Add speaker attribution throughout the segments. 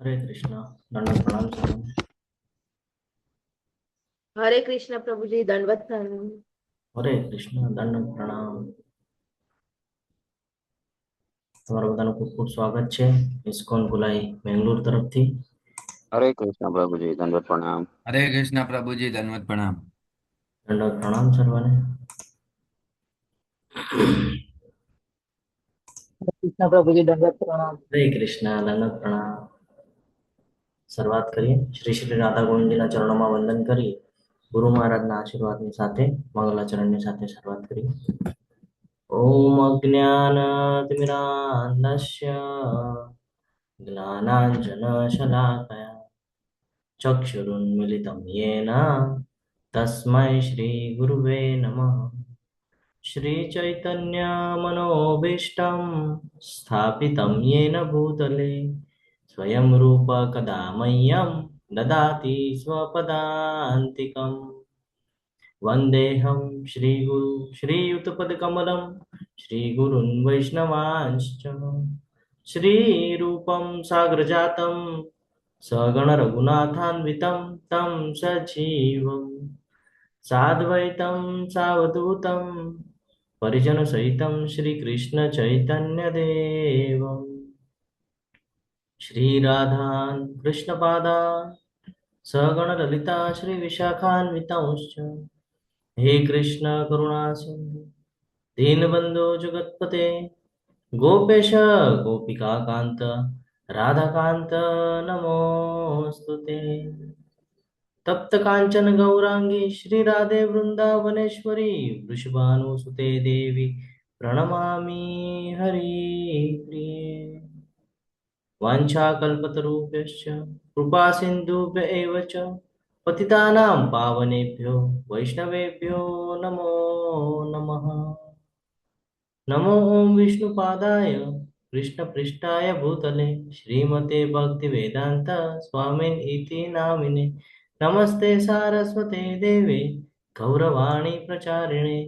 Speaker 1: हरे कृष्णा। दंडवत प्रणाम सर।
Speaker 2: हरे कृष्ण प्रभु जी दंडवत प्रणाम।
Speaker 1: हरे कृष्ण दंडवत प्रणाम। તમારા બધાનું ખૂબ ખૂબ સ્વાગત છે ઇસ્કોન ભુલાઈ બેંગ્લોર તરફથી।
Speaker 3: हरे कृष्ण प्रभु जी दंडवत प्रणाम।
Speaker 4: हरे कृष्णा प्रभु जी दंडवत प्रणाम।
Speaker 1: दंडवत प्रणाम सर्वने।
Speaker 5: कृष्ण प्रभु जी दंडवत प्रणाम।
Speaker 1: हरे कृष्ण दंडवत प्रणाम। શરૂઆત કરીએ। શ્રી શ્રી રાધા ગોવિંદજીના ચરણોમાં વંદન કરી ગુરુ મહારાજના આશીર્વાદની સાથે મંગલાચરણની સાથે શરૂઆત કરીએ। ઓમ અજ્ઞાનતિમિરાન્ધસ્ય જ્ઞાનાંજનશલાકયા चक्षुरुन्मिलितं येन तस्मै श्रीगुरुवे नमः। श्रीचैतन्यमनोभीष्टं स्थापितं येन भूतले स्वयं रूप कदा मह्यं ददाति स्वपदान्तिकम्। वन्देऽहं श्रीगुरु श्रीयुतपदकमलं श्रीगुरुन् वैष्णवांश्च श्रीरूपं साग्रजातं सगणरघुनाथान्वितं तं सजीवं साद्वैतं सावधूतं परिजनसहितं श्रीकृष्णचैतन्यदेवं श्रीराधान् कृष्णपादान् सगणललिता श्रीविशाखान्वितांश्च हे कृष्ण करुणा सिन्धु दीनबन्धो जगत्पते गोपेश गोपिकान्त राधाकान्त नमोऽस्तुते। तप्त कांचन गौरांगी श्री राधे वृंदावनेश्वरी वृषभानुसुते देवी प्रणमामि हरिप्रिये। वाञ्छाकल्पतरुभ्यश्च कृपा सिन्धुभ्य एव च पतितानां पावनेभ्यो वैष्णवेभ्यो नमो नमः। नमो ओं विष्णुपादाय कृष्णपृष्ठाय भूतले श्रीमते भक्तिवेदान्त स्वामिन् इति नामिने। नमस्ते सारस्वते देवे गौरवाणी प्रचारिणे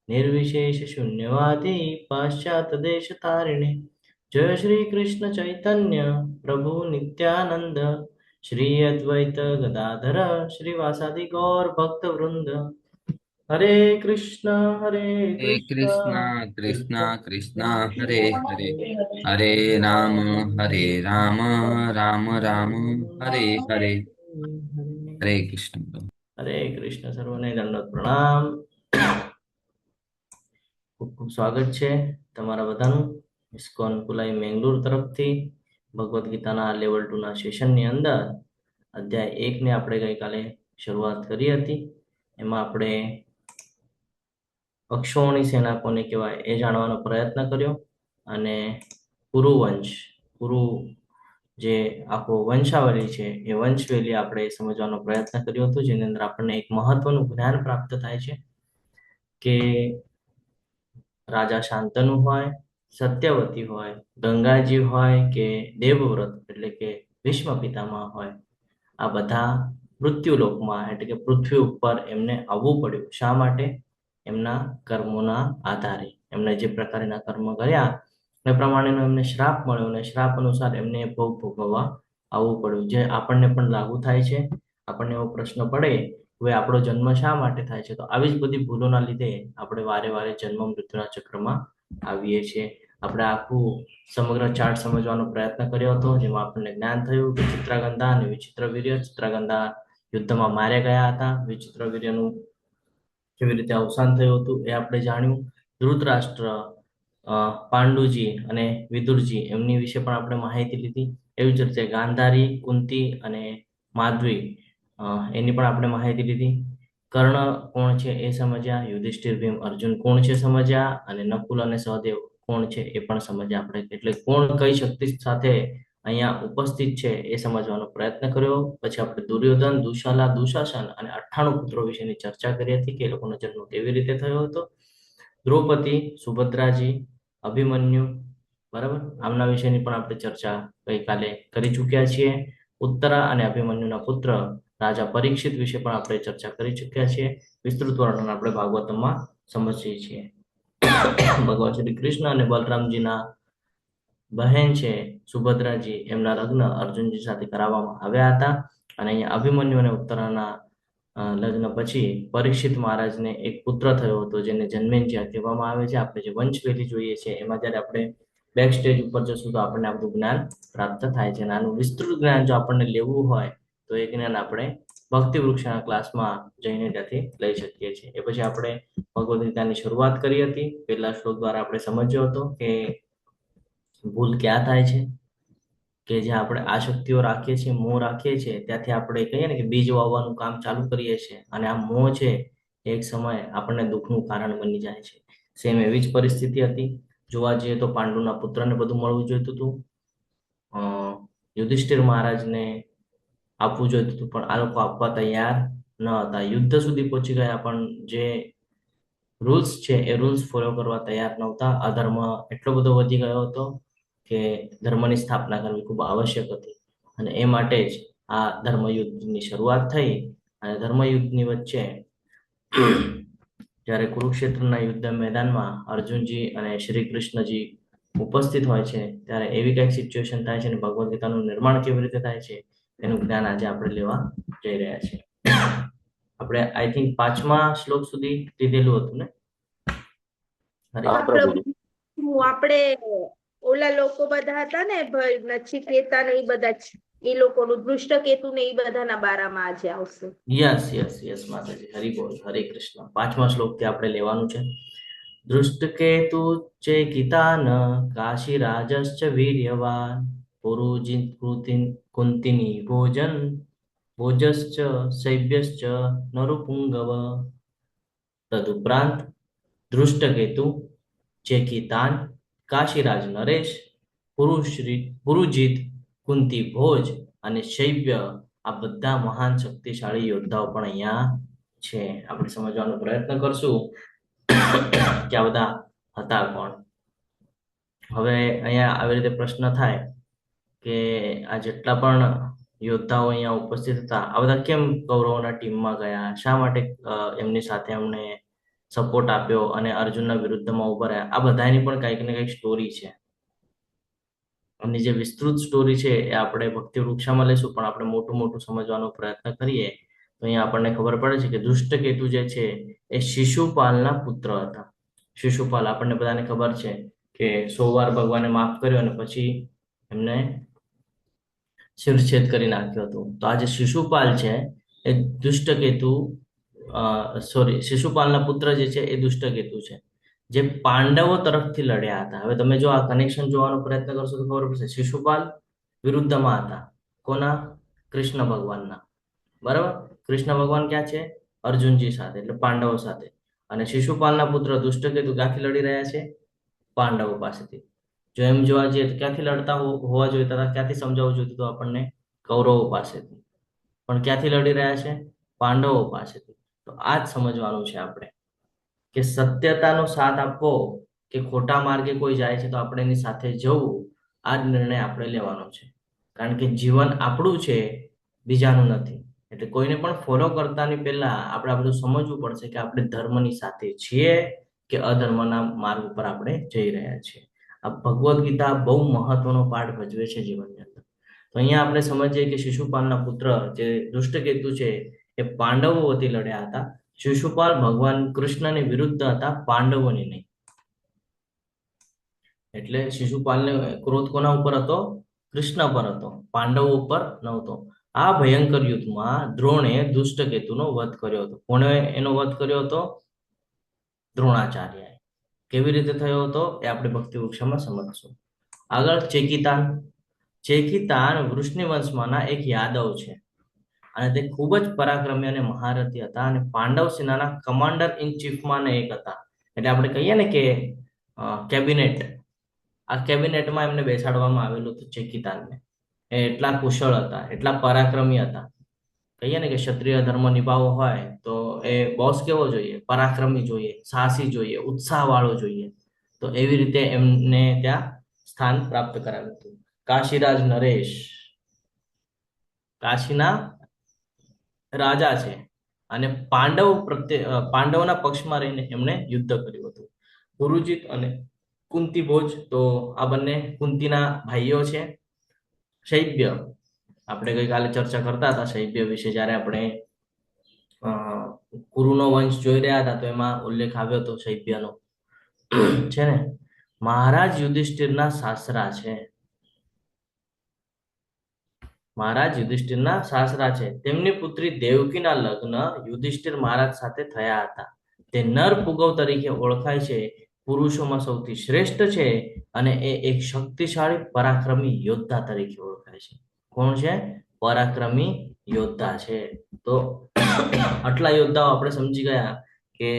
Speaker 1: निर्विशेषशून्यवादी पाश्चात्यदेशतारिणे। जय श्री कृष्ण चैतन्य प्रभु नित्यानंद श्री अद्वैत गदाधर श्रीवासादि गौर भक्त वृंद। हरे कृष्ण
Speaker 4: हरे कृष्णा कृष्णा कृष्णा हरे हरे, हरे राम हरे राम, राम राम हरे हरे। हरे कृष्ण प्रभु।
Speaker 1: हरे कृष्ण सर्वने दंडवत प्रणाम। ખૂબ ખૂબ સ્વાગત છે તમારા બધાનું ઇસ્કોન પુલાઈ મેંગલુર તરફથી ભગવદ્ ગીતાના લેવલ 2 ના સેશનની અંદર અધ્યાય 1 ને આપણે ગઈકાલે શરૂઆત કરી હતી। એમાં આપણે અક્ષોણી સેના કોને કહેવાય એ જાણવાનો પ્રયત્ન કર્યો અને પુરુવંશ પુરુ જે આખો વંશાવલી છે એ વંશવેલી આપણે સમજવાનો પ્રયત્ન કર્યો હતો, જેની અંદર આપણને એક મહત્વનું જ્ઞાન પ્રાપ્ત થાય છે કે રાજા શાંતનુ હોય, સત્યવતી હોય, ગંગાજી હોય કે દેવવ્રત એટલે કે ભીષ્મ પિતામહ હોય, આ બધા મૃત્યુલોકમાં એટલે કે પૃથ્વી ઉપર એમને આવવું પડ્યું। શા માટે? એમના કર્મોના આધારે એમણે જે પ્રકારના કર્મ કર્યા એ પ્રમાણેનો એમને શ્રાપ મળ્યો અને શ્રાપ અનુસાર એમને ભોગ ભોગવવા આવવું પડ્યું, જે આપણને પણ લાગુ થાય છે। આપણને એવો પ્રશ્ન પડે હવે આપણો જન્મ શા માટે થાય છે? તો આવી જ બધી ભૂલોના લીધે આપણે વારે વારે જન્મ મૃત્યુના ચક્રમાં આવીએ છીએ। આપણે આખું સમગ્ર ચાર્ટ સમજવાનો પ્રયત્ન કર્યો હતો, જેમાં આપણને જ્ઞાન થયું કે ચિત્રાગંધા અને વિચિત્રવીર્ય, ચિત્રાગંધા યુદ્ધમાં માર્યા ગયા હતા, વિચિત્રવીર્યનું કેવી રીતે અવસાન થયું હતું એ આપણે જાણ્યું। ધૃતરાષ્ટ્ર, પાંડુજી અને વિદુરજી એમની વિશે પણ આપણે માહિતી લીધી। એવી જ રીતે ગાંધારી, કુંતી અને માધવી એની પણ આપણે માહિતી લીધી। કર્ણ કોણ છે એ સમજ્યા, યુધિષ્ઠિર, ભીમ, અર્જુન કોણ છે સમજ્યા, અને નકુલ અને સહદેવ કોણ છે એ પણ સમજ્યા આપણે, એટલે કોણ કઈ શક્તિ સાથે અહીંયા ઉપસ્થિત છે એ સમજવાનો પ્રયત્ન કર્યો। પછી આપણે દુર્યોધન, દુશાલા, દુશાસન અને 98 પુત્રો વિશેની ચર્ચા કરી હતી કે એ લોકોનો જન્મ કેવી રીતે થયો હતો। દ્રૌપદી, સુભદ્રાજી, અભિમન્યુ, બરાબર, આમના વિશેની પણ આપણે ચર્ચા ગઈકાલે કરી ચૂક્યા છીએ। ઉત્તરા અને અભિમન્યુના પુત્ર રાજા પરીક્ષિત વિશે પણ આપણે ચર્ચા કરી ચૂક્યા છીએ। વિસ્તૃત વર્ણન આપણે ભાગવતમાં સમજીએ છીએ। ભગવાન શ્રી કૃષ્ણ અને બલરામજીના બહેન છે સુભદ્રાજી, એમના લગ્ન અર્જુનજી સાથે કરાવવામાં આવ્યા હતા. અને અહીંયા અભિમન્યુ અને ઉત્તરાના લગ્ન પછી પરીક્ષિત મહારાજને એક પુત્ર થયો હતો જેને જન્મેજય કહેવામાં આવે છે. આપણે જે વંશવેલી જોઈએ છે એમાં જ્યારે આપણે બેક સ્ટેજ ઉપર જશું તો આપણને આ બધું જ્ઞાન પ્રાપ્ત થાય છે. અને આનું વિસ્તૃત જ્ઞાન જો આપણને લેવું હોય તો એ જ્ઞાન આપણે ભક્તિ વૃક્ષના ક્લાસમાં જઈને ત્યાંથી લઈ શકીએ છીએ. એ પછી આપણે ભગવદ ગીતાની શરૂઆત કરી હતી. પહેલા શ્લોક દ્વારા આપણે સમજ્યો હતો કે ભૂલ ક્યાં થાય છે, કે જે આપણે આસક્તિઓ રાખીએ છીએ, મોહ રાખીએ છીએ, ત્યાંથી આપણે કહીએ ને કે બીજ વાવવાનું કામ ચાલુ કરીએ છીએ અને આ મોહ છે એક સમય આપણને દુઃખનું કારણ બની જાય છે. સેમ એવી જ પરિસ્થિતિ હતી. જોવા જઈએ તો પાંડુના પુત્રને બધું મળવું જોઈતું હતું, યુધિષ્ઠિર મહારાજને આપવું જોઈતું હતું, પણ આ લોકો આપવા તૈયાર ન હતા. યુદ્ધ સુધી પહોંચી ગયા પણ જે રૂલ્સ છે એ રૂલ્સ ફોલો કરવા તૈયાર નહોતા. અધર્મ એટલો બધો વધી ગયો હતો કે ધર્મની સ્થાપના કરવી ખૂબ આવશ્યક હતી. અને એ માટે જ આ ધર્મયુદ્ધની શરૂઆત થઈ. અને ધર્મયુદ્ધની વચ્ચે જ્યારે કુરુક્ષેત્રના યુદ્ધ મેદાનમાં અર્જુનજી અને શ્રી કૃષ્ણજી ઉપસ્થિત હોય છે ત્યારે એવી કઈક સિચ્યુએશન થાય છે અને ભગવદ ગીતાનું નિર્માણ કેવી રીતે થાય છે એનું જ્ઞાન આજે આપણે લેવા જઈ રહ્યા છીએ. આપણે આઈ થિંક 5મા શ્લોક સુધી લીધેલું હતું ને? હરે
Speaker 3: હા
Speaker 2: હા
Speaker 3: પ્રભુજી.
Speaker 2: પ્રભુ, આપણે ઓલા લોકો બધા હતા ને નચિકેતા ને એ બધા એ લોકોનું દૃષ્ટકેતુ ને એ બધાના બારામાં આજે આવશે.
Speaker 1: યસ યસ યસ માતાજી, હરિ બોલ, હરે કૃષ્ણ. 5મા શ્લોકથી આપણે લેવાનું છે. દૃષ્ટકેતુ ચેકિતાન કાશીરાજશ્ચ વીર્યવાન પુરુજિત કુંતિની ભોજશ્ચ શૈબ્યશ્ચ નરુપુંગવ. તદુપરાંત દૃષ્ટકેતુ, ચેકિતાન, કાશીરાજ નરેશ, પુરુજિત, કુંતી ભોજ અને શૈબ્ય આ બધા મહાન શક્તિશાળી યોદ્ધાઓ પણ અહીંયા છે. આપણે સમજવાનો પ્રયત્ન કરશું કે આ બધા હતા કોણ. હવે અહીંયા આવી રીતે પ્રશ્ન થાય કે આ જેટલા પણ યોદ્ધાઓ અહીંયા ઉપસ્થિત હતા આ બધા કેમ કૌરવોના ટીમમાં ગયા, શા માટે એમની સાથે એમણે સપોર્ટ આપ્યો અને અર્જુનના વિરુદ્ધમાં ઉભા રહ્યા, આ બધાની પણ કંઈક ને કંઈક સ્ટોરી છે. એમની જે વિસ્તૃત સ્ટોરી છે એ આપણે ભક્તિ વૃક્ષામાં લઈશું, પણ આપણે મોટું મોટું સમજવાનો પ્રયત્ન કરીએ તો અહીંયા આપણને ખબર પડે છે કે દુષ્ટકેતુ જે છે એ શિશુપાલના પુત્ર હતા. શિશુપાલ આપણને બધાને ખબર છે કે 100 વાર ભગવાને માફ કર્યો અને પછી એમને શિરછેદ કરી નાખ્યો હતો. તો આ જે શિશુપાલ છે એ દુષ્ટકેતુ શિશુપાલના પુત્ર જે છે એ દુષ્ટકેતુ છે જે પાંડવો તરફથી લડ્યા હતા. હવે તમે જો આ કનેક્શન જોવાનો પ્રયત્ન કરશો તો ખબર પડશે. શિશુપાલ વિરુદ્ધમાં હતા કોના? કૃષ્ણ ભગવાનના. બરાબર? કૃષ્ણ ભગવાન ક્યાં છે? અર્જુનજી સાથે, એટલે પાંડવો સાથે. અને શિશુપાલના પુત્ર દુષ્ટકેતુ ક્યાંથી લડી રહ્યા છે? પાંડવો પાસેથી. જો એમ જોવા જઈએ તો ક્યાંથી લડતા હોવા જોઈતા હતા? ક્યાંથી સમજાવવું જોઈતું હતું આપણને? કૌરવો પાસેથી. પણ ક્યાંથી લડી રહ્યા છે? પાંડવો પાસેથી. તો આ જ સમજવાનું છે આપણે કે સત્યતાનો સાથ આપવો કે ખોટા માર્ગે કોઈ જાય છે તો આપણે એની સાથે જવું, આ જ નિર્ણય આપણે લેવાનો છે. કારણ કે જીવન આપણું છે, બીજાનું નથી. એટલે કોઈને પણ ફોલો કરતાની પહેલા આપણે આ બધું સમજવું પડશે કે આપણે ધર્મની સાથે છીએ કે અધર્મના માર્ગ ઉપર આપણે જઈ રહ્યા છીએ. આ ભગવદ્ ગીતા બહુ મહત્વનો પાઠ ભજવે છે જીવનની અંદર. તો અહીંયા આપણે સમજીએ કે શિશુપાલના પુત્ર જે દુષ્ટકેતુ છે એ પાંડવો વતી લડ્યા હતા. શિશુપાલ ભગવાન કૃષ્ણની વિરુદ્ધ હતા, પાંડવોની નહીં. એટલે શિશુપાલને ક્રોધ કોના ઉપર હતો? કૃષ્ણ પર હતો, પાંડવો ઉપર નહોતો. આ ભયંકર યુદ્ધમાં દ્રોણે દુષ્ટકેતુનો વધ કર્યો હતો. કોણે એનો વધ કર્યો હતો? દ્રોણાચાર્યએ. કેવી રીતે થયો હતો એ આપણે ભક્તિ વૃક્ષમાં સમજશું. આગળ ચેકિતાન. ચેકિતાન વૃષ્ણિ વંશમાંના એક યાદવ છે અને તે ખૂબ જ પરાક્રમી અને મહારથી હતા અને પાંડવ સેનાના કમાન્ડર ઇન ચીફમાં એક હતા. એટલે આપણે કહીએ ને કે કેબિનેટ, આ કેબિનેટમાં એમને બેસાડવામાં આવેલું હતું ચેકિતાનને. એ એટલા કુશળ હતા, એટલા પરાક્રમી હતા. કહીએ ને કે ક્ષત્રિય ધર્મ નિભાવવો હોય તો એ બોસ કેવો જોઈએ? પરાક્રમી જોઈએ, સાહસી જોઈએ, ઉત્સાહવાળો જોઈએ. તો એવી રીતે એમને ત્યાં સ્થાન પ્રાપ્ત કરાવ્યું હતું. કાશીરાજ નરેશ કાશીના રાજા છે અને પાંડવોના પક્ષમાં રહીને એમણે યુદ્ધ કર્યું હતું. પુરુજિત અને કુંતી ભોજ, તો આ બંને કુંતીના ભાઈઓ છે. શૈબ્ય, આપણે ગઈકાલે ચર્ચા કરતા હતા શૈબ્ય વિશે, જ્યારે આપણે કુરુનો વંશ જોઈ રહ્યા હતા તો એમાં ઉલ્લેખ આવ્યો હતો શૈબ્યનો. છે ને, મહારાજ યુધિષ્ઠિરના સાસરા છે. મહારાજ યુધિષ્ઠિરના સાસરા છે. તેમની પુત્રી દેવકીના લગ્ન યુધિષ્ઠિર મહારાજ સાથે થયા હતા. તે નર પુગવ તરીકે ઓળખાય છે, પુરુષોમાં સૌથી શ્રેષ્ઠ છે અને એ એક શક્તિશાળી પરાક્રમી યોદ્ધા તરીકે ઓળખાય છે. કોણ છે? પરાક્રમી યોદ્ધા છે. તો આટલા યોદ્ધાઓ આપણે સમજી ગયા કે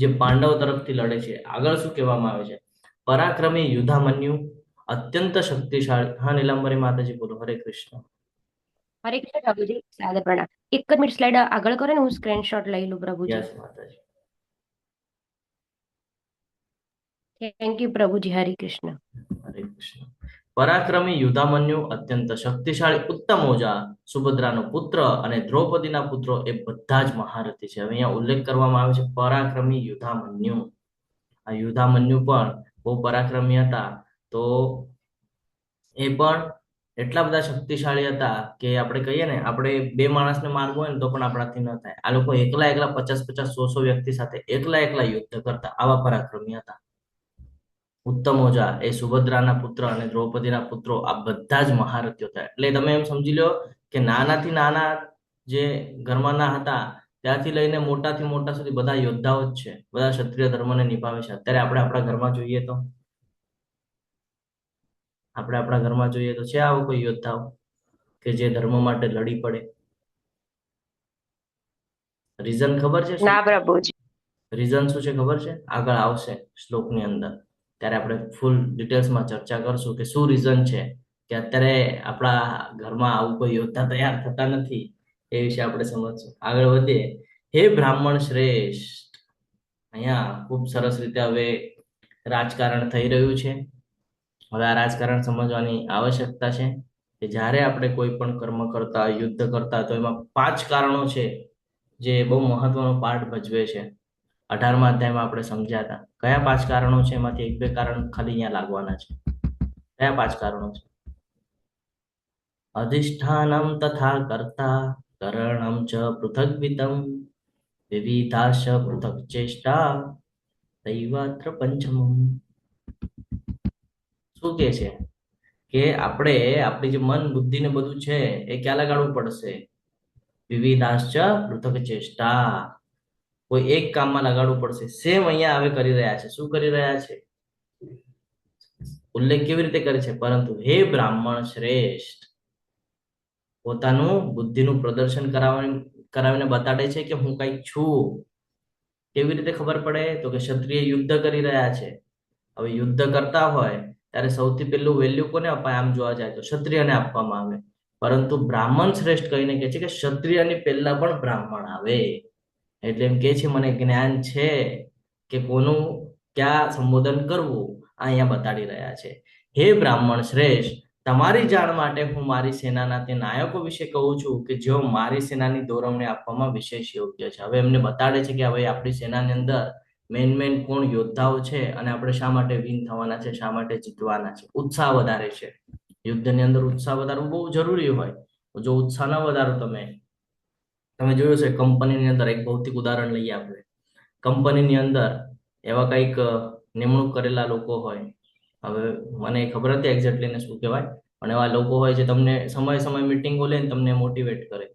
Speaker 1: જે પાંડવ તરફથી લડે છે. આગળ શું કહેવામાં આવે છે? પરાક્રમી યુધામન્યુ અત્યંત શક્તિશાળી. હા, નીલાંબરી માતાજી બોલો. હરે કૃષ્ણ.
Speaker 6: હરે કૃષ્ણ પ્રભુજી, સાદર પ્રણામ. એક જ મિનિટ સ્લાઇડ આગળ કરો ને, હું સ્ક્રીનશોટ લઈ લઉં પ્રભુજી.
Speaker 1: યસ માતાજી.
Speaker 6: થેન્ક યુ પ્રભુજી. હરે કૃષ્ણ.
Speaker 1: હરે કૃષ્ણ. પરાક્રમી યુધામન્યુ અત્યંત શક્તિશાળી ઉત્તમ ઓજા, સુભદ્રાનો પુત્ર અને દ્રૌપદીના પુત્રો એ બધા જ મહારથી છે. હવે અહીંયા ઉલ્લેખ કરવામાં આવે છે પરાક્રમી યુધામન્યુ. આ યુધામન્યુ પણ બહુ પરાક્રમી હતા. તો એ પણ એટલા બધા શક્તિશાળી હતા કે આપણે કહીએ ને, આપણે બે માણસને મારવું હોય ને તો પણ આપણાથી ન થાય. આ લોકો એકલા 50-50, 100 વ્યક્તિ સાથે એકલા યુદ્ધ કરતા. આવા પરાક્રમી હતા. ઉત્તમ ઓજા, એ સુભદ્રાના પુત્ર અને દ્રૌપદીના પુત્રો, આ બધા જ મહારથીઓ હતા. એટલે તમે એમ સમજી લો કે નાનાથી નાના જે ઘરમાં હતા ત્યાંથી લઈને મોટાથી મોટા સુધી બધા યોદ્ધાઓ જ છે. બધા ક્ષત્રિય ધર્મને નિભાવે છે. અત્યારે આપણે આપણા ઘરમાં જોઈએ તો છે આવો કોઈ યોદ્ધાઓ કે જે ધર્મ માટે લડી પડે? રીઝન ખબર છે?
Speaker 6: ના પ્રભુજી.
Speaker 1: રીઝન શું છે ખબર છે? આગળ આવશે શ્લોકની અંદર, ત્યારે આપણે ફૂલ ડિટેલ્સમાં ચર્ચા કરશું કે શું રીઝન છે કે અત્યારે આપણા ઘરમાં આવું કોઈ યોદ્ધા તૈયાર થતા નથી. એ વિશે આપણે સમજશું. આગળ વધીએ. હે બ્રાહ્મણ શ્રેષ્ઠ. અહીંયા ખૂબ સરસ રીતે હવે રાજકારણ થઈ રહ્યું છે. હવે આ રાજકારણ સમજવાની આવશ્યકતા છે કે જ્યારે આપણે કોઈ પણ કર્મ કરતા, યુદ્ધ કરતા, તો એમાં 5 કારણો છે જે બહુ મહત્વનો પાર્ટ ભજવે છે. 18મા અધ્યાયમાં આપણે સમજ્યા હતા. કયા 5 કારણો છે? એમાંથી 1-2 કારણ ખાલી અહીંયા લાગવાના છે. કયા 5 કારણો છે? અધિષ્ઠાનમ તથા કર્તા, કરણમ ચ પૃથગ્વિતમ, વિવિધાશ્ચ પૃથક ચેષ્ટા, દૈવાત્ર પંચમમ. શું કે છે કે આપણે આપણી જે મન, બુદ્ધિ ને બધું છે એ ક્યાં લગાડવું પડશે? વિવિધાશ્ચ પૃથક ચેષ્ટા, કોઈ એક કામમાં લગાડવું પડશે. સેમ અહીંયા હવે કરી રહ્યા છે. શું કરી રહ્યા છે? ઉલ્લેખ કેવી રીતે કરે છે? પરંતુ હે બ્રાહ્મણ શ્રેષ્ઠ, પોતાનું બુદ્ધિનું પ્રદર્શન કરાવીને બતાડે છે કે હું કઈક છું. કેવી રીતે ખબર પડે? તો કે ક્ષત્રિય યુદ્ધ કરી રહ્યા છે. હવે યુદ્ધ કરતા હોય ત્યારે સૌથી પહેલું વેલ્યુ કોને અપાય? આમ જોવા જાય તો ક્ષત્રિયને આપવામાં આવે. પરંતુ બ્રાહ્મણ શ્રેષ્ઠ કહીને કહે છે કે ક્ષત્રિયની પહેલા પણ બ્રાહ્મણ આવે. એટલે એમ કે છે મને જ્ઞાન છે કે કોનું ક્યાં સંબોધન કરવું, અહીંયા બતાડી રહ્યા છે. હે બ્રાહ્મણ શ્રેષ્ઠ, તમારી જાણ માટે હું મારી સેનાના તે નાયકો વિશે કહું છું કે જેઓ મારી સેનાની દોરવણી આપવામાં વિશેષ યોગ્ય છે. હવે એમને બતાડે છે કે હવે આપણી સેનાની અંદર મેન કોણ યોદ્ધાઓ છે અને આપણે શા માટે વિન થવાના છે, શા માટે જીતવાના છે. ઉત્સાહ વધારે છે. યુદ્ધની અંદર ઉત્સાહ વધારવું બહુ જરૂરી હોય. જો ઉત્સાહ ન વધારો તમે જોયું છે કંપનીની અંદર, એક ભૌતિક ઉદાહરણ લઈએ આપણે. કંપનીની અંદર એવા કંઈક નિમણૂક કરેલા લોકો હોય. હવે મને ખબર નથી એક્ઝેક્ટલી એને શું કહેવાય, પણ એવા લોકો હોય જે તમને સમય મિટિંગો લે ને તમને મોટિવેટ કરે.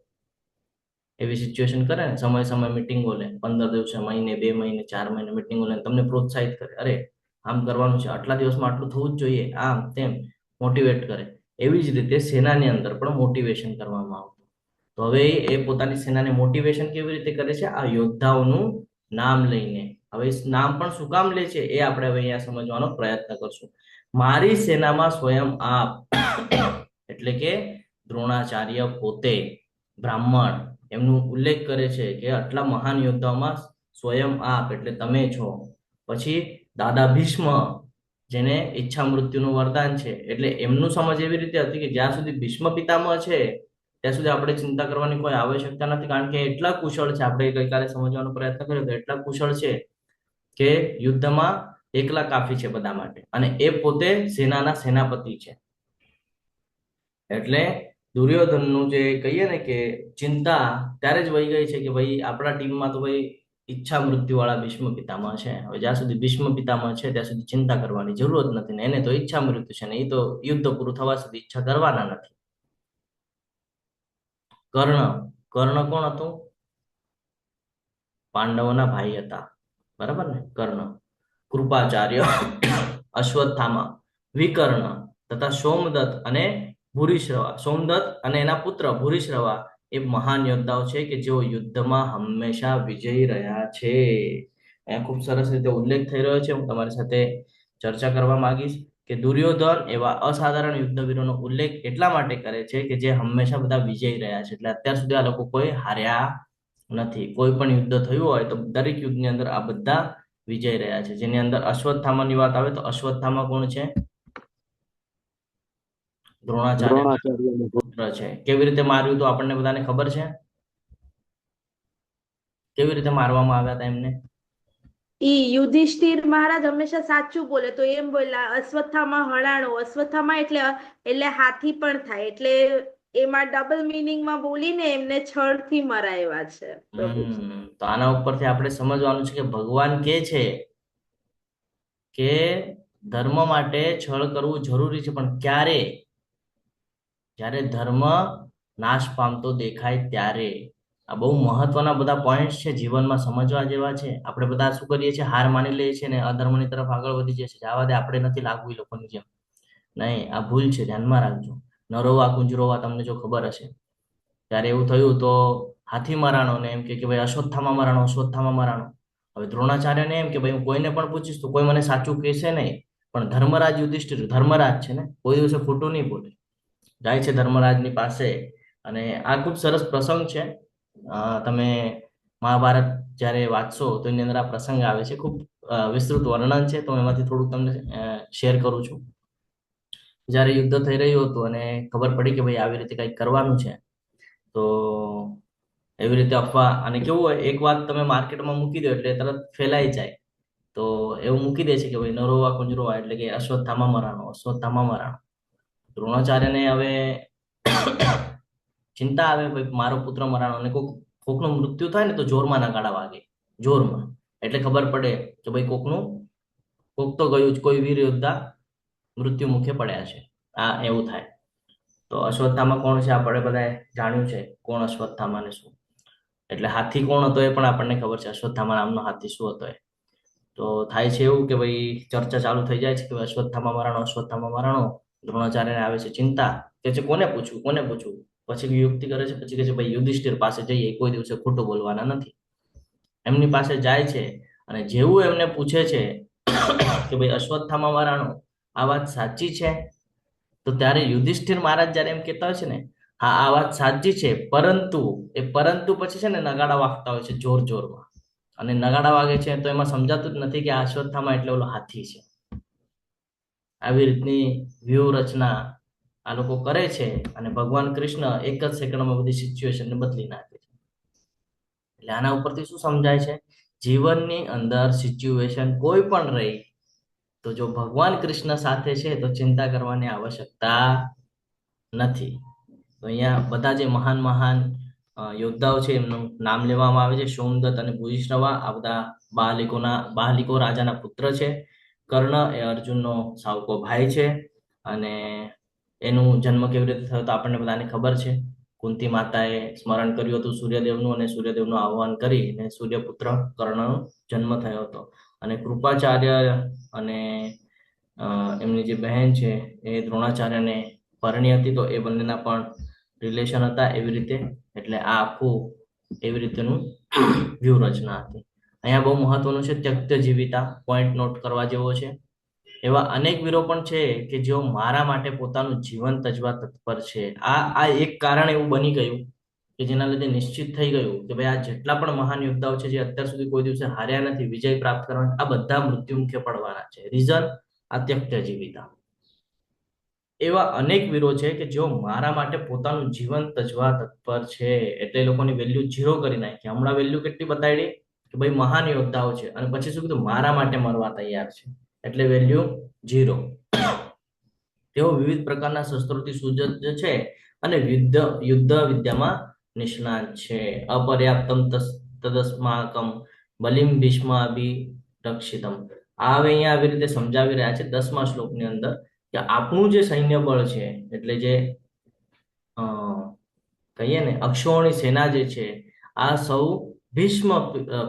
Speaker 1: એવી સિચ્યુએશન કરે ને, સમય મિટિંગો લે, 15 દિવસે, મહિને, 2 મહિને, 4 મહિને મિટિંગો લે, તમને પ્રોત્સાહિત કરે. અરે આમ કરવાનું છે, આટલા દિવસમાં આટલું થવું જ જોઈએ, આમ તેમ મોટિવેટ કરે. એવી જ રીતે સેનાની અંદર પણ મોટિવેશન કરવામાં આવતું. તો હવે એ પોતાની સેનાને મોટિવેશન કેવી રીતે કરે છે? આ યોદ્ધાઓનું નામ લઈને. હવે નામ પણ શું કામ લે છે એ આપણે હવે અહીંયા સમજવાનો પ્રયત્ન કરશું. મારી સેનામાં સ્વયં આપ, એટલે કે દ્રોણાચાર્ય પોતે બ્રાહ્મણ, એમનું ઉલ્લેખ કરે છે કે આટલા મહાન યોદ્ધાઓમાં સ્વયં આપ એટલે તમે છો. પછી દાદા ભીષ્મ, જેને ઈચ્છા મૃત્યુનું વરદાન છે, એટલે એમનું સમજ એવી રીતે હતી કે જ્યાં સુધી ભીષ્મ પિતામહ છે ત્યાં સુધી આપણે ચિંતા કરવાની કોઈ આવશ્યકતા નથી, કારણ કે એટલા કુશળ છે. આપણે ગઈકાલે સમજવાનો પ્રયત્ન કર્યો તો એટલા કુશળ છે કે યુદ્ધમાં એકલા કાફી છે બધા માટે, અને એ પોતે સેનાના સેનાપતિ છે. એટલે દુર્યોધનનું જે કહીએ ને કે ચિંતા ત્યારે જ વહી ગઈ છે કે ભાઈ આપણા ટીમમાં તો ભાઈ ઈચ્છા મૃત્યુ વાળા ભીષ્મ પિતામહ છે. હવે જ્યાં સુધી ભીષ્મ પિતામહ છે ત્યાં સુધી ચિંતા કરવાની જરૂર જ નથી ને. એને તો ઈચ્છા મૃત્યુ છે ને એ તો યુદ્ધ પૂરું થવા સુધી ઈચ્છા કરવાના નથી. કર્ણ કોણ હતું? પાંડવોના ભાઈ હતા, બરાબર ને? કર્ણ, કૃપાચાર્ય, અશ્વત્થામા, વિકર્ણ તથા સોમદત્ત અને ભૂરિશ્રવા. સોમદત્ત અને એના પુત્ર ભૂરિશ્રવા એ મહાન યોદ્ધાઓ છે કે જેઓ યુદ્ધમાં હંમેશા વિજયી રહ્યા છે. અહીંયા ખૂબ સરસ રીતે ઉલ્લેખ થઈ રહ્યો છે. હું તમારી સાથે ચર્ચા કરવા માંગીશ કે દુર્યોધન એવા અસાધારણ યુદ્ધવીરોનો ઉલ્લેખ એટલા માટે કરે છે કે જે હંમેશા બધા વિજયી રહ્યા છે. એટલે અત્યાર સુધી આ લોકો કોઈ હાર્યા નથી. કોઈ પણ યુદ્ધ થયું હોય તો દરેક યુદ્ધની અંદર આ બધા વિજય રહ્યા છે. જેની અંદર અશ્વત્થામાની વાત આવે તો અશ્વત્થામા કોણ છે? દ્રોણાચાર્ય
Speaker 3: દ્રોણાચાર્યનો
Speaker 1: પુત્ર છે. કેવી રીતે માર્યું તો આપણને બધાને ખબર છે? કેવી રીતે મારવામાં આવ્યા હતા એમને?
Speaker 2: ઈ યુધિષ્ઠિર મહારાજ હંમેશા સાચું બોલે તો એમ બોલ્યા અશ્વત્થામા હણાણો. અશ્વત્થામા એટલે હાથી પણ થાય, એટલે એમાં ડબલ મિનિંગમાં બોલીને એમને છળથી મરાવ્યા છે પ્રભુજી.
Speaker 1: તો આના ઉપરથી આપણે સમજવાનું છે કે ભગવાન કે છે કે ધર્મ માટે છળ કરવું જરૂરી છે, પણ ક્યારે? જ્યારે ધર્મ નાશ પામતો દેખાય ત્યારે. આ બહુ મહત્વના બધા પોઈન્ટ્સ છે, જીવનમાં સમજવા જેવા છે. આપણે બધા શું કરીએ છીએ? હાર માની લઈએ છીએ ને અધર્મની તરફ આગળ વધી જઈએ છીએ. જવા દે, આપણે નથી લાગવું એ લોકોની જેમ. નહીં, આ ભૂલ છે, ધ્યાનમાં રાખજો. ન રોવા કુંજ રોવા તમને જો ખબર હશે. ત્યારે એવું થયું તો હાથી મરાણો ને એમ કે ભાઈ અશ્વત્થામા મરાણો, અશ્વત્થામા મરાણો. હવે દ્રોણાચાર્યને એમ કે ભાઈ હું કોઈને પણ પૂછીશ તો કોઈ મને સાચું કહેશે નહીં, પણ ધર્મરાજ યુધિષ્ઠિર ધર્મરાજ છે ને, કોઈ દિવસે ખોટું નહીં બોલે. જાય છે ધર્મરાજની પાસે, અને આ ખૂબ સરસ પ્રસંગ છે. તમે મહાભારત જ્યારે વાંચશો તો એની અંદર આ પ્રસંગ આવે છે. ખૂબ વિસ્તૃત વર્ણન છે, તો એમાંથી થોડુંક તમને શેર કરું છું. જ્યારે યુદ્ધ થઈ રહ્યું હતું અને ખબર પડી કે ભાઈ આવી રીતે કંઈક કરવાનું છે, તો એવી રીતે અફવા, અને કેવું હોય એક વાત તમે માર્કેટમાં મૂકી દો એટલે તરત ફેલાઈ જાય. તો એવું મૂકી દે છે કે ભાઈ નરોવા કુંજરોવા, એટલે કે અશ્વત્થામા મરાણો, અશ્વત્થામા મરાણો. દ્રોણાચાર્યને હવે ચિંતા આવે, ભાઈ મારો પુત્ર મરાણો, અને કોકનું મૃત્યુ થાય ને તો જોરમાં નગાડા વાગે, જોરમાં. એટલે ખબર પડે કે ભાઈ કોક તો ગયું જ, કોઈ વીર યોદ્ધા મૃત્યુ મુખે પડ્યા છે. આ એવું થાય. તો અશ્વત્થામા કોણ છે આપણે બધાએ જાણ્યું છે, કોણ અશ્વત્થામા ને શું. એટલે હાથી કોણ હતો એ પણ આપણને ખબર છે, અશ્વત્થામા નામનો હાથી શું હતો એ. તો થાય છે એવું કે ભાઈ ચર્ચા ચાલુ થઈ જાય છે કે અશ્વત્થામા મરાણો, અશ્વત્થામા મરાણો. દ્રોણાચાર્યને આવે છે ચિંતા, કે છે કોને પૂછવું, કોને પૂછવું. પછી યુક્તિ કરે છે, પછી કે છે ભાઈ યુધિષ્ઠિર પાસે જઈએ, કોઈ દિવસે ખોટું બોલવાના નથી. એમની પાસે જાય છે, અને જેવું એમને પૂછે છે કે ભાઈ અશ્વત્થામા મરાણો આ વાત સાચી છે, તો ત્યારે યુધિષ્ઠિર મહારાજ જયારે એમ કહેતા હોય છે ને, હા આ વાત સાચી છે, પરંતુ પછી છે ને નગાડા વાગતા હોય છે જોર જોરમાં. અને નગાડા વાગે છે તો એમાં સમજાતું જ નથી કે આ અશ્વત્થામા એટલે ઓલો હાથી છે. આવી રીતની વ્યૂહરચના આ લોકો કરે છે, અને ભગવાન કૃષ્ણ એક જ સેકન્ડમાં બધી સિચ્યુએશનને બદલી નાખે છે. એટલે આના ઉપરથી શું સમજાય છે? જીવનની અંદર સિચ્યુએશન કોઈ પણ રહી, તો જો ભગવાન કૃષ્ણ સાથે છે તો ચિંતા કરવાની આવશ્યકતા નથી. તો અહીંયા બધા જે મહાન યોદ્ધાઓ છે એમનું નામ લેવામાં આવે છે. સોમદત્ત અને ભૂરિશ્રવા આ બધા બાહલિકો રાજાના પુત્ર છે. કર્ણ એ અર્જુનનો સાવકો ભાઈ છે, અને એનું જન્મ કેવી રીતે થયો તો આપણને બધાને ખબર છે. કુંતી માતાએ સ્મરણ કર્યું હતું સૂર્યદેવનું, અને સૂર્યદેવનું આહ્વાન કરીને સૂર્યપુત્ર કર્ણનો જન્મ થયો હતો. અને કૃપાચાર્ય અને એમની જે બહેન છે એ દ્રોણાચાર્યને પરણી હતી, તો એ બંનેના પણ રિલેશન હતા એવી રીતે. એટલે આ આખું એવી રીતેનું વ્યૂહરચના હતી. અહીંયા બહુ મહત્વનું છે ત્યક્ત જીવિતા, પોઈન્ટ નોટ કરવા જેવો છે. એવા અનેક વીરો પણ છે કે જેઓ મારા માટે પોતાનું જીવન તજવા તત્પર છે. આ એક કારણ એવું બની ગયું કે જેના લીધે નિશ્ચિત થઈ ગયું કે ભાઈ આ જેટલા પણ મહાન યોદ્ધાઓ છે જે અત્યાર સુધી કોઈ દિવસે હાર્યા નથી, વિજય પ્રાપ્ત કરવાના, આ બધા મૃત્યુ મુખે પડવાના છે. રીઝન આ ત્યક્ત જીવિતા. એવા અનેક વીરો છે કે જેઓ મારા માટે પોતાનું જીવન તજવા તત્પર છે. એટલે લોકોની વેલ્યુ 0 કરી નાખી. હમણાં વેલ્યુ કેટલી બતાડી? કે ભાઈ મહાન યોદ્ધાઓ છે, અને પછી શું કીધું, મારા માટે મરવા તૈયાર છે, એટલે વેલ્યુ 0. તેઓ વિવિધ પ્રકારના શસ્ત્રોથી સુસજ્જ છે અને યુદ્ધ વિદ્યામાં નિષ્ણાત છે. અપર્યાપ્તમ તદસ્માકમ બલિમ ભીષ્માભિરક્ષિતમ. આ હવે અહીંયા આવી રીતે સમજાવી રહ્યા છે 10મા શ્લોકની અંદર કે આપણું જે સૈન્ય બળ છે, એટલે જે કહીએ ને અક્ષોણી સેના જે છે, આ સૌ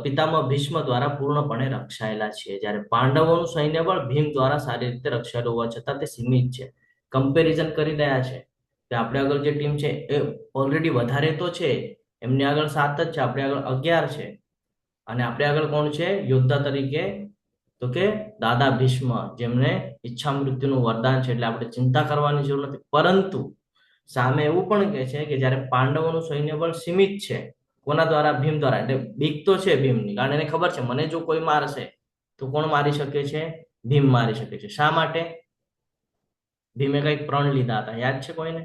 Speaker 1: પિતામહ ભીષ્મ દ્વારા પૂર્ણપણે રક્ષાયેલા છે, જ્યારે પાંડવોનું સૈન્ય બળ ભીમ દ્વારા સારી રીતે રક્ષાયેલું હોવા છતાં તે સીમિત છે. કમ્પેરિઝન કરી રહ્યા છે કે આપણે આગળ જે ટીમ છે એ ઓલરેડી વધારે તો છે, એમની આગળ 7 જ છે, આપણે આગળ 11 છે, અને આપણે આગળ કોણ છે યોદ્ધા તરીકે, તો કે દાદા ભીષ્મ, જેમને ઈચ્છા મૃત્યુનું વરદાન છે, એટલે આપણે ચિંતા કરવાની જરૂર નથી. પરંતુ સામે એવું પણ કહે છે કે જ્યારે પાંડવોનું સૈન્ય બળ સીમિત છે, કોના દ્વારા? ભીમ દ્વારા. એટલે બીક તો છે ભીમની, કારણ એને ખબર છે મને જો કોઈ મારશે તો કોણ મારી શકે છે? ભીમ મારી શકે છે. શા માટે? ભીમે કઈક પ્રણ લીધા હતા, યાદ છે કોઈને?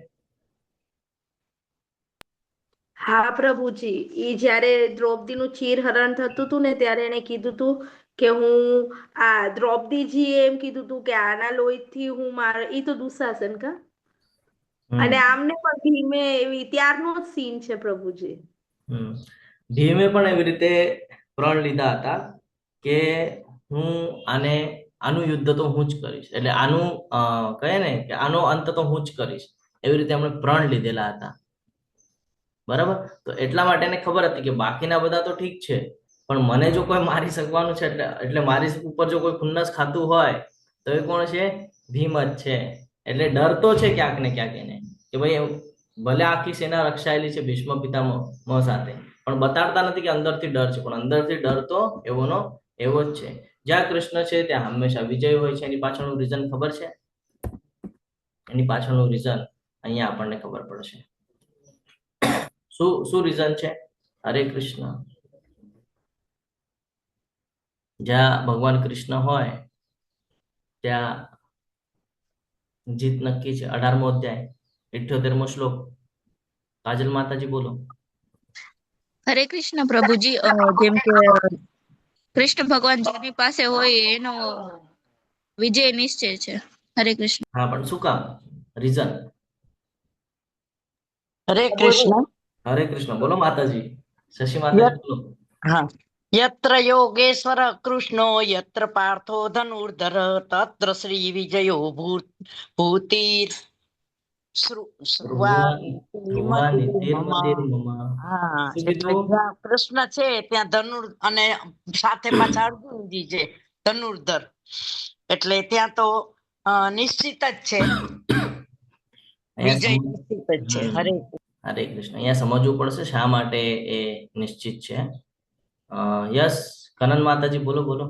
Speaker 2: હા પ્રભુજી, ઈ જ્યારે દ્રૌપદીનું ચીરહરણ થતું હતું ને ત્યારે એને કીધું હતું કે હું દ્રૌપદીજી એમ કીધું હતું કે આના લોહીથી હું ઈ તો દુશાસન કા, અને આમને પણ ભીમે એવી ત્યારનો જ સીન છે પ્રભુજી.
Speaker 1: ભીમે પણ એવી રીતે પ્રણ લીધા હતા કે હું આનું યુદ્ધ તો હું જ કરીશ, એટલે આનું કહે ને કે આનો અંત તો હું જ કરીશ, એવી રીતે એમણે પ્રણ લીધેલા હતા. બરાબર? તો એટલા માટે એને ખબર હતી કે બાકીના બધા તો ઠીક છે, પણ મને જો કોઈ મારી શકવાનું છે, એટલે મારી ઉપર જો કોઈ ખુન્નસ ખાતું હોય તો એ કોણ છે? ભીમ જ છે. એટલે ડર તો છે ક્યાંક ને ક્યાંક એને, કે ભાઈ ભલે આખી સેના રક્ષાયેલી છે ભીષ્મ પિતામહ સાથે, પણ બતાડતા નથી કે અંદરથી ડર છે, પણ અંદરથી ડર તો એવોનો એવો જ છે. જ્યાં કૃષ્ણ છે ત્યાં હંમેશા વિજય હોય છે. એની પાછળનું રીઝન ખબર છે? એની પાછળનું રીઝન અહીંયા આપણને ખબર પડશે. શું રીઝન છે? હરે કૃષ્ણ. જ્યાં ભગવાન કૃષ્ણ હોય ત્યાં જીત નક્કી છે. 18મો અધ્યાય 78મો શ્લોક. કાજલ માતાજી બોલો.
Speaker 7: હરે કૃષ્ણ પ્રભુજી. જેમ કે કૃષ્ણ ભગવાન જેની પાસે હોય એનો વિજય નિશ્ચય છે. હરે કૃષ્ણ.
Speaker 1: હા, પણ શું કામ? રીઝન.
Speaker 8: હરે કૃષ્ણ.
Speaker 1: હરે કૃષ્ણ બોલો માતાજી. શશી માતાજી બોલો.
Speaker 8: હા. યત્ર યોગેશ્વર કૃષ્ણો યત્ર પાર્થો ધનુર્ધર તત્ર શ્રી વિજયો ભૂતિર હા, એટલે જ્યાં કૃષ્ણ છે ત્યાં ધનુર, અને સાથે પાછા અર્જુનજી છે ધનુર્ધર, એટલે ત્યાં તો નિશ્ચિત જ છે, વિજય નિશ્ચિત જ છે. હરે
Speaker 1: કૃષ્ણ. અહીંયા સમજવું પડશે શા માટે એ નિશ્ચિત છે. યસ, કનન માતાજી બોલો બોલો.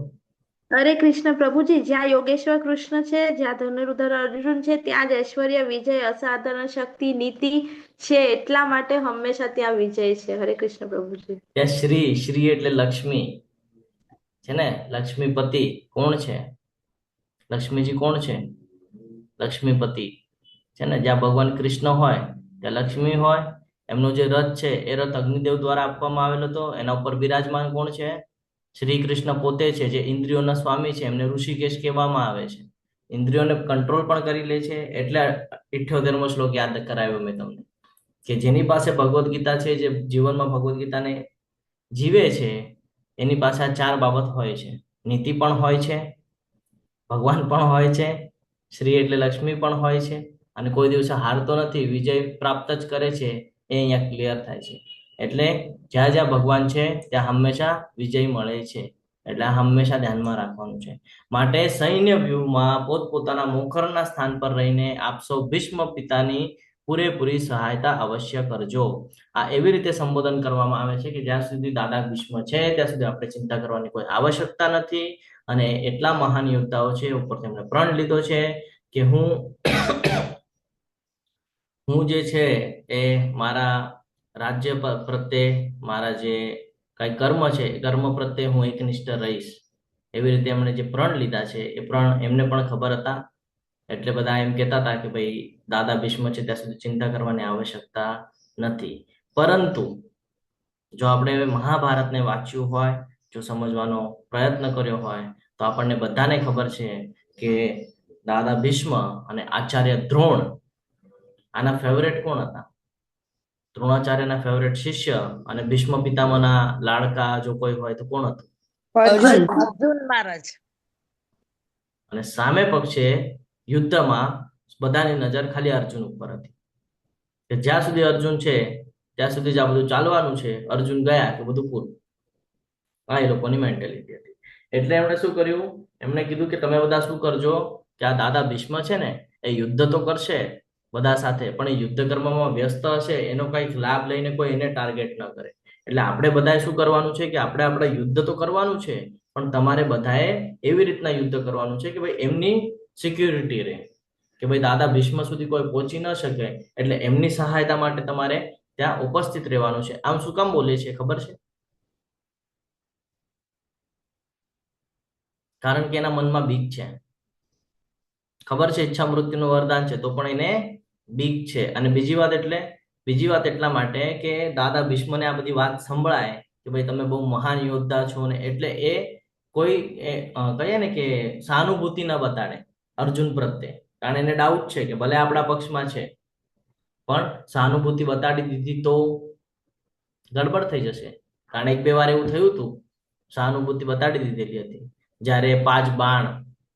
Speaker 2: હરે કૃષ્ણ પ્રભુજી, જ્યાં યોગેશ્વર કૃષ્ણ છે, જ્યાં ધનુર્ધર અર્જુન છે, ત્યાં જ ઐશ્વર્ય, વિજય, અસાધારણ શક્તિ, નીતિ છે, એટલા માટે હંમેશા ત્યાં વિજય છે. હરે કૃષ્ણ પ્રભુજી.
Speaker 1: ત્યાં શ્રી એટલે લક્ષ્મી છે ને, લક્ષ્મીપતિ કોણ છે? લક્ષ્મીજી કોણ છે? લક્ષ્મીપતિ છે ને. જ્યાં ભગવાન કૃષ્ણ હોય ત્યાં લક્ષ્મી હોય. એમનો જે રથ છે એ રથ અગ્નિદેવ દ્વારા આપવામાં આવેલો હતો. એના ઉપર બિરાજમાન કોણ છે? શ્રી કૃષ્ણ પોતે છે, જે ઇન્દ્રિયોના સ્વામી છે. એમને ઋષિકેશ કહેવામાં આવે છે. ઇન્દ્રિયોને કંટ્રોલ પણ કરી લે છે. એટલે 78મો શ્લોક યાદ કરાવ્યો મેં તમને, કે જેની પાસે ભગવદ્ ગીતા છે, જે જીવનમાં ભગવદ્ ગીતાને જીવે છે, એની પાસે આ 4 બાબત હોય છે. નીતિ પણ હોય છે, ભગવાન પણ હોય છે, શ્રી એટલે લક્ષ્મી પણ હોય છે, અને કોઈ દિવસે હારતો નથી, વિજય પ્રાપ્ત જ કરે છે. એ અહીંયા ક્લિયર થાય છે. એટલે જ્યાં જ્યાં ભગવાન છે ત્યાં હંમેશા વિજય મળે છે. એટલે આ હંમેશા ધ્યાનમાં રાખવાનું છે. માટે સૈન્ય વ્યૂહમાં પોતપોતાના મોખરના સ્થાન પર રહીને આપ સૌ ભીષ્મ પિતાની પૂરેપૂરી સહાયતા અવશ્ય કરજો. આ એવી રીતે સંબોધન કરવામાં આવે છે કે જ્યાં સુધી દાદા ભીષ્મ છે ત્યાં સુધી આપણે ચિંતા કરવાની કોઈ આવશ્યકતા નથી. અને એટલા મહાન યોદ્ધાઓ છે, ઉપર તેમણે પ્રણ લીધો છે કે હું જે છે એ મારા રાજ્ય પ્રત્યે, મારા જે કઈ કર્મ છે એ કર્મ પ્રત્યે હું એકનિષ્ઠ રહીશ. એવી રીતે એમણે જે પ્રણ લીધા છે એ પ્રણ એમને પણ ખબર હતા. એટલે બધા એમ કહેતા હતા કે ભાઈ દાદા ભીષ્મ છે ત્યાં સુધી ચિંતા કરવાની આવશ્યકતા નથી. પરંતુ જો આપણે મહાભારતને વાંચ્યું હોય જો સમજવાનો પ્રયત્ન કર્યો હોય તો આપણને બધાને ખબર છે કે દાદા ભીષ્મ અને આચાર્ય દ્રોણ આના ફેવરેટ કોણ હતા? દ્રોણાચાર્યના ફેવરેટ શિષ્ય અને ભીષ્મ પિતામહના લાડકા જો કોઈ હોય તો કોણ હતું?
Speaker 8: અર્જુન મહારાજ.
Speaker 1: અને સામે પક્ષે યુદ્ધમાં બધાની નજર ખાલી અર્જુન ઉપર હતી કે જ્યાં સુધી અર્જુન છે ત્યાં સુધી જ આ બધું ચાલવાનું છે, અર્જુન ગયા કે બધું પૂરું. આ એ લોકોની મેન્ટેલિટી હતી. એટલે એમણે શું કર્યું? એમણે કીધું કે તમે બધા શું કરજો કે આ દાદા ભીષ્મ છે ને એ યુદ્ધ તો કરશે બધા સાથે, પણ એ યુદ્ધ કર્મમાં વ્યસ્ત હશે, એનો કંઈક લાભ લઈને કોઈ એને ટાર્ગેટ ન કરે. એટલે આપણે બધાએ શું કરવાનું છે કે આપણે યુદ્ધ તો કરવાનું છે, પણ તમારે બધાએ એવી રીતના યુદ્ધ કરવાનું છે કે ભાઈ એમની સિક્યુરિટી રહે, કે ભાઈ દાદા ભીષ્મ સુધી કોઈ પહોંચી ન શકે, એટલે એમની સહાયતા માટે તમારે ત્યાં ઉપસ્થિત રહેવાનું છે. આમ શું કામ બોલે છે ખબર છે? કારણ કે એના મનમાં બીક છે. ખબર છે ઈચ્છા મૃત્યુનું વરદાન છે, તો પણ એને બીક છે. અને બીજી વાત એટલા માટે કે દાદા ભીષ્મને આ બધી વાત સંભળાય કે ભાઈ તમે બહુ મહાન યોદ્ધા છો ને, એટલે એ કોઈ કહીએ ને કે સહાનુભૂતિ ન બતાડે અર્જુન પ્રત્યે, કારણ એને ડાઉટ છે કે ભલે આપણા પક્ષમાં છે પણ સહાનુભૂતિ બતાડી દીધી તો ગડબડ થઈ જશે. કારણ 1-2 વાર એવું થયું હતું, સહાનુભૂતિ બતાડી દીધેલી હતી. જ્યારે 5 બાણ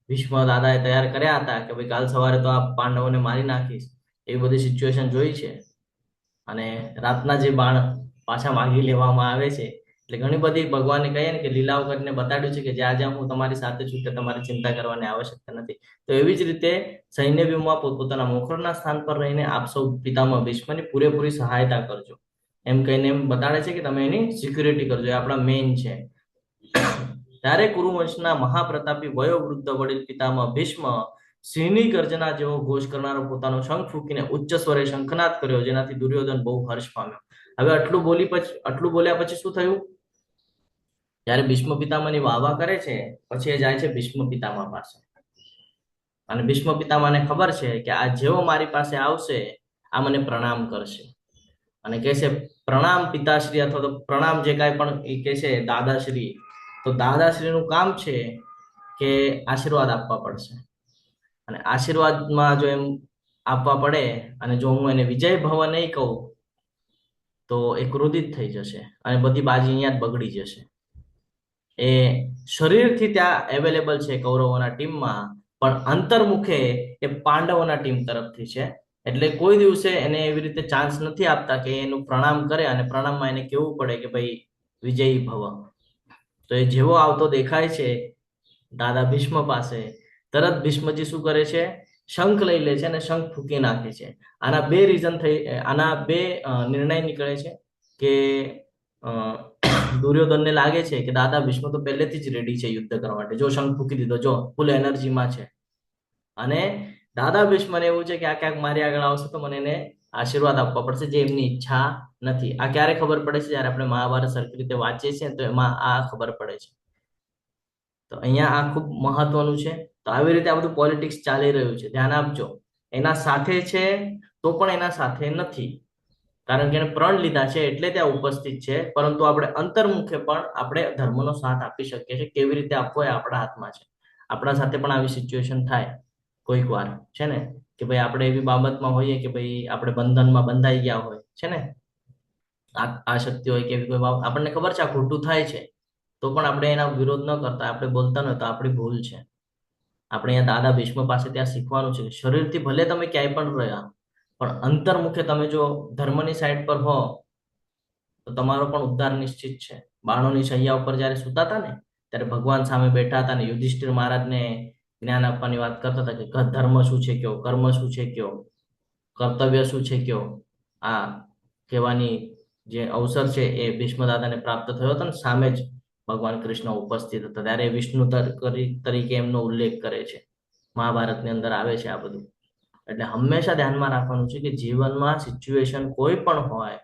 Speaker 1: ભીષ્મ દાદાએ તૈયાર કર્યા હતા કે ભાઈ કાલ સવારે તો આ પાંડવોને મારી નાખીશ, એવી બધી સિચ્યુએશન જોઈ છે. અને રાતના જે બાણ પાછા માગી લેવામાં આવે છે, એટલે ઘણી બધી ભગવાને કહીએ ને કે લીલાઓ કરીને બતાડ્યું છે કે જ્યાં જ્યાં હું તમારી સાથે છું કે તમારે ચિંતા કરવાની આવશ્યકતા નથી. તો એવી જ રીતે સૈન્ય વ્યૂહમાં પોતપોતાના મોખરના સ્થાન પર રહીને આપ સૌ પિતામહ ભીષ્મની પૂરેપૂરી સહાયતા કરજો એમ કહીને એમ બતાડે છે કે તમે એની સિક્યુરિટી કરજો, એ આપણા મેઇન છે. ત્યારે કુરુવંશના મહાપ્રતાપી વયોવૃદ્ધ વડીલ પિતામહ ભીષ્મ સિંહની ગર્જના જેવો ઘોષ કરનારો પોતાનો શંખ ફૂંકીને ઉચ્ચ સ્વરે શંખનાદ કર્યો, જેનાથી દુર્યોધન બહુ હર્ષ પામ્યો. હવે આટલું બોલ્યા પછી શું થયું? જ્યારે ભીષ્મ પિતામહની વાહ કરે છે પછી એ જાય છે ભીષ્મ પિતામહ પાસે, અને ભીષ્મ પિતામહને ખબર છે કે આ જેવો મારી પાસે આવશે આ મને પ્રણામ કરશે, અને કહેશે પ્રણામ પિતાશ્રી, અથવા તો પ્રણામ જે કાંઈ પણ એ કહેશે દાદાશ્રી. તો દાદાશ્રીનું કામ છે કે આશીર્વાદ આપવા પડશે, અને આશીર્વાદમાં જો એમ આપવા પડે અને જો હું એને વિજય ભવ નહીં કહું તો એ ક્રોધિત થઈ જશે અને બધી બાજી અહીંયા જ બગડી જશે. એ શરીરથી ત્યાં અવેલેબલ છે કૌરવોના ટીમમાં, પણ અંતર્મુખે એ પાંડવોના ટીમ તરફથી છે. એટલે કોઈ દિવસે એને એવી રીતે ચાન્સ નથી આપતા કે એનું પ્રણામ કરે અને પ્રણામમાં એને કેવું પડે કે ભાઈ વિજયી ભવ. તો એ જેવો આવતો દેખાય છે દાદા ભીષ્મ પાસે, તરત ભીષ્મજી શું કરે છે? શંખ લઈ લે છે અને શંખ ફૂંકી નાખે છે. આના બે નિર્ણય નીકળે છે કે દુર્યોધનને લાગે છે કે દાદા ભીષ્મ તો પહેલેથી જ રેડી છે યુદ્ધ કરવા માટે, જો શંખ ફૂંકી દીધો, જો ફૂલ એનર્જીમાં છે. અને દાદા ભીષ્મને એવું છે કે આ ક્યાંક મારી આગળ આવશે તો મને એને આશીર્વાદ આપવા પડશે, જે એમની ઈચ્છા નથી. આ ક્યારે ખબર પડે છે? જ્યારે આપણે મહાભારત સરખી રીતે વાંચીએ છીએ તો એમાં આ ખબર પડે છે. તો અહીંયા આ ખૂબ મહત્વનું છે. તો આવી રીતે આ બધું પોલિટિક્સ ચાલી રહ્યું છે, ધ્યાન આપજો. એના સાથે છે તો પણ એના સાથે નથી, કારણ કે એને પ્રણ લીધા છે એટલે ત્યાં ઉપસ્થિત છે, પરંતુ આપણે અંતર્મુખે પણ આપણે ધર્મનો સાથ આપી શકીએ છીએ. કેવી રીતે આપવો એ આપણા હાથમાં છે. આપણા સાથે પણ આવી સિચ્યુએશન થાય કોઈક વાર, છે ને, કે ભાઈ આપણે એવી બાબતમાં હોઈએ કે ભાઈ આપણે બંધનમાં બંધાઈ ગયા હોય, છે ને, આ શક્તિ હોય કે એવી કોઈ બાબત આપણને ખબર છે આ ખોટું થાય છે, તો પણ આપણે એના વિરોધ ન કરતા આપણે બોલતા ન હોય તો આપણી ભૂલ છે. આપણે અહીંયા દાદા ભીષ્મ પાસે ત્યાં શીખવાનું છે કે શરીરથી ભલે તમે ક્યાંય પણ રહ્યા, પણ અંતર્મુખે તમે જો ધર્મની સાઈડ પર હો તો તમારો પણ ઉદ્ધાર નિશ્ચિત છે. બાણોની શૈયા ઉપર જ્યારે સૂતા હતા ને ત્યારે ભગવાન સામે બેઠા હતા ને યુધિષ્ઠિર મહારાજને જ્ઞાન આપવાની વાત કરતા હતા કે ધર્મ શું છે કયો, કર્મ શું છે કયો, કર્તવ્ય શું છે કયો. આ કહેવાની જે અવસર છે એ ભીષ્મ દાદાને પ્રાપ્ત થયો હતો ને સામે જ ભગવાન કૃષ્ણ ઉપસ્થિત હતા, ત્યારે વિષ્ણુ તરીકે એમનો ઉલ્લેખ કરે છે. મહાભારતની અંદર આવે છે આ બધું. એટલે હંમેશા ધ્યાનમાં રાખવાનું છે કે જીવનમાં સિચ્યુએશન કોઈ પણ હોય,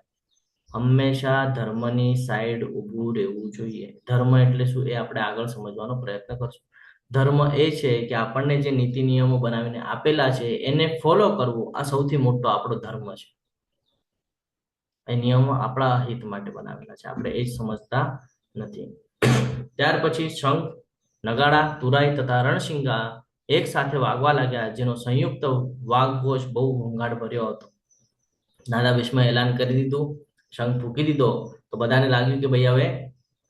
Speaker 1: હંમેશા ધર્મની સાઈડ ઊભું રહેવું જોઈએ. ધર્મ એટલે શું એ આપણે આગળ સમજવાનો પ્રયત્ન કરશું. ધર્મ એ છે કે આપણને જે નીતિ નિયમો બનાવીને આપેલા છે એને ફોલો કરવું, આ સૌથી મોટો આપણો ધર્મ છે. એ નિયમો આપણા હિત માટે બનાવેલા છે, આપણે એ જ સમજતા નથી. ત્યાર પછી શંખ, નગાડા, તુરાઈ તથા રણશિંગા એક સાથે વાગવા લાગ્યા, જેનો સંયુક્ત વાઘઘોષ બહુ ઘોંઘાટ ભર્યો હતો. દાદા ભીષ્મે એલાન કરી દીધું, શંખ ફૂંકી દીધો, તો બધાને લાગ્યું કે ભાઈ હવે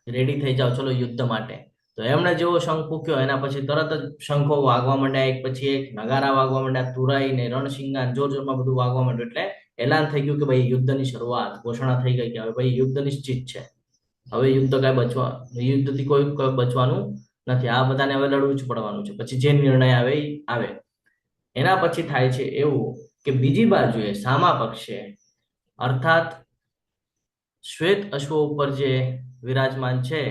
Speaker 1: રેડી થઈ જાઓ, ચલો યુદ્ધ માટે. તો એમણે જેવો શંખ ફૂંક્યો એના પછી તરત જ શંખો વાગવા માંડ્યા, એક પછી એક નગારા વાગવા માંડ્યા, તુરાઈ ને રણશિંગા જોર જોરમાં બધું વાગવા માંડ્યું. એટલે એલાન થઈ ગયું કે ભાઈ યુદ્ધની શરૂઆત, ઘોષણા થઈ ગઈ કે હવે ભાઈ યુદ્ધ નિશ્ચિત છે. હવે યુદ્ધથી કોઈ બચવાનું નથી, આ બધાને હવે લડવું જ પડવાનું છે. પછી જે નિર્ણય આવે એ આવે. એના પછી થાય છે એવું કે બીજી બાજુએ સામા પક્ષે અર્થાત શ્વેત અશ્વો ઉપર જે વિરાજમાન છે,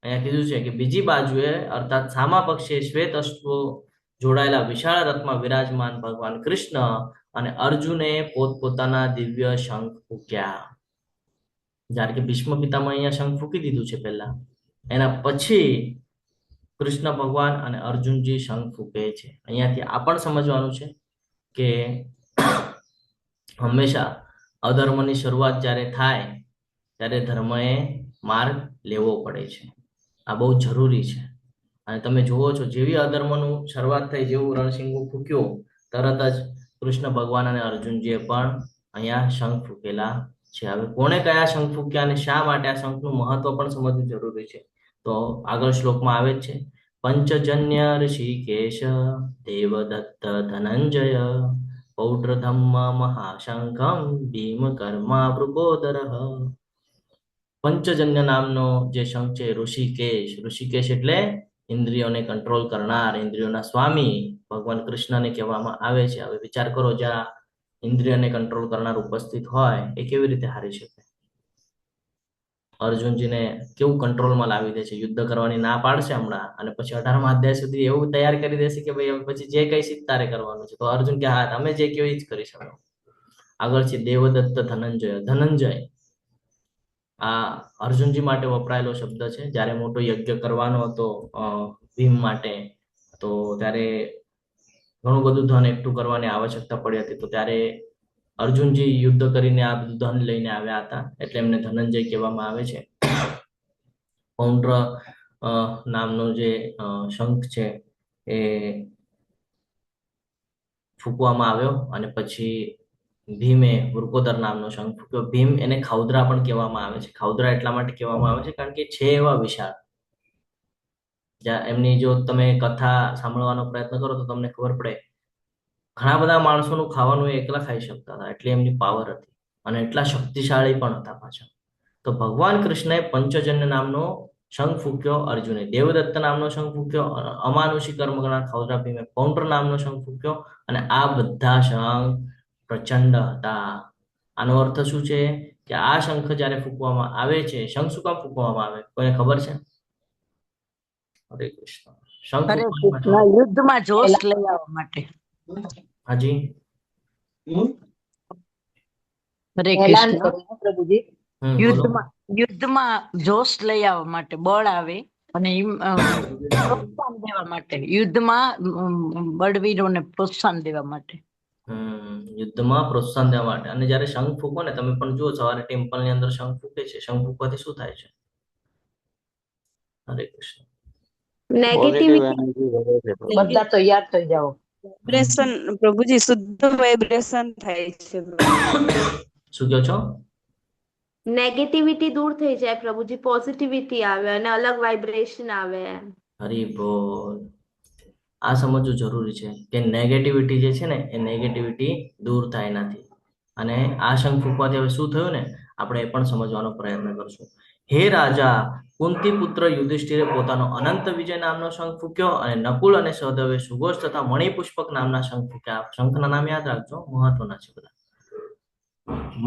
Speaker 1: અહીંયા કીધું છે કે બીજી બાજુએ અર્થાત સામા પક્ષે શ્વેત અશ્વો જોડાયેલા વિશાળ રથમાં વિરાજમાન ભગવાન કૃષ્ણ અને અર્જુને પોતપોતાના દિવ્ય શંખ ફૂંક્યા. જ્યારે કે ભીષ્મ પિતામહ અહીંયા શંખ ફૂંકી દીધું છે પહેલા, એના પછી કૃષ્ણ ભગવાન અને અર્જુનજી શંખ ફૂંકે છે. અહીંયાથી આ પણ સમજવાનું છે કે હંમેશા અધર્મની શરૂઆત જ્યારે થાય ત્યારે ધર્મએ માર્ગ લેવો પડે છે. આ બહુ જરૂરી છે. અને તમે જુઓ છો જેવી અધર્મનું શરૂઆત થઈ, જેવું રણસિંગું ફૂક્યું, તરત જ કૃષ્ણ ભગવાન અને અર્જુનજીએ પણ અહીંયા શંખ ફૂંકેલા છે. હવે કોણે કયા શંખ ફૂક્યા અને શા માટે આ શંખનું મહત્વ પણ સમજવું જરૂરી છે. તો આગળ શ્લોકમાં આવે છે, પંચજન્ય ઋષિકેશ દેવદત્ત ધનંજય પૌડ્રધમ્મ મહાશંખમ ભીમ કર્મા વૃગોદર. પંચજન્ય નામનો જે શંખ છે ઋષિકેશ એટલે ઇન્દ્રિયોને કંટ્રોલ કરનાર, ઇન્દ્રિયોના સ્વામી ભગવાન કૃષ્ણને કહેવામાં આવે છે. હવે વિચાર કરો, જ્યાં ઇન્દ્રિયને કંટ્રોલ કરનાર ઉપસ્થિત હોય એ કેવી રીતે હારી શકે? અર્જુનજીને કેવું કંટ્રોલમાં લાવી દે છે, યુદ્ધ કરવાની ના પાડશે હમણાં, અને પછી 18મા અધ્યાય સુધી એવું તૈયાર કરી દેશે કે ભાઈ હવે પછી જે કઈ શીખ તારે કરવાનું છે. તો અર્જુન કે હા, તમે જે કહો એ જ કરી શકો. આગળ છે દેવદત્ત ધનંજય. આ અર્જુનજી માટે વપરાયેલો શબ્દ છે. જ્યારે મોટો યજ્ઞ કરવાનો હતો ભીમ માટે, તો ત્યારે ઘણું બધું ધન એકઠું કરવાની આવશ્યકતા પડી હતી. તો ત્યારે અર્જુનજી યુદ્ધ કરીને આ બધું ધન લઈને આવ્યા હતા, એટલે એમને ધનંજય કહેવામાં આવે છે. પૌંડ્ર નામનો જે શંખ છે એ ફૂંકવામાં આવ્યો, અને પછી ભીમે વૃકોદર નામનો શંખ ફૂંક્યો. ભીમ એને ખાઉદરા પણ કહેવામાં આવે છે. ખાઉદરા એટલા માટે કહેવામાં આવે છે કારણ કે છે એવા વિશાળ. જ્યાં એમની જો તમે કથા સાંભળવાનો પ્રયત્ન કરો તો તમને ખબર પડે, ઘણા બધા માણસોનું ખાવાનું એ એકલા ખાઈ શકતા હતા, એટલે એમની પાવર હતી, અને એટલા શક્તિશાળી પણ હતા પાછા. તો ભગવાન કૃષ્ણએ પંચજન્ય નામનો શંખ ફૂંક્યો, અર્જુને દેવદત્ત નામનો શંખ ફૂંક્યો, અમાનુષી કર્મ કરનાર ખાઉદરા ભીમે પૌંડ્ર નામનો શંખ ફૂંક્યો, અને આ બધા શંખ પ્રચંડ હતા. આનો અર્થ શું છે કે આ શંખ જ્યારે ફૂંકવામાં આવે છે, શંખ શું કામ ફૂંકવામાં આવે કોઈને ખબર છે? હરે કૃષ્ણ. શંખ
Speaker 8: હરે
Speaker 1: ફૂંકવાની
Speaker 8: કૃષ્ણ, યુદ્ધમાં જોશ લઈ આવવા માટે.
Speaker 1: હાજી,
Speaker 8: હરે
Speaker 5: એલાન
Speaker 8: કૃષ્ણ,
Speaker 5: કર્યું પ્રભુજી.
Speaker 1: બોલો.
Speaker 8: યુદ્ધમાં જોશ લઈ આવવા માટે, બળ આવે અને પ્રોત્સાહન દેવા માટે, યુદ્ધમાં બળવીરોને પ્રોત્સાહન દેવા માટે.
Speaker 1: યુદ્ધમાં પ્રોત્સાહન દેવા માટે. અને જ્યારે શંખ ફૂંકો ને, તમે પણ જુઓ સવારે ટેમ્પલ ની અંદર શંખ ફૂંકે છે, શંખ ફૂંકવાથી શું થાય છે? હરે કૃષ્ણ.
Speaker 3: પોઝિટિવ
Speaker 2: નેગેટિવિટી
Speaker 3: એનર્જી વધે છે પ્રભુ.
Speaker 5: બધા તૈયાર થઈ જાઓ.
Speaker 9: વાઇબ્રેશન પ્રભુજી, શુદ્ધ વાઇબ્રેશન થાય છે.
Speaker 1: શું કહો છો?
Speaker 2: નેગેટિવિટી દૂર થઈ જાય પ્રભુજી, પોઝિટિવિટી આવે અને અલગ વાઇબ્રેશન આવે.
Speaker 1: હરી બોલ. આ સમજવું જરૂરી છે કે નેગેટિવિટી જે છે ને, એ નેગેટિવિટી દૂર થાય નથી. અને આ શંખ ફૂંકવાથી હવે શું થયું ને, આપણે એ પણ સમજવાનો પ્રયત્ન કરશું. હે રાજા, કુંતી પુત્ર યુધિષ્ઠિરે પોતાનો અનંત વિજય નામનો શંખ ફૂંક્યો, અને નકુલ અને સહદેવે સુઘોષ તથા મણિપુષ્પક નામના શંખ ફૂંક્યા. શંખના નામ યાદ રાખજો, મહત્વના છે બધા.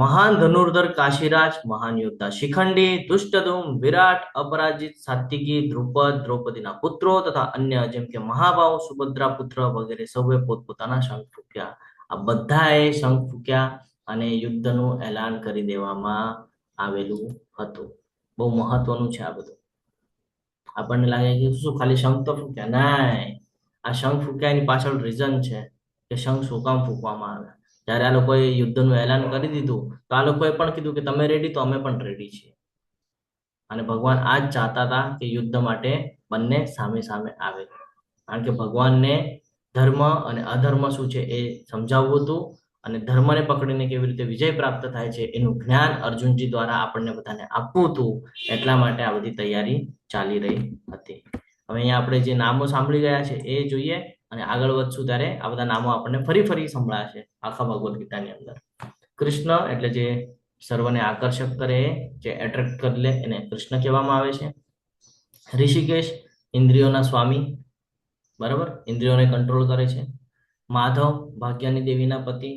Speaker 1: મહાન ધનુર્ધર કાશીરાજ, મહાન યોદ્ધા શિખંડી, દુષ્ટધુમ, વિરાટ, અપરાજિત, સાત્વિકી, દ્રુપદ, દ્રૌપદીના પુત્રો તથા અન્ય જેમ કે મહાભાવ, સુભદ્રા પુત્ર વગેરે સૌએ પોતપોતાના શંખ ફૂંક્યા. આ બધાએ શંખ ફૂંક્યા અને યુદ્ધનું એલાન કરી દેવામાં આવેલું હતું. બહુ મહત્વનું છે આ બધું. આપણને લાગે કે શું ખાલી શંખ તો ફૂંક્યા? નહીં, આ શંખ ફૂંક્યા એની પાછળ રીઝન છે કે શંખ શું કામ ફૂંકવામાં આવે. જ્યારે આ લોકોએ યુદ્ધનું એલાન કરી દીધું, તો આ લોકોએ પણ કીધું કે તમે રેડી, તો અમે પણ રેડી છીએ. અને ભગવાન આ જ ચાહતા હતા કે યુદ્ધ માટે બંને સામે સામે આવે, કારણ કે ભગવાનને ધર્મ અને અધર્મ શું છે એ સમજાવવું હતું, અને ધર્મને પકડીને કેવી રીતે વિજય પ્રાપ્ત થાય છે એનું જ્ઞાન અર્જુનજી દ્વારા આપણને બધાને આપવું હતું. એટલા માટે આ બધી તૈયારી ચાલી રહી હતી. હવે અહીંયા આપણે જે નામો સાંભળી ગયા છે એ જોઈએ, અને આગળ વધશું ત્યારે આ બધા નામો આપણને ફરી ફરી સંભળાશે આખા ભગવદ્ ગીતાની અંદર. કૃષ્ણ એટલે જે સર્વને આકર્ષક કરે, જે એટ્રેક્ટ કરી લે, એને કૃષ્ણ કહેવામાં આવે છે. ઋષિકેશ ઇન્દ્રિયોના સ્વામી, બરાબર, ઇન્દ્રિયોને કંટ્રોલ કરે છે. માધવ ભાગ્યની દેવીના પતિ,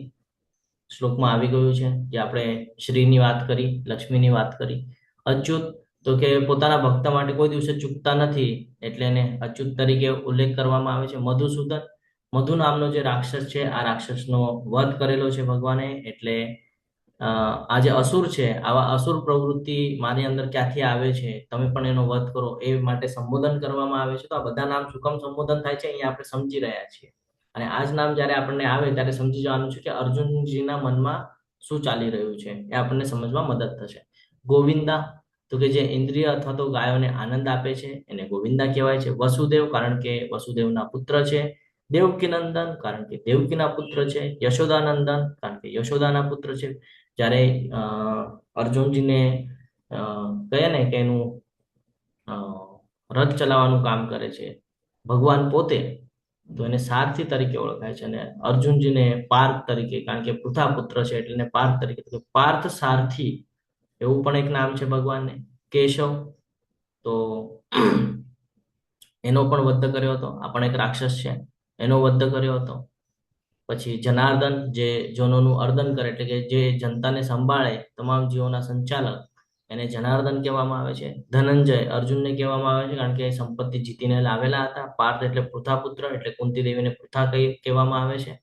Speaker 1: શ્લોકમાં આવી ગયું છે, જે આપણે શ્રીની વાત કરી, લક્ષ્મીની વાત કરી. અચ્યુત તો કે પોતાના ભક્ત માટે કોઈ દિવસે ચૂકતા નથી, એટલે એને અચ્યુત તરીકે ઉલ્લેખ કરવામાં આવે છે. મધુસૂદન, મધુ નામનો જે રાક્ષસ છે, આ રાક્ષસનો વધ કરેલો છે ભગવાને, એટલે આ જે અસુર છે, આવા અસુર પ્રવૃત્તિ મારી અંદર ક્યાંથી આવે છે, તમે પણ એનો વધ કરો, એ માટે સંબોધન કરવામાં આવે છે. તો આ બધા નામ શું કામ સંબોધન થાય છે અહીંયા આપણે સમજી રહ્યા છીએ, અને આ જ નામ જ્યારે આપણને આવે ત્યારે સમજી જવાનું છે કે અર્જુનજીના મનમાં શું ચાલી રહ્યું છે, એ આપણને સમજવા મદદ થશે. ગોવિંદા તો કે જે ઇન્દ્રિય અથવા તો ગાયોને આનંદ આપે છે, એને ગોવિંદા કહેવાય છે. વસુદેવ, કારણ કે વસુદેવના પુત્ર છે. દેવકીનંદન, કારણ કે દેવકીના પુત્ર છે. યશોદાનંદન, કારણ કે યશોદાના પુત્ર છે. જ્યારે અર્જુનજીને કહે ને કે એનું રથ ચલાવવાનું કામ કરે છે ભગવાન પોતે, તો એને સારથી તરીકે ઓળખાય છે, અને અર્જુનજીને પાર્થ તરીકે, કારણ કે પૃથા પુત્ર છે એટલે એને પાર્થ તરીકે, પાર્થ સારથી એવું પણ એક નામ છે ભગવાનને. કેશવ તો એનો પણ વધ કર્યો હતો, આ પણ એક રાક્ષસ છે, એનો વધ કર્યો હતો. પછી જનાર્દન, જે જનોનું અર્દન કરે, એટલે કે જે જનતાને સંભાળે, તમામ જીવોના સંચાલક, એને જનાર્દન કહેવામાં આવે છે. ધનંજય અર્જુનને કહેવામાં આવે છે, કારણ કે સંપત્તિ જીતીને લાવેલા હતા. પાર્થ એટલે પૃથા પુત્ર, એટલે કુંતી દેવીને પૃથા કહેવામાં આવે છે.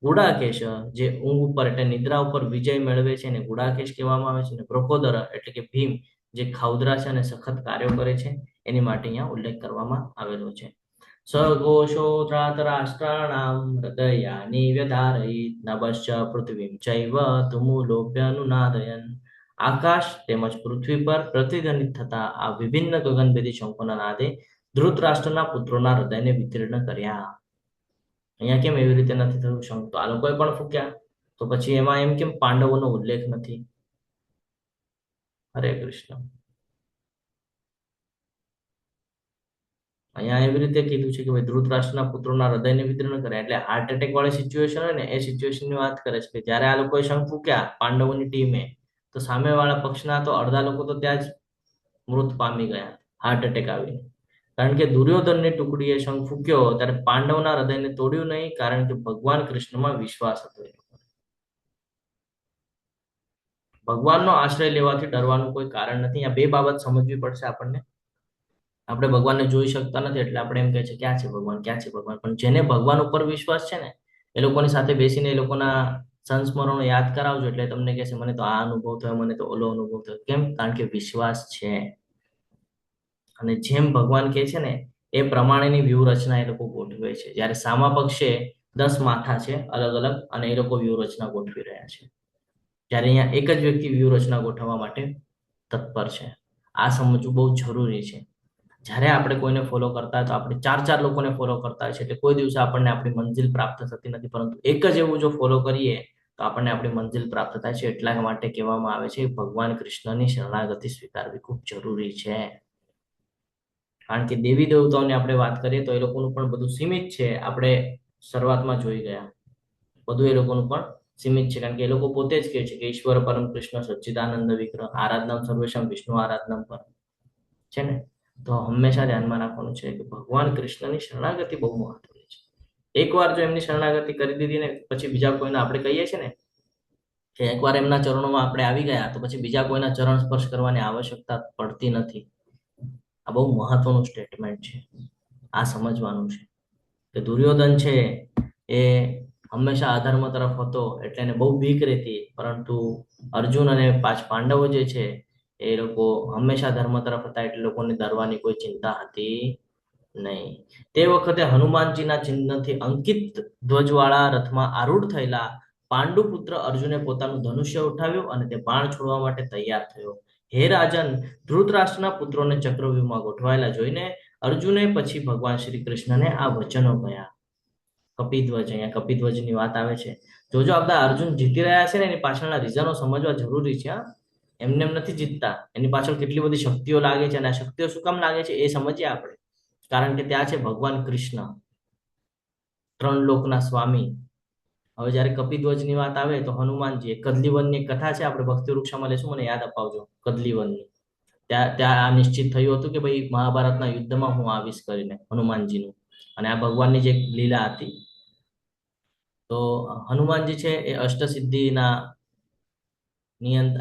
Speaker 1: ગુડાકેશ, જે ઊંઘ ઉપર એટલે નિદ્રા ઉપર વિજય મેળવે છે, એને ગુડાકેશ કહેવામાં આવે છે. અને પ્રકોદર એટલે કે ભીમ, જે ખાઉદરા છે અને સખત કાર્યો કરે છે, એની માટે અહીંયા ઉલ્લેખ કરવામાં આવેલો છે. સઘોષો ધૃતરાષ્ટ્રાણામ હૃદયાની વ્યધારયિત નભશ્ચ પૃથ્વીમ ચૈવ તુમુલોભ્યનુનાદયન. આકાશ તેમજ પૃથ્વી પર પ્રતિધ્વનિત થતા આ વિભિન્ન ગગનભેદી શંખોના નાદે ધૃતરાષ્ટ્રના પુત્રોના હૃદયને વિતીર્ણ કર્યા. અહીંયા કેમ એવી રીતે નથી થયું શંખ? તો આ લોકોએ પણ ફૂક્યા, તો પછી એમાં એમ કેમ પાંડવોનો ઉલ્લેખ નથી? હરે કૃષ્ણ. અહીંયા એવી રીતે કીધું છે કે ભાઈ ધૃતરાષ્ટ્રના પુત્રોના હૃદયને વિતીર્ણ કરે, એટલે હાર્ટ એટેક વાળી સિચ્યુએશન હોય ને, એ સિચ્યુએશનની વાત કરે છે કે જ્યારે આ લોકોએ શંખ ફૂક્યા પાંડવોની ટીમે, તો સામેવાળા પક્ષના તો અડધા લોકો તો ત્યાં જ મૃત પામી ગયા હાર્ટ એટેક આવીને, કારણ કે દુર્યોધનની ટુકડીએ શંખ ફૂક્યો ત્યારે પાંડવના હૃદયને તોડ્યું નહીં, કારણ કે ભગવાન કૃષ્ણમાં વિશ્વાસ હતો. ભગવાનનો આશ્રય લેવાથી ડરવાનું કોઈ કારણ નથી. આ બે બાબત સમજવી પડશે આપણને. આપણે ભગવાનને જોઈ શકતા નથી એટલે આપણે એમ કહે છે ક્યાં છે ભગવાન, ક્યાં છે ભગવાન, પણ જેને ભગવાન ઉપર વિશ્વાસ છે ને, એ લોકોની સાથે બેસીને એ લોકોના સંસ્મરણો યાદ કરાવજો, એટલે તમને કહેશે મને તો આ અનુભવ થયો, મને તો ઓલો અનુભવ થયો. કેમ? કારણ કે વિશ્વાસ છે, અને જેમ ભગવાન કહે છે ને એ પ્રમાણેની વ્યૂહરચના એ લોકો ગોઠવે છે. જ્યારે સામા પક્ષે 10 માથા છે અલગ અલગ, અને એ લોકો વ્યૂહરચના ગોઠવી રહ્યા છે, જ્યારે અહીંયા એક જ વ્યક્તિ વ્યૂહરચના ગોઠવવા માટે તત્પર છે. આ સમજવું બહુ જરૂરી છે. જ્યારે આપણે કોઈને ફોલો કરતા હોય તો આપણે 4 લોકોને ફોલો કરતા હોય છે, એટલે કોઈ દિવસે આપણને આપણી મંજિલ પ્રાપ્ત થતી નથી, પરંતુ એક જ એવું જો ફોલો કરીએ તો આપણને આપણી મંજિલ પ્રાપ્ત થાય છે. એટલા માટે કહેવામાં આવે છે ભગવાન કૃષ્ણની શરણાગતિ સ્વીકારવી ખૂબ જરૂરી છે, કારણ કે દેવી દેવતાઓની આપણે વાત કરીએ તો એ લોકોનું પણ બધું સીમિત છે. આપણે શરૂઆતમાં જોઈ ગયા, બધું એ લોકોનું પણ સીમિત છે, કારણ કે એ લોકો પોતે જ કહે છે કે ઈશ્વર પરમ કૃષ્ણ સચ્ચિદાનંદ વિગ્રહ આરાધનામ સર્વેશમ વિષ્ણુ આરાધનામ પર છે ને. તો હંમેશા ધ્યાનમાં રાખવાનું છે કે ભગવાન કૃષ્ણની શરણાગતિ બહુ મહત્વની છે. એકવાર જો એમની શરણાગતિ કરી દીધી ને, પછી બીજા કોઈને આપણે કહીએ છીએ ને કે એકવાર એમના ચરણોમાં આપણે આવી ગયા તો પછી બીજા કોઈના ચરણ સ્પર્શ કરવાની આવશ્યકતા પડતી નથી. આ બહુ મહત્વનું સ્ટેટમેન્ટ છે. આ સમજવાનું છે કે દુર્યોધન છે એ હંમેશા અધર્મ તરફ હતો, એટલે એને બહુ બીક રહેતી, પરંતુ અર્જુન અને 5 પાંડવો જે છે એ લોકો હંમેશા ધર્મ તરફ હતા, એટલે લોકોને ડરવાની કોઈ ચિંતા હતી નહીં. તે વખતે હનુમાનજીના ચિહ્નથી અંકિત ધ્વજવાળા રથમાં આરૂઢ થયેલા પાંડુ પુત્ર અર્જુને પોતાનું ધનુષ્ય ઉઠાવ્યું અને તે બાણ છોડવા માટે તૈયાર થયો. હે રાજન, ધૃતરાષ્ટ્રના પુત્રોને ચક્રવ્યૂહમાં ગોઠવાયેલા જોઈને અર્જુને પછી ભગવાન શ્રી કૃષ્ણને આ વચનો કહ્યા. કપિધ્વજ, અહીંયા કપિધ્વજની વાત આવે છે. જોજો આપણા અર્જુન જીતી રહ્યા છે ને એની પાછળના રીઝનો સમજવા જરૂરી છે. એમને એમ નથી જીતતા, એની પાછળ કેટલી બધી શક્તિઓ લાગે છે અને આ શક્તિઓ શું કામ લાગે છે એ સમજીએ આપણે. કારણ કે ત્યાં છે ભગવાન કૃષ્ણ, ત્રણ લોકના સ્વામી. હવે જયારે કપિધ્વજની વાત આવે તો હનુમાનજી, કદલીવનની એક કથા છે, આપણે ભક્તિ વૃક્ષામાં લેશું, મને યાદ અપાવજો કદલીવનની. ત્યાં આ નિશ્ચિત થયું હતું કે ભાઈ મહાભારતના યુદ્ધમાં હું આવીશ કરીને, હનુમાનજીનું. અને આ ભગવાનની જે લીલા હતી. તો હનુમાનજી છે એ અષ્ટસિદ્ધિના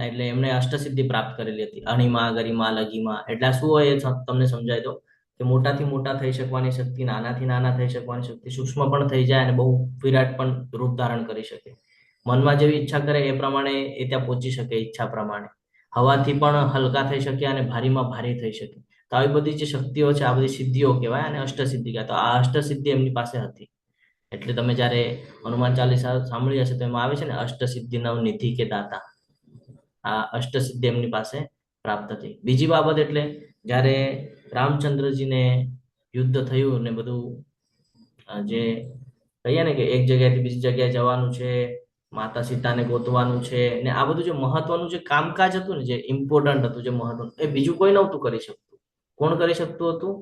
Speaker 1: એટલે એમણે અષ્ટસિદ્ધિ પ્રાપ્ત કરેલી હતી. અણિમા, ગરિમા, લઘિમા. એટલે શું હોય એ તમને સમજાય દો કે મોટાથી મોટા થઈ શકવાની શક્તિ, નાનાથી નાના થઈ શકવાની શક્તિ, સૂક્ષ્મ પણ થઈ જાય અને બહુ વિરાટ પણ રૂપ ધારણ કરી શકે. મનમાં જેવી ઈચ્છા કરે એ પ્રમાણે એ ત્યાં પહોંચી શકે, ઈચ્છા પ્રમાણે. હવાથી પણ હલકા થઈ શકે અને ભારીમાં ભારી થઈ શકે. તો આવી બધી જે શક્તિઓ છે, આ બધી સિદ્ધિઓ કહેવાય અને અષ્ટસિદ્ધિ કહેવાય. તો આ અષ્ટસિદ્ધિ એમની પાસે હતી. એટલે તમે જયારે હનુમાન ચાલીસા સાંભળી હશે તો એમાં આવે છે ને, અષ્ટસિદ્ધિ નવ નિધિ કે દાતા. આ અષ્ટસિદ્ધિ એમની પાસે પ્રાપ્ત થઈ. બીજી બાબત એટલે જ્યારે રામચંદ્રજીને યુદ્ધ થયું ને બધું, જે કહીએ ને કે એક જગ્યાએથી બીજી જગ્યાએ જવાનું છે, માતા સીતાને ગોતવાનું છે ને, આ બધું જે મહત્વનું જે કામકાજ હતું ને, જે ઇમ્પોર્ટન્ટ હતું, જે મહત્વનું, એ બીજું કોઈ નહોતું કરી શકતું. કોણ કરી શકતું હતું?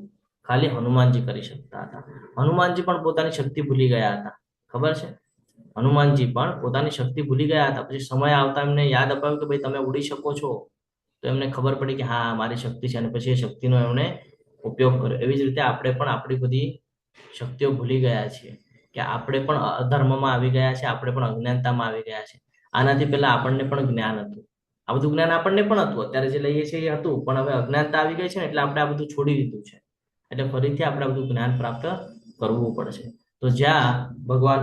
Speaker 1: ખાલી હનુમાનજી કરી શકતા હતા. હનુમાનજી પણ પોતાની શક્તિ ભૂલી ગયા હતા, ખબર છે? હનુમાનજી પણ પોતાની શક્તિ ભૂલી ગયા હતા. પછી સમય આવતા એમને યાદ અપાયું કે ભાઈ તમે ઉડી શકો છો. તો એમને ખબર પડી કે હા મારી શક્તિ છે, અને પછી એ શક્તિનો એમણે ઉપયોગ કર્યો. એવી જ રીતે આપણે પણ આપણી બધી શક્તિઓ ભૂલી ગયા છીએ, કે આપણે પણ અધર્મમાં આવી ગયા છે, આપણે પણ અજ્ઞાનતામાં આવી ગયા છે. આનાથી પહેલા આપણને પણ જ્ઞાન હતું, આ બધું જ્ઞાન આપણને પણ હતું, અત્યારે જે લઈએ છીએ એ હતું, પણ હવે અજ્ઞાનતા આવી ગઈ છે ને, એટલે આપણે આ બધું છોડી દીધું છે. એટલે ફરીથી આપણે બધું જ્ઞાન પ્રાપ્ત કરવું પડશે. તો જ્યાં ભગવાન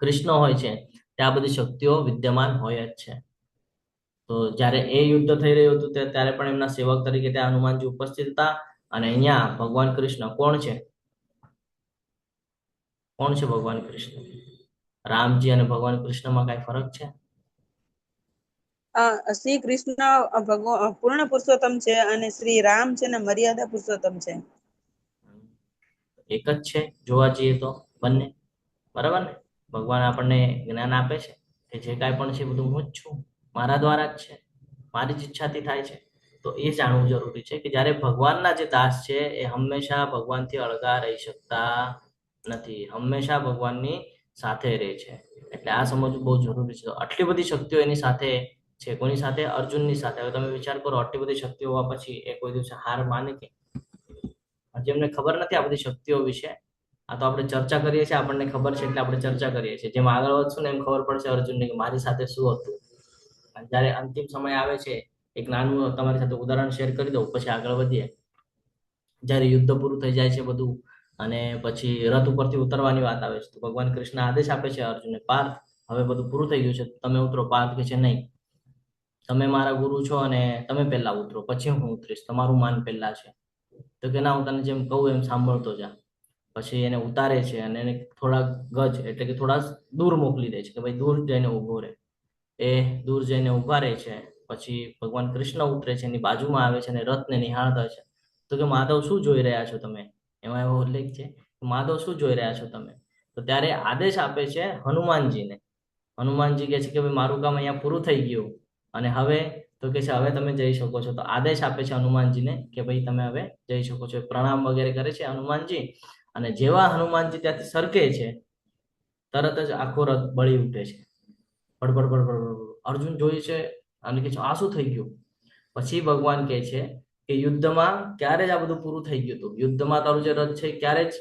Speaker 1: કૃષ્ણ હોય છે ત્યાં બધી શક્તિઓ વિદ્યમાન હોય જ છે. તો જ્યારે એ યુદ્ધ થઈ રહ્યું હતું ત્યારે પણ એમના સેવક તરીકે ત્યાં હનુમાનજી ઉપસ્થિત હતા. અને અહીંયા ભગવાન કૃષ્ણ કોણ છે? કોણ છે ભગવાન કૃષ્ણ? રામજી અને ભગવાન કૃષ્ણમાં કઈ ફરક છે?
Speaker 9: શ્રી કૃષ્ણ ભગવાન પૂર્ણ પુરુષોત્તમ છે અને શ્રી રામ છે ને મર્યાદા પુરુષોત્તમ છે.
Speaker 1: એક જ છે જોવા જઈએ તો બંને, બરાબર ને? ભગવાન આપણને જ્ઞાન આપે છે કે જે કાંઈ પણ છે બધું હું જ છું, મારા દ્વારા જ છે, મારી જ ઈચ્છાથી થાય છે. તો એ જાણવું જરૂરી છે કે જ્યારે ભગવાનના જે દાસ છે એ હંમેશા ભગવાનથી અળગા રહી શકતા નથી, હંમેશા ભગવાનની સાથે રહે છે. એટલે આ સમજવું બહુ જરૂરી છે. આટલી બધી શક્તિઓ એની સાથે છે. કોની સાથે? અર્જુનની સાથે. હવે તમે વિચાર કરો, આટલી બધી શક્તિઓ હોવા પછી એ કોઈ દિવસે હાર માને કે? હજી એમને ખબર નથી આ બધી શક્તિઓ વિશે. આ તો આપણે ચર્ચા કરીએ છીએ, આપણને ખબર છે એટલે આપણે ચર્ચા કરીએ છીએ. જેમ આગળ વધશું ને એમ ખબર પડશે અર્જુનને કે મારી સાથે શું હતું. અને જ્યારે અંતિમ સમય આવે છે, એક નાનું તમારી સાથે ઉદાહરણ શેર કરી દઉં પછી આગળ વધીએ. જ્યારે યુદ્ધ પૂરું થઈ જાય છે બધું, અને પછી રથ ઉપરથી ઉતરવાની વાત આવે છે, તો ભગવાન કૃષ્ણ આદેશ આપે છે અર્જુનને, પાર્થ હવે બધું પૂરું થઈ ગયું છે, તમે ઉતરો. પાર્થ કહે છે નહીં, તમે મારા ગુરુ છો અને તમે પહેલા ઉતરો, પછી હું ઉતરીશ, તમારું માન પહેલા છે. તો કે ના, હું તને જેમ કહું એમ સાંભળતો જા. પછી એને ઉતારે છે અને એને થોડા ગજ એટલે કે થોડા દૂર મોકલી દે છે કે ભાઈ દૂર જઈને ઉભો રહે. એ દૂર જઈને ઉભા રહે છે. પછી ભગવાન કૃષ્ણ ઉતરે છે, એની બાજુમાં આવે છે અને રથને નિહાળતા છે. તો કે માધવ શું જોઈ રહ્યા છો તમે? એમાં એવો ઉલ્લેખ છે માધવ શું જોઈ રહ્યા છો તમે? તો ત્યારે આદેશ આપે છે હનુમાનજીને. હનુમાનજી કહે છે કે ભાઈ મારું કામ અહીંયા પૂરું થઈ ગયું અને હવે તો કે છે હવે તમે જઈ શકો છો. તો આદેશ આપે છે હનુમાનજીને કે ભાઈ તમે હવે જઈ શકો છો. પ્રણામ વગેરે કરે છે હનુમાનજી. અને જેવા હનુમાનજી ત્યાંથી સરકે છે, તરત જ આખો રથ બળી ઉઠે છે. બડબડ બડબડ. અર્જુન જોઈ છે અને કે છે આ શું થઈ ગયું? પછી ભગવાન કહે છે કે યુદ્ધમાં ક્યારે જ આ બધું પૂરું થઈ ગયું હતું. યુદ્ધમાં તારું જે રથ છે ક્યારે જ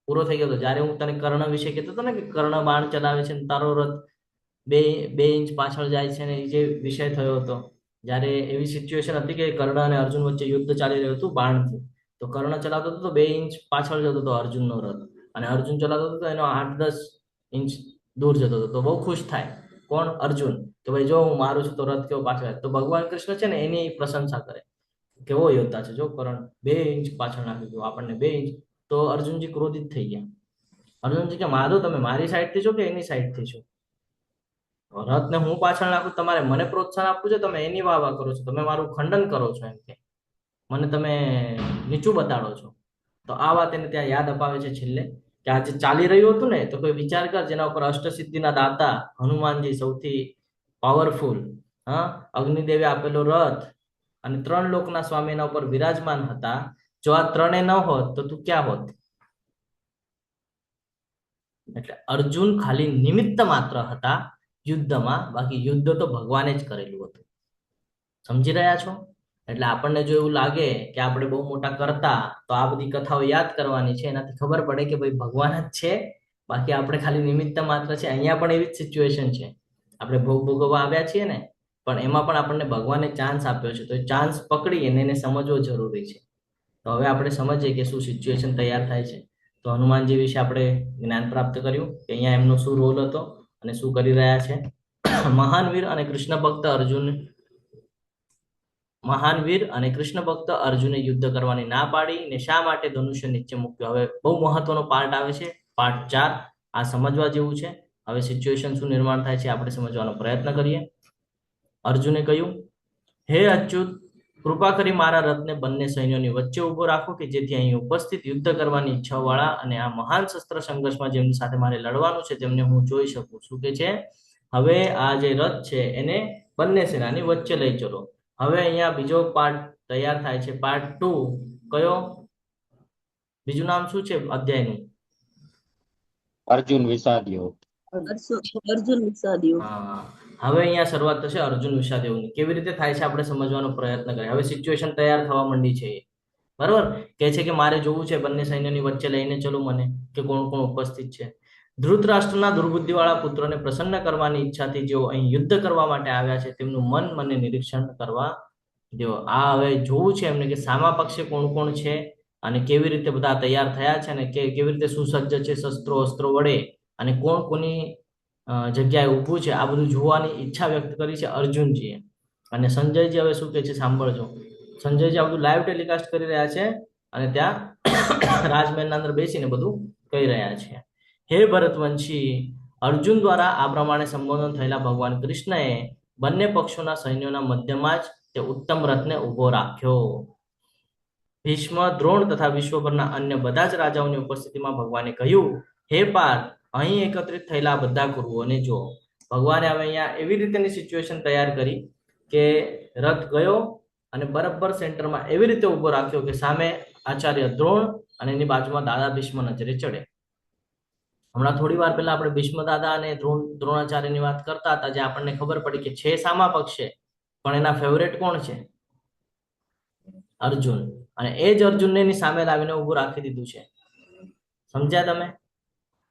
Speaker 1: પૂરો થઈ ગયો હતો. જ્યારે હું તને કર્ણ વિશે કહેતો હતો ને કે કર્ણ બાણ ચલાવે છે તારો રથ બે ઇંચ પાછળ જાય છે, ને એ જે વિષય થયો હતો, જ્યારે એવી સિચ્યુએશન હતી કે કર્ણ અને અર્જુન વચ્ચે યુદ્ધ ચાલી રહ્યું હતું બાણથી. તો કર્ણ ચલાવતો હતો તો 2 ઇંચ પાછળ જતો હતો અર્જુનનો રથ, અને અર્જુન ચલાવતો હતો તો એનો 8-10 ઇંચ દૂર જતો હતો. તો બહુ ખુશ થાય કોણ? અર્જુન, કે ભાઈ જો હું મારું છું તો રથ કેવો પાછળ. તો ભગવાન કૃષ્ણ છે ને એની પ્રશંસા કરે, કેવો યોદ્ધા છે જો કર્ણ 2 ઇંચ પાછળ નાખી દો આપણને, 2 ઇંચ. તો અર્જુનજી ક્રોધિત થઈ ગયા. અર્જુનજી કે માધવ તમે મારી સાઈડથી છો કે એની સાઈડથી છો? રથને હું પાછળ નાખું, તમારે મને પ્રોત્સાહન આપવું છે, તમે એની વાહ કરો છો, તમે મારું ખંડન કરો છો, એમ કે મને તમે નીચું બતાડો છો. તો આ વાત એને ત્યાં યાદ અપાવે છે છેલ્લે, કે આજે ચાલી રહ્યું હતું ને, તો કોઈ વિચાર કર જેના ઉપર અષ્ટસિદ્ધિના દાતા હનુમાનજી સૌથી પાવરફુલ, હા, અગ્નિદેવે આપેલો રથ અને 3 લોકના સ્વામી એના ઉપર વિરાજમાન હતા. જો આ 3 ન હોત તો તું ક્યાં હોત? એટલે અર્જુન ખાલી નિમિત્ત માત્ર હતા યુદ્ધમાં, બાકી યુદ્ધ તો ભગવાને જ કરેલું હતું. સમજી રહ્યા છો? એટલે આપણને જો એવું લાગે કે આપણે બહુ મોટા કરતા, તો આ બધી કથાઓ યાદ કરવાની છે, એનાથી ખબર પડે કે ભાઈ ભગવાન જ છે, બાકી આપણે ખાલી નિમિત્ત માત્ર છે. અહીંયા પણ એવી જ સિચ્યુએશન છે, આપણે ભોગ ભોગવવા આવ્યા છીએ ને, પણ એમાં પણ આપણને ભગવાને ચાન્સ આપ્યો છે, તો એ ચાન્સ પકડી એને સમજવો જરૂરી છે. તો હવે આપણે સમજીએ કે શું સિચ્યુએશન તૈયાર થાય છે. તો હનુમાનજી વિશે આપણે જ્ઞાન પ્રાપ્ત કર્યું કે અહીંયા એમનો શું રોલ હતો અને શું કરી રહ્યા છે. મહાન વીર અને કૃષ્ણ ભક્ત અર્જુને યુદ્ધ કરવાની ના પાડી ને શા માટે ધનુષ્ય નીચે મૂક્યો. હવે બહુ મહત્વનો પાર્ટ આવે છે, પાર્ટ 4. આ સમજવા જેવું છે. હવે સિચ્યુએશન શું નિર્માણ થાય છે આપણે સમજવાનો પ્રયત્ન કરીએ. અર્જુને કહ્યું, હે અચ્યુત, કૃપા કરી મારા રથને બંને સૈન્યોની વચ્ચે ઉભો રાખો, કે જેથી અહીં ઉપસ્થિત યુદ્ધ કરવાની ઈચ્છા વાળા અને આ મહાન શસ્ત્ર સંઘર્ષમાં જેમની સાથે મારે લડવાનું છે તેમને હું જોઈ શકું. શું કે છે? હવે આ જે રથ છે એને બંને સેનાની વચ્ચે લઈ ચલો. હવે અહીંયા બીજો પાર્ટ તૈયાર થાય છે, પાર્ટ 2. કયો? બીજું નામ શું છે અધ્યાયનું?
Speaker 3: અર્જુન વિષાદ યોગ.
Speaker 9: અર્જુન વિષાદ યોગ.
Speaker 1: હા, હવે અહીંયા શરૂઆત થશે અર્જુન વિષાદ યોગની. કેવી રીતે થાય છે આપણે સમજવાનો પ્રયત્ન કરીએ. હવે સિચ્યુએશન તૈયાર થવા માંડી છે, બરાબર. કહે છે કે મારે જોવું છે બંને સૈન્યોની વચ્ચે લઈને ચલો મને, કે કોણ કોણ ઉપસ્થિત છે. ધૃતરાષ્ટ્રના દુર્બુદ્ધિવાળા પુત્રોને પ્રસન્ન કરવાની ઈચ્છાથી જેઓ અહીં યુદ્ધ કરવા માટે આવ્યા છે તેમનું મન મને નિરીક્ષણ કરવા દો. આ હવે જોવું છે એમને કે સામા પક્ષે કોણ કોણ છે અને કેવી રીતે બધા તૈયાર થયા છે અને કેવી રીતે સુસજ્જ છે શસ્ત્રો અસ્ત્રો વડે, અને કોણ કોની જગ્યાએ ઊભું છે, આ બધું જોવાની ઈચ્છા વ્યક્ત કરી છે અર્જુનજીએ. અને સંજયજી હવે શું કહે છે સાંભળજો. સંજયજી આ બધું લાઈવ ટેલિકાસ્ટ કરી રહ્યા છે અને ત્યાં રાજમહેલના અંદર બેસીને બધું કહી રહ્યા છે. હે ભરતવંશી, અર્જુન દ્વારા આ પ્રમાણે સંબોધન થયેલા ભગવાન કૃષ્ણએ બંને પક્ષોના સૈન્યોના મધ્યમાં જ તે ઉત્તમ રથને ઉભો રાખ્યો. ભીષ્મ, દ્રોણ તથા વિશ્વભરના અન્ય બધા જ રાજાઓની ઉપસ્થિતિમાં ભગવાને કહ્યું, હે પાર્થ, અહીં એકત્રિત થયેલા બધા કુરુઓને જો. ભગવાને હવે અહીંયા એવી રીતેની સિચ્યુએશન તૈયાર કરી કે રથ ગયો અને બરાબર સેન્ટરમાં એવી રીતે ઉભો રાખ્યો કે સામે આચાર્ય દ્રોણ અને એની બાજુમાં દાદા ભીષ્મ નજરે ચડે. હમણાં થોડી વાર પહેલા આપણે ભીષ્મ દાદા અને દ્રોણાચાર્યની વાત કરતા હતા, જે આપણને ખબર પડી કે છે સામા પક્ષે, પણ એના ફેવરેટ કોણ છે? અર્જુન. અને એ જ અર્જુનને એની સામે લાવીને ઉભું રાખી દીધું છે. સમજ્યા તમે?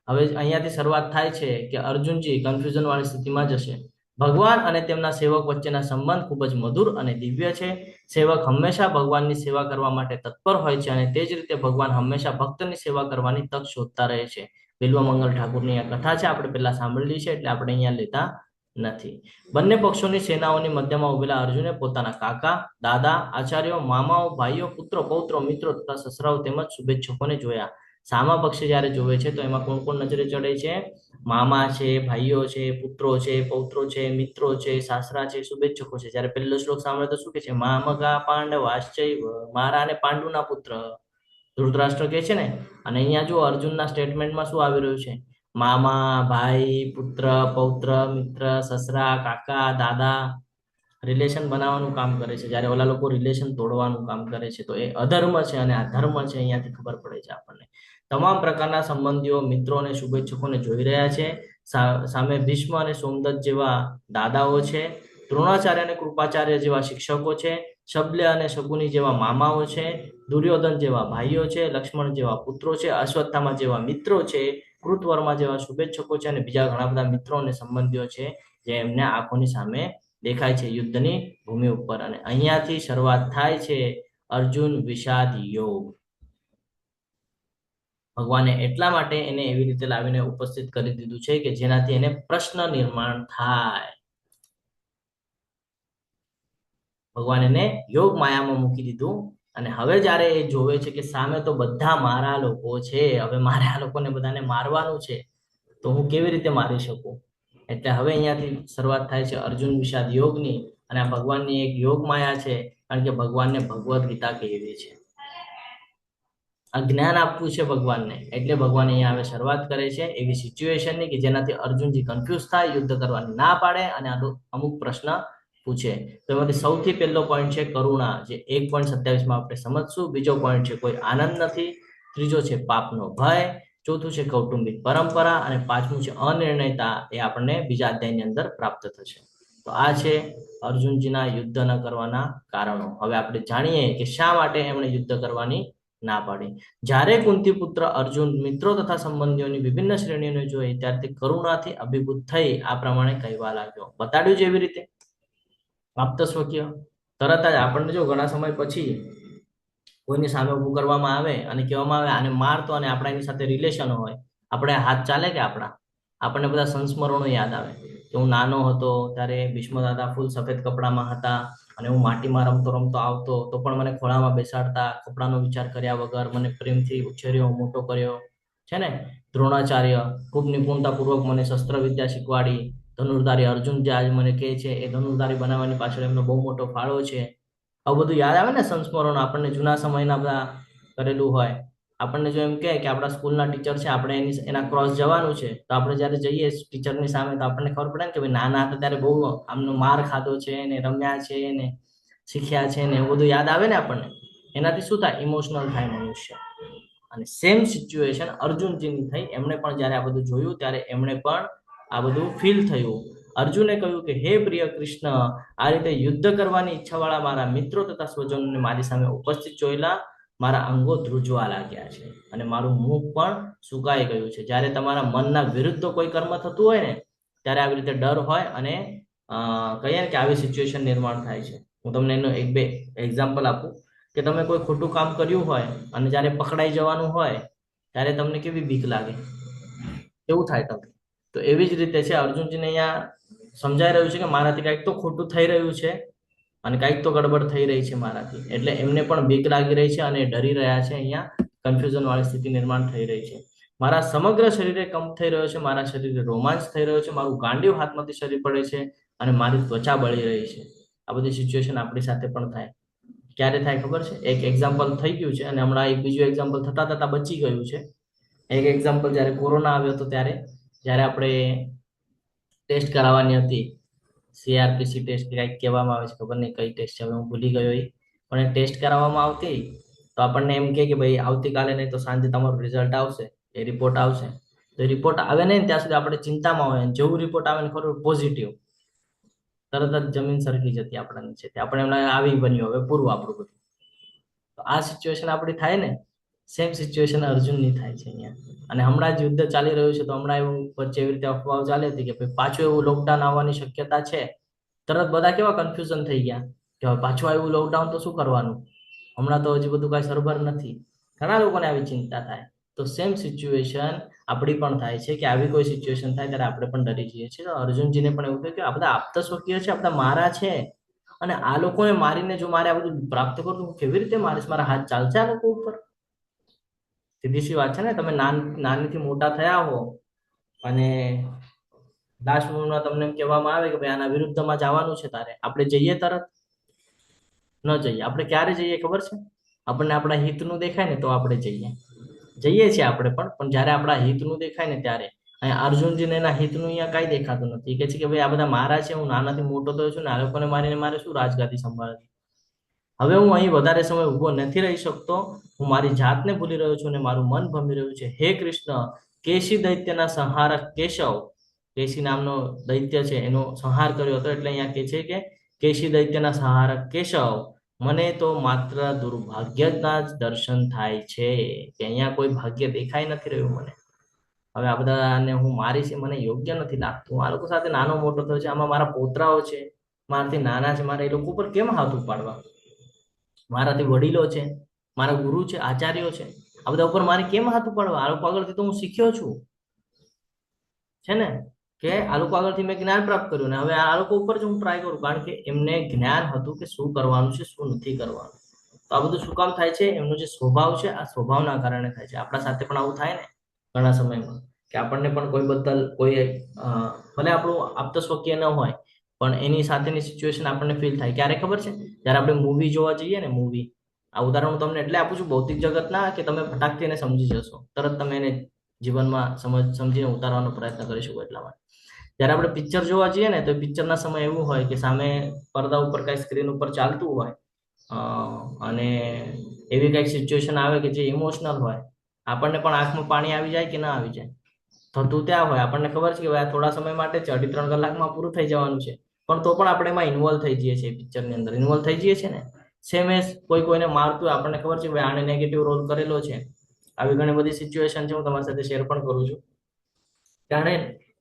Speaker 1: હવે અહીંયાથી શરૂઆત થાય છે કે અર્જુનજી કન્ફ્યુઝન વાળી સ્થિતિમાં જશે. ભગવાન અને તેમના સેવક વચ્ચેના સંબંધ ખૂબ જ મધુર અને દિવ્ય છે. સેવક હંમેશા ભગવાનની સેવા કરવા માટે તત્પર હોય છે અને તે જ રીતે ભગવાન હંમેશા ભક્તની સેવા કરવાની તક શોધતા રહે છે. બિલ્વમંગલ ઠાકુરની આ કથા છે, આપણે પહેલા સાંભળેલી છે એટલે આપણે અહીંયા લેતા નથી. બંને પક્ષોની સેનાઓની મધ્યમાં ઉભેલા અર્જુને પોતાના કાકા, દાદા, આચાર્યો, મામાઓ, ભાઈઓ, પુત્રો, પૌત્રો, મિત્રો તથા સસરાઓ તેમજ શુભેચ્છકોને જોયા. સામા પક્ષે જ્યારે જોવે છે તો એમાં કોણ કોણ નજરે ચડે છે? મામા છે, ભાઈઓ છે, પુત્રો છે, પૌત્રો છે, મિત્રો છે, સાસરા છે, શુભેચ્છકો છે. જ્યારે પહેલો શ્લોક સાંભળે તો શું કે છે? મામગા પાંડવાશ્ચૈવ, મારા અને પાંડુના પુત્ર, ધૃતરાષ્ટ્ર કહે છે ને. અને અહીંયા જો અર્જુનના સ્ટેટમેન્ટમાં શું આવી રહ્યું છે? મામા, ભાઈ, પુત્ર, પૌત્ર, મિત્ર, સસરા, કાકા, દાદા, રિલેશન બનાવવાનું કામ કરે છે. જ્યારે ઓલા લોકો રિલેશન તોડવાનું કામ કરે છે તો એ અધર્મ છે અને આ ધર્મ છે. અહીંયાથી ખબર પડે છે આપણને. તમામ પ્રકારના સંબંધીઓ, મિત્રો અને શુભેચ્છકોને જોઈ રહ્યા છે. સામે ભીષ્મ અને સોમદત્ત જેવા દાદાઓ છે, દ્રોણાચાર્ય અને કૃપાચાર્ય જેવા શિક્ષકો છે, શલ્ય અને શકુની જેવા મામાઓ છે, દુર્યોધન જેવા ભાઈઓ છે, લક્ષ્મણ જેવા પુત્રો છે, અશ્વત્થામા જેવા મિત્રો છે, કૃતવર્મા જેવા શુભેચ્છકો છે અને બીજા ઘણા બધા મિત્રો અને સંબંધીઓ છે જે એમને આંખોની સામે દેખાય છે યુદ્ધની ભૂમિ ઉપર. અને અહીંયાથી શરૂઆત થાય છે અર્જુન વિષાદ યોગ. ભગવાને એટલા માટે એને એવી રીતે લાવીને ઉપસ્થિત કરી દીધું છે કે જેનાથી એને પ્રશ્ન નિર્માણ થાય. ભગવાન એને યોગ માયામાં મૂકી દીધું અને હવે જ્યારે એ જોવે છે કે સામે તો બધા મારા લોકો છે, હવે મારે આ લોકોને બધાને મારવાનું છે, તો હું કેવી રીતે મારી શકું? એટલે હવે અહીંયાથી શરૂઆત થાય છે અર્જુન વિષાદ યોગની, અને આ ભગવાનની એક યોગ માયા છે, કારણ કે ભગવાનને ભગવદ્ ગીતા કહેવી છે, આ જ્ઞાન આપવું છે ભગવાનને, એટલે ભગવાન અહીંયા હવે શરૂઆત કરે છે એવી સિચ્યુએશનની કે જેનાથી અર્જુનજી કન્ફ્યુઝ થાય, યુદ્ધ કરવાની ના પાડે અને અમુક પ્રશ્ન પૂછે. તો એમાંથી સૌથી પહેલો પોઈન્ટ છે કરુણા, જે 1.27 માં આપણે સમજશું. બીજો પોઈન્ટ છે કોઈ આનંદ નથી. ત્રીજો છે પાપનો ભય. ચોથું છે કૌટુંબિક પરંપરા. અને પાંચમું છે અનિર્ણયતા. એ આપણને બીજા અધ્યાયની અંદર પ્રાપ્ત થશે. તો આ છે અર્જુનજીના યુદ્ધ ન કરવાના કારણો. હવે આપણે જાણીએ કે શા માટે એમણે યુદ્ધ કરવાની ના પાડી. જ્યારે કુંતી પુત્ર અર્જુન મિત્રો તથા સંબંધીઓની વિભિન્ન શ્રેણીઓને જોઈ ત્યારથી કરુણાથી અભિભૂત થઈ આ પ્રમાણે કહેવા લાગ્યો. બતાડ્યું જેવી રીતે પ્રાપ્ત સ્વકીય. તરત જ આપણને જો ઘણા સમય પછી કોઈની સામે ઊભું કરવામાં આવે અને કહેવામાં આવે આને મારતો, અને આપણા એની સાથે રિલેશન હોય, આપણે હાથ ચાલે કે આપણને બધા સંસ્મરણો યાદ આવે કે હું નાનો હતો ત્યારે ભીષ્મ દાદા ફૂલ સફેદ કપડામાં હતા અને હું માટીમાં રમતો રમતો આવતો તો પણ મને ખોળામાં બેસાડતા, કપડાનો વિચાર કર્યા વગર મને પ્રેમથી ઉછેર્યો, મોટો કર્યો છે ને. દ્રોણાચાર્ય ખૂબ નિપુણતાપૂર્વક મને શસ્ત્ર વિદ્યા શીખવાડી. ધનુર્ધારી અર્જુન જે આજ મને કહે છે એ ધનુર્ધારી બનાવવાની પાછળ એમનો બહુ મોટો ફાળો છે. આવું બધું યાદ આવે ને સંસ્મરણ, આપણને જૂના સમયના બધા કરેલું હોય. આપણને જો એમ કહે કે આપણા સ્કૂલના ટીચર છે, આપણે એના ક્રોસ જવાનું છે, તો આપણે જ્યારે જઈએ ટીચરની સામે તો આપણને ખબર પડે ને કે ભાઈ નાના હતા ત્યારે બહુ આમનો માર ખાધો છે ને, રમ્યા છે ને, શીખ્યા છે ને, એવું બધું યાદ આવે ને આપણને. એનાથી શું થાય? ઇમોશનલ થાય મનુષ્ય. અને સેમ સિચ્યુએશન અર્જુનજીની થઈ. એમણે પણ જ્યારે આ બધું જોયું ત્યારે એમણે પણ આ બધું ફીલ થયું. અર્જુને કહ્યું કે હે પ્રિય કૃષ્ણ, આ રીતે યુદ્ધ કરવાની ઈચ્છાવાળા મારા મિત્રો તથા સ્વજનોને મારી સામે ઉપસ્થિત જોયેલા મારા અંગો ધ્રુજવા લાગ્યા છે અને મારું મુખ પણ સુકાઈ ગયું છે. જ્યારે તમારા મનના વિરુદ્ધ કોઈ કર્મ થતું હોય ને ત્યારે આવી રીતે ડર હોય અને કહીએ ને કે આવી સિચ્યુએશન નિર્માણ થાય છે. હું તમને એનો 1-2 એક્ઝામ્પલ આપું કે તમે કોઈ ખોટું કામ કર્યું હોય અને જ્યારે પકડાઈ જવાનું હોય ત્યારે તમને કેવી બીક લાગે, એવું થાય તમને. તો એવી જ રીતે છે અર્જુનજીને અહીંયા સમજાઈ રહ્યું છે કે મારાથી કંઈક તો ખોટું થઈ રહ્યું છે અને કંઈક તો ગડબડ થઈ રહી છે મારાથી. એટલે એમને પણ બીક લાગી રહી છે અને ડરી રહ્યા છે. અહીંયા કન્ફ્યુઝન વાળી સ્થિતિ નિર્માણ થઈ રહી છે. મારા સમગ્ર શરીરે કંપ થઈ રહ્યો છે, મારા શરીરે રોમાંચ થઈ રહ્યો છે, મારું ગાંડિયું હાથમાંથી શરીર પડે છે અને મારી ત્વચા બળી રહી છે. આ બધી સિચ્યુએશન આપણી સાથે પણ થાય. ક્યારે થાય ખબર છે? એક એક્ઝામ્પલ થઈ ગયું છે અને હમણાં એક બીજું એક્ઝામ્પલ થતા થતા બચી ગયું છે. એક એક્ઝામ્પલ જ્યારે કોરોના આવ્યો હતો ત્યારે જ્યારે આપણે ટેસ્ટ કરાવવાની હતી, CRPC ટેસ્ટ કંઈક કહેવામાં આવે છે, ખબર નહીં કઈ ટેસ્ટ છે, હવે હું ભૂલી ગયો. પણ એ ટેસ્ટ કરાવવામાં આવતી તો આપણને એમ કે ભાઈ આવતીકાલે નહીં તો સાંજે તમારું રિઝલ્ટ આવશે, એ રિપોર્ટ આવશે. તો એ રિપોર્ટ આવે નહીં ત્યાં સુધી આપણે ચિંતામાં હોય. જેવું રિપોર્ટ આવે ને ખબર પોઝિટિવ, તરત જ જમીન સરકી જતી આપણને છે. આપણે એમને આવી બન્યું, હવે પૂરું આપણું બધું. તો આ સિચ્યુએશન આપણી થાય ને, સેમ સિચ્યુએશન અર્જુનની થાય છે અહીંયા. અને હમણાં જ યુદ્ધ ચાલી રહ્યું છે તો હમણાં એવું વચ્ચે એવી રીતે અફવાઓ ચાલી હતી કે પાછું એવું લોકડાઉન આવવાની શક્યતા છે. તરત બધા કેવા કન્ફ્યુઝન થઈ ગયા કે હવે પાછું આવ્યું લોકડાઉન તો શું કરવાનું, હમણાં તો હજી બધું કાંઈ સરભર નથી. ઘણા લોકોને આવી ચિંતા થાય. તો સેમ સિચ્યુએશન આપણી પણ થાય છે કે આવી કોઈ સિચ્યુએશન થાય ત્યારે આપણે પણ ડરી જઈએ છીએ. તો અર્જુનજીને પણ એવું થયું કે આ બધા આપતા સ્વકીય છે, આપણા મારા છે, અને આ લોકોને મારીને જો મારે આ બધું પ્રાપ્ત કરું તો કેવી રીતે મારીશ? મારા હાથ ચાલશે આ લોકો ઉપર? સીધી સી વાત છે ને. તમે નાનીથી મોટા થયા હો અને લાસ્ટ મોમેન્ટમાં તમને એમ કહેવામાં આવે કે ભાઈ આના વિરુદ્ધમાં જવાનું છે તારે, આપણે જઈએ? તરત ન જઈએ. આપણે ક્યારે જઈએ ખબર છે? આપણને આપણા હિતનું દેખાય ને તો આપણે જઈએ છીએ આપણે પણ જ્યારે આપણા હિતનું દેખાય ને ત્યારે. અહીંયા અર્જુનજીને એના હિતનું અહીંયા કાંઈ દેખાતું નથી. કે છે કે ભાઈ આ બધા મારા છે, હું નાનાથી મોટો થયો છું ને આ લોકોને મારીને મારે શું રાજગાદી સંભાળવી? હવે હું અહીં વધારે સમય ઊભો નથી રહી શકતો. હું મારી જાતને ભૂલી રહ્યો છું અને મારું મન ભમી રહ્યું છે. હે કૃષ્ણ, કેશી દૈત્યના સંહારક કેશવ, કેશી નામનો દૈત્ય છે એનો સંહાર કર્યો હતો. એટલે અહીંયા કે છે કે કેશી દૈત્યના સંહારક કેશવ, મને તો માત્ર દુર્ભાગ્યના જ દર્શન થાય છે, કે અહીંયા કોઈ ભાગ્ય દેખાઈ નથી રહ્યું મને. હવે આ બધાને હું મારીશ એ મને યોગ્ય નથી લાગતું. આ લોકો સાથે નાનો મોટો થયો છે, આમાં મારા પોતરાઓ છે, મારાથી નાના છે, મારે એ લોકો ઉપર કેમ હાથ ઉપાડવા? મારાથી વડીલો છે, મારા ગુરુ છે, આચાર્યો છે, આ બધા ઉપર મારે કેમ હાથ ઉપાડવા? આ લોકો આગળથી તો હું શીખ્યો છું છે ને, કે આ લોકો આગળથી મેં જ્ઞાન પ્રાપ્ત કર્યું ને હવે આ લોકો ઉપર જ હું ટ્રાય કરું, કારણ કે એમને જ્ઞાન હતું કે શું કરવાનું છે, શું નથી કરવાનું. તો આ બધું શું કામ થાય છે? એમનો જે સ્વભાવ છે, આ સ્વભાવના કારણે થાય છે. આપણા સાથે પણ આવું થાય ને ઘણા સમયમાં, કે કે આપણને પણ કોઈ બદલ કોઈ ભલે આપણું આપ્તસ્વકીય ન હોય પણ એની સાથેની સિચ્યુએશન આપણને ફીલ થાય. ક્યારે ખબર છે? જ્યારે આપણે મૂવી જોવા જઈએ ને, મૂવી, આ ઉદાહરણ હું તમને એટલે આપું છું ભૌતિક જગતના, કે તમે ફટાકથી એને સમજી જશો, તરત તમે એને જીવનમાં સમજીને ઉતારવાનો પ્રયત્ન કરી શકો એટલા માટે. જ્યારે આપણે પિક્ચર જોવા જઈએ ને, તો પિક્ચરના સમય એવું હોય કે સામે પડદા ઉપર કઈ સ્ક્રીન ઉપર ચાલતું હોય અને એવી કઈક સિચ્યુએશન આવે કે જે ઇમોશનલ હોય, આપણને પણ આંખમાં પાણી આવી જાય કે ના આવી જાય? થતું ત્યાં હોય, આપણને ખબર છે કે ભાઈ થોડા સમય માટે છે, 2.5-3 કલાકમાં પૂરું થઈ જવાનું છે, પણ તો પણ આપણે એમાં ઇન્વોલ્વ થઈ જઈએ છીએ, પિક્ચરની અંદર ઇન્વોલ્વ થઈ જઈએ છીએ ને. સેમ એસ કોઈ કોઈને મારતું, આપણને ખબર છે ભાઈ આને નેગેટિવ રોલ કરેલો છે. આવી ઘણી બધી સિચ્યુએશન છે, હું તમારી સાથે શેર પણ કરું છું. જાણે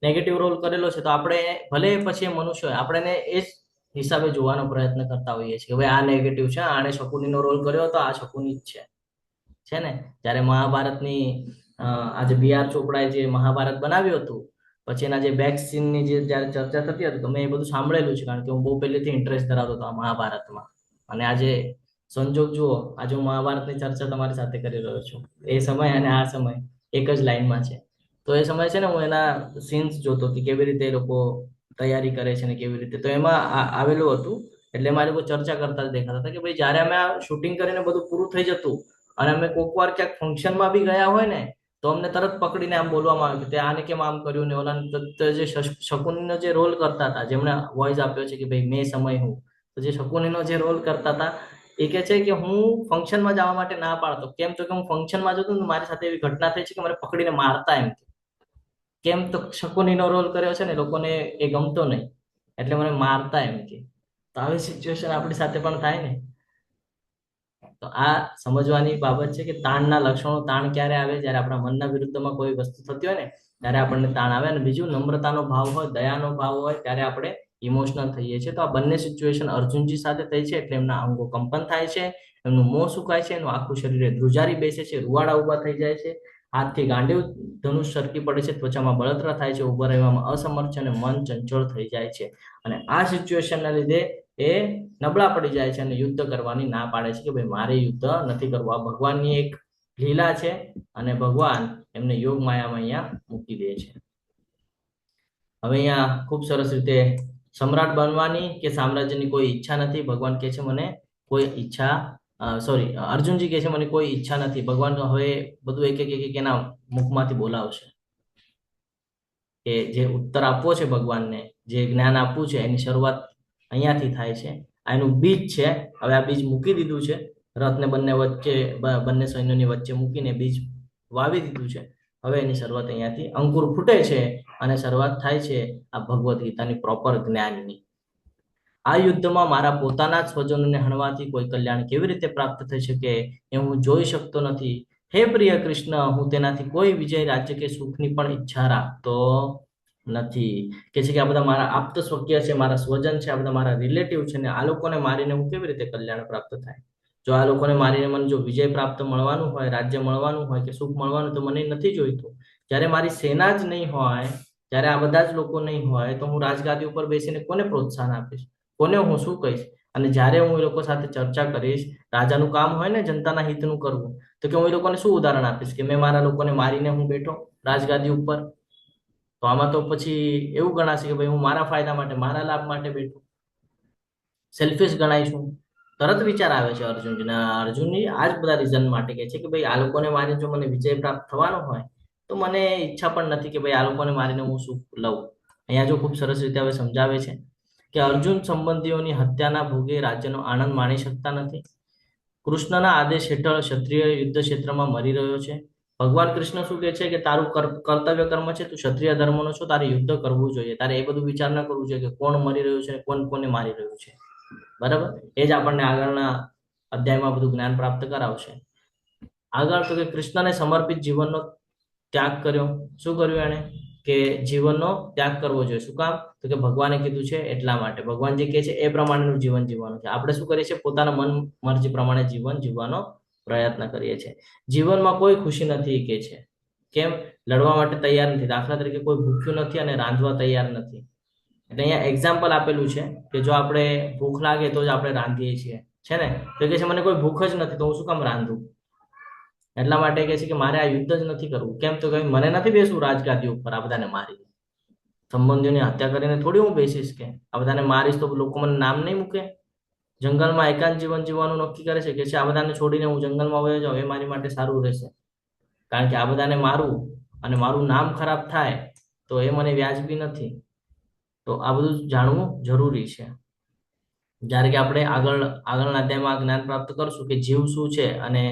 Speaker 1: નેગેટિવ રોલ કરેલો છે તો આપણે ભલે પછી મનુષ્ય હોય, આપણે એ જ હિસાબે જોવાનો પ્રયત્ન કરતા હોઈએ છીએ કે ભાઈ આ નેગેટિવ છે, આણે શકુનીનો રોલ કર્યો તો આ શકુની જ છે ને. જ્યારે મહાભારતની આજે બી.આર. ચોપડાએ જે મહાભારત બનાવ્યું હતું, પછી એના જે બેક સીનની જે જ્યારે ચર્ચા થતી હતી, તો મેં એ બધું સાંભળેલું છે, કારણ કે હું બહુ પહેલેથી ઇન્ટરેસ્ટ ધરાવતો હતો આ મહાભારતમાં. અને આજે સંજોગ જુઓ, આજે હું મહાભારતની ચર્ચા તમારી સાથે કરી રહ્યો છું. એ સમય અને આ સમય એક જ લાઈનમાં છે. તો એ સમય છે ને, હું એના સીન્સ જોતો કે કેવી રીતે એ લોકો તૈયારી કરે છે ને કેવી રીતે, તો એમાં આવેલું હતું. એટલે એમાં લોકો ચર્ચા કરતા દેખાતા હતા કે ભાઈ જ્યારે અમે આ શૂટિંગ કરીને બધું પૂરું થઈ જતું અને અમે કોઈક વાર ક્યાંક ફંક્શનમાં બી ગયા હોય ને, તો અમને તરત પકડીને આમ બોલવામાં આવે કે તે આને કેમ આમ કર્યું ને ઓલા. જે શકુનીનો જે રોલ કરતા હતા, જેમણે વોઇસ આપ્યો છે કે ભાઈ મેં સમય હું, તો જે શકુનીનો જે રોલ કરતા હતા એ કે છે કે હું ફંક્શનમાં જવા માટે ના પાડતો. કેમ? તો કે હું ફંક્શનમાં જતો ને મારી સાથે એવી ઘટના થઈ છે કે મને પકડીને મારતા. એમ કેમ? તો શકુનીનો રોલ કર્યો છે ને, લોકોને એ ગમતો નહીં એટલે મને મારતા એમ કે. તો આવી સિચ્યુએશન આપણી સાથે પણ થાય ને. તો આ સમજવાની બાબત છે કે તાણના લક્ષણો. તાણ ક્યારે આવે? જ્યારે આપણા મનના વિરુદ્ધમાં કોઈ વસ્તુ થતી હોય ને, ત્યારે આપણને તાણ આવે. અને બીજું, નમ્રતાનો ભાવ હોય, દયાનો ભાવ હોય, ત્યારે આપણે ઇમોશનલ થઈએ છીએ. તો આ બંને સિચ્યુએશન અર્જુનજી સાથે થઈ છે, એટલે એમના અંગો કંપન થાય છે, એમનું મોં સુકાય છે, એનું આખું શરીરે ધ્રુજારી બેસે છે, રૂવાડા ઉભા થઈ જાય છે, હાથથી ગાંડીવ ધનુષ સરકી પડે છે, ત્વચામાં બળતરા થાય છે, ઉભા રહેવામાં અસમર્થ છે અને મન ચંચળ થઈ જાય છે. અને આ સિચ્યુએશનના લીધે એ નબળા પડી જાય છે અને યુદ્ધ કરવાની ના પાડે છે કે ભાઈ મારે યુદ્ધ નથી કરવું. આ ભગવાનની એક લીલા છે અને ભગવાન એમને યોગ માયામાં અહીંયા મૂકી દે છે. હવે અહીંયા ખૂબ સરસ રીતે સમ્રાટ બનવાની કે સામ્રાજ્યની કોઈ ઈચ્છા નથી. ભગવાન કહે છે મને કોઈ ઈચ્છા, અર્જુનજી કહે છે મને કોઈ ઈચ્છા નથી. ભગવાન હવે બધું એક એક એના મુખમાંથી બોલાવશે કે જે ઉત્તર આપવો છે ભગવાનને, જે જ્ઞાન આપવું છે, એની શરૂઆત અહીંયાથી થાય છે. આ એનું બીજ છે. હવે આ બીજ મૂકી દીધું છે, રથને બંને સૈન્યોની વચ્ચે મૂકીને બીજ વાવી દીધું છે. હવે એની શરૂઆત અહીંયાથી અંકુર ફૂટે છે અને શરૂઆત થાય છે આ ભગવદ્ ગીતાની પ્રોપર જ્ઞાનની. આ યુદ્ધમાં મારા પોતાના જ સ્વજનોને હણવાથી કોઈ કલ્યાણ કેવી રીતે પ્રાપ્ત થઈ શકે એ હું જોઈ શકતો નથી. હે પ્રિય કૃષ્ણ, હું તેનાથી કોઈ વિજય, રાજ્ય કે સુખની પણ ઈચ્છા રાખતો નથી. કે છે કે આ બધા મારા આપ્ત સ્વકીય છે, મારા સ્વજન છે, આ બધા મારા રિલેટિવ છે, ને આ લોકોને મારીને હું કેવી રીતે કલ્યાણ પ્રાપ્ત થાય? જો આ લોકોને મારીને મને જો વિજય પ્રાપ્ત મળવાનું હોય, રાજ્ય મળવાનું હોય કે સુખ મળવાનું, તો મને નથી જોઈતું. જ્યારે મારી સેના જ નહીં હોય, જ્યારે આ બધા જ લોકો નહીં હોય, તો હું રાજગાદી ઉપર બેસીને કોને પ્રોત્સાહન આપીશ? કોને હું શું કહીશ? અને જ્યારે હું એ લોકો સાથે ચર્ચા કરીશ, રાજાનું કામ હોય ને જનતાના હિતનું કરવું, તો કે હું એ લોકોને શું ઉદાહરણ આપીશ કે મેં મારા લોકોને મારીને હું બેઠો રાજગાદી ઉપર? તો આમાં તો પછી એવું ગણાશે કે ભાઈ હું મારા ફાયદા માટે, મારા લાભ માટે બેઠો, સેલ્ફિશ ગણાઈશું. તરત વિચાર આવે છે અર્જુનની આ જ બધા રીઝન માટે કે છે કે ભાઈ આ લોકોને મારીને જો મને વિજય પ્રાપ્ત થવાનો હોય, તો મને ઈચ્છા પણ નથી કે ભાઈ આ લોકોને મારીને હું શું લઉં. અહીંયા જો ખૂબ સરસ રીતે હવે સમજાવે છે કે અર્જુન સંબંધીઓની હત્યાના ભોગે રાજ્યનો આનંદ માણી શકતા નથી. કૃષ્ણના આદેશ હેઠળ ક્ષત્રિય યુદ્ધ ક્ષેત્રમાં મરી રહ્યો છે. ભગવાન કૃષ્ણ શું કહે છે કે તારું કર્તવ્ય કર્મ છે, તું ક્ષત્રિય ધર્મનો છો, તારે યુદ્ધ કરવું જોઈએ. તારે એ બધું વિચાર ન કરવું જોઈએ કે કોણ મરી રહ્યું છે, કોણ કોને મારી રહ્યું છે. બરાબર? એ જ આપણને આગળના અધ્યાયમાં બધું જ્ઞાન પ્રાપ્ત કરાવશે. આગળ તો કે કૃષ્ણને સમર્પિત જીવનનો ત્યાગ કર્યો. શું કર્યું એણે? કે જીવનનો ત્યાગ કરવો જોઈએ. શું કામ? તો કે ભગવાને કીધું છે એટલા માટે. ભગવાન જે કહે છે એ પ્રમાણેનું જીવન જીવવાનું છે. આપણે શું કરીએ છીએ? પોતાના મન મરજી પ્રમાણે જીવન જીવવાનો પ્રયત્ન કરીએ છીએ. જીવનમાં કોઈ ખુશી નથી કે છે. કેમ? લડવા માટે તૈયાર નથી. દાખલા તરીકે કોઈ ભૂખ્યું નથી અને રાંધવા તૈયાર નથી. એટલે અહીંયા એક્ઝામ્પલ આપેલું છે કે જો આપણે ભૂખ લાગે તો જ આપણે રાંધીએ છીએ, છે ને? તો કે છે મને કોઈ ભૂખ જ નથી તો હું શું કામ રાંધું? એટલા માટે કહે છે કે મારે આ યુદ્ધ જ નથી કરવું. કેમ તો કહ્યું મને નથી બેસવું રાજગાદી ઉપર આ બધાને મારી. સંબંધીઓની હત્યા કરીને થોડી હું બેસીશ કે આ બધાને મારીશ તો લોકો મને નામ નહીં મૂકે. જંગલમાં એકાંત જીવન જીવવાનું નક્કી કરે છે કે આ બધાને છોડીને હું જંગલમાં વયો જાઉં એ મારી માટે સારું રહેશે. કારણ કે આ બધાને મારું અને મારું નામ ખરાબ થાય તો એ મને વ્યાજબી નથી. તો આ બધું જાણવું જરૂરી છે. જ્યારે કે આપણે આગળના અધ્યાયમાં જ્ઞાન પ્રાપ્ત કરશું કે જીવ શું છે અને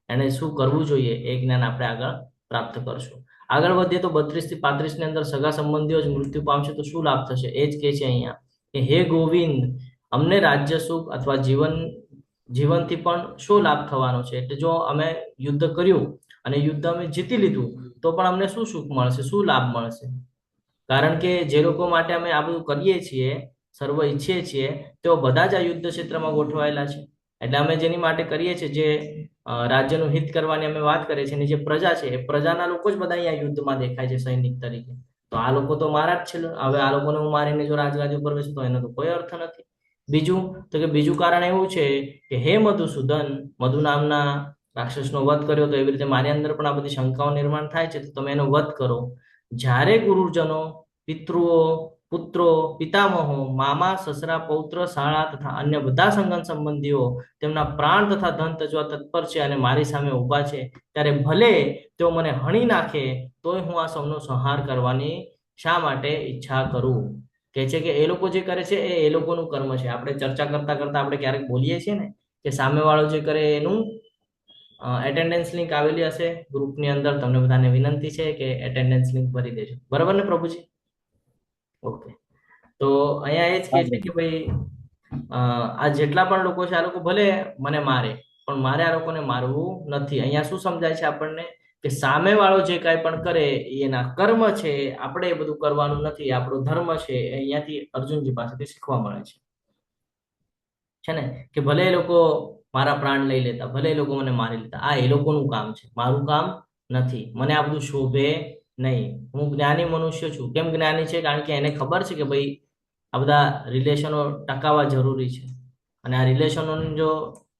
Speaker 1: એને શું કરવું જોઈએ એ જ્ઞાન આપણે આગળ પ્રાપ્ત કરશું. આગળ વધીએ તો 32 થી 35 ની અંદર સગા સંબંધીઓ જ મૃત્યુ પામશે તો શું લાભ થશે એ જ કહે છે અહીંયા કે હે ગોવિંદ અમને રાજ્ય સુખ અથવા જીવનથી પણ શું લાભ થવાનો છે. એટલે જો અમે યુદ્ધ કર્યું અને યુદ્ધ અમે જીતી લીધું તો પણ અમને શું સુખ મળશે, શું લાભ મળશે? કારણ કે જે લોકો માટે અમે આ બધું કરીએ છીએ, સર્વ ઈચ્છીએ છીએ, તેઓ બધા જ આ યુદ્ધ ક્ષેત્રમાં ગોઠવાયેલા છે. એટલે અમે જેની માટે કરીએ છીએ, જે રાજ્યનું હિત કરવાની અમે વાત કરીએ છીએ, જે પ્રજા છે એ પ્રજાના લોકો જ બધા અહીંયા યુદ્ધમાં દેખાય છે સૈનિક તરીકે. તો આ લોકો તો મારા જ છે. હવે આ લોકોને હું મારીને જો રાજગાદી ઉપર બેસું તો એનો તો કોઈ અર્થ નથી. બીજું કારણ એવું છે કે હે મધુસૂદન, મધુ નામના રાક્ષસનો વધ કર્યો તો એવી રીતે મારી અંદર પણ આ બધી શંકાઓ નિર્માણ થાય છે, તો તમે એનો વધ કરો. જ્યારે ગુરુજનો, પિતૃઓ, પુત્રો, પિતામહો, મામા, સસરા, પૌત્ર, શાળા તથા અન્ય બધા સંગમ સંબંધીઓ તેમના પ્રાણ તથા ધન તજવા તત્પર છે અને મારી સામે ઊભા છે, ત્યારે ભલે તેઓ મને હણી નાખે તોય હું આ સૌનો સંહાર કરવાની શા માટે ઈચ્છા કરું. કે છે કે એ લોકો જે કરે છે એ લોકોનું કર્મ છે. આપણે ચર્ચા કરતા કરતા આપણે ક્યારેક બોલીએ છીએ ને કે સામેવાળો જે કરે એનું એટેન્ડન્સ લિંક આવેલી હશે ગ્રુપની અંદર. તમને બધાને વિનંતી છે કે એટેન્ડન્સ લિંક ભરી દેજો. બરાબર ને પ્રભુજી? ઓકે. તો અહીંયા એ જ કહે છે કે ભાઈ આ જેટલા પણ લોકો છે આ લોકો ભલે મને મારે પણ મારે આ લોકોને મારવું નથી. અહીંયા શું સમજાય છે આપણને કે સામેવાળો જે કાંઈ પણ કરે એના કર્મ છે, આપણે એ બધું કરવાનું નથી, આપણો ધર્મ છે. અહીંયાથી અર્જુનજી પાસેથી શીખવા મળે છે ને કે ભલે એ લોકો મારા પ્રાણ લઈ લેતા, ભલે એ લોકો મને મારી લેતા, આ એ લોકોનું કામ છે, મારું કામ નથી. મને આ બધું શોભે નહીં. હું જ્ઞાની મનુષ્ય છું. કેમ જ્ઞાની છે? કારણ કે એને ખબર છે કે ભાઈ આ બધા રિલેશનો ટકાવવા જરૂરી છે અને આ રિલેશનોને જો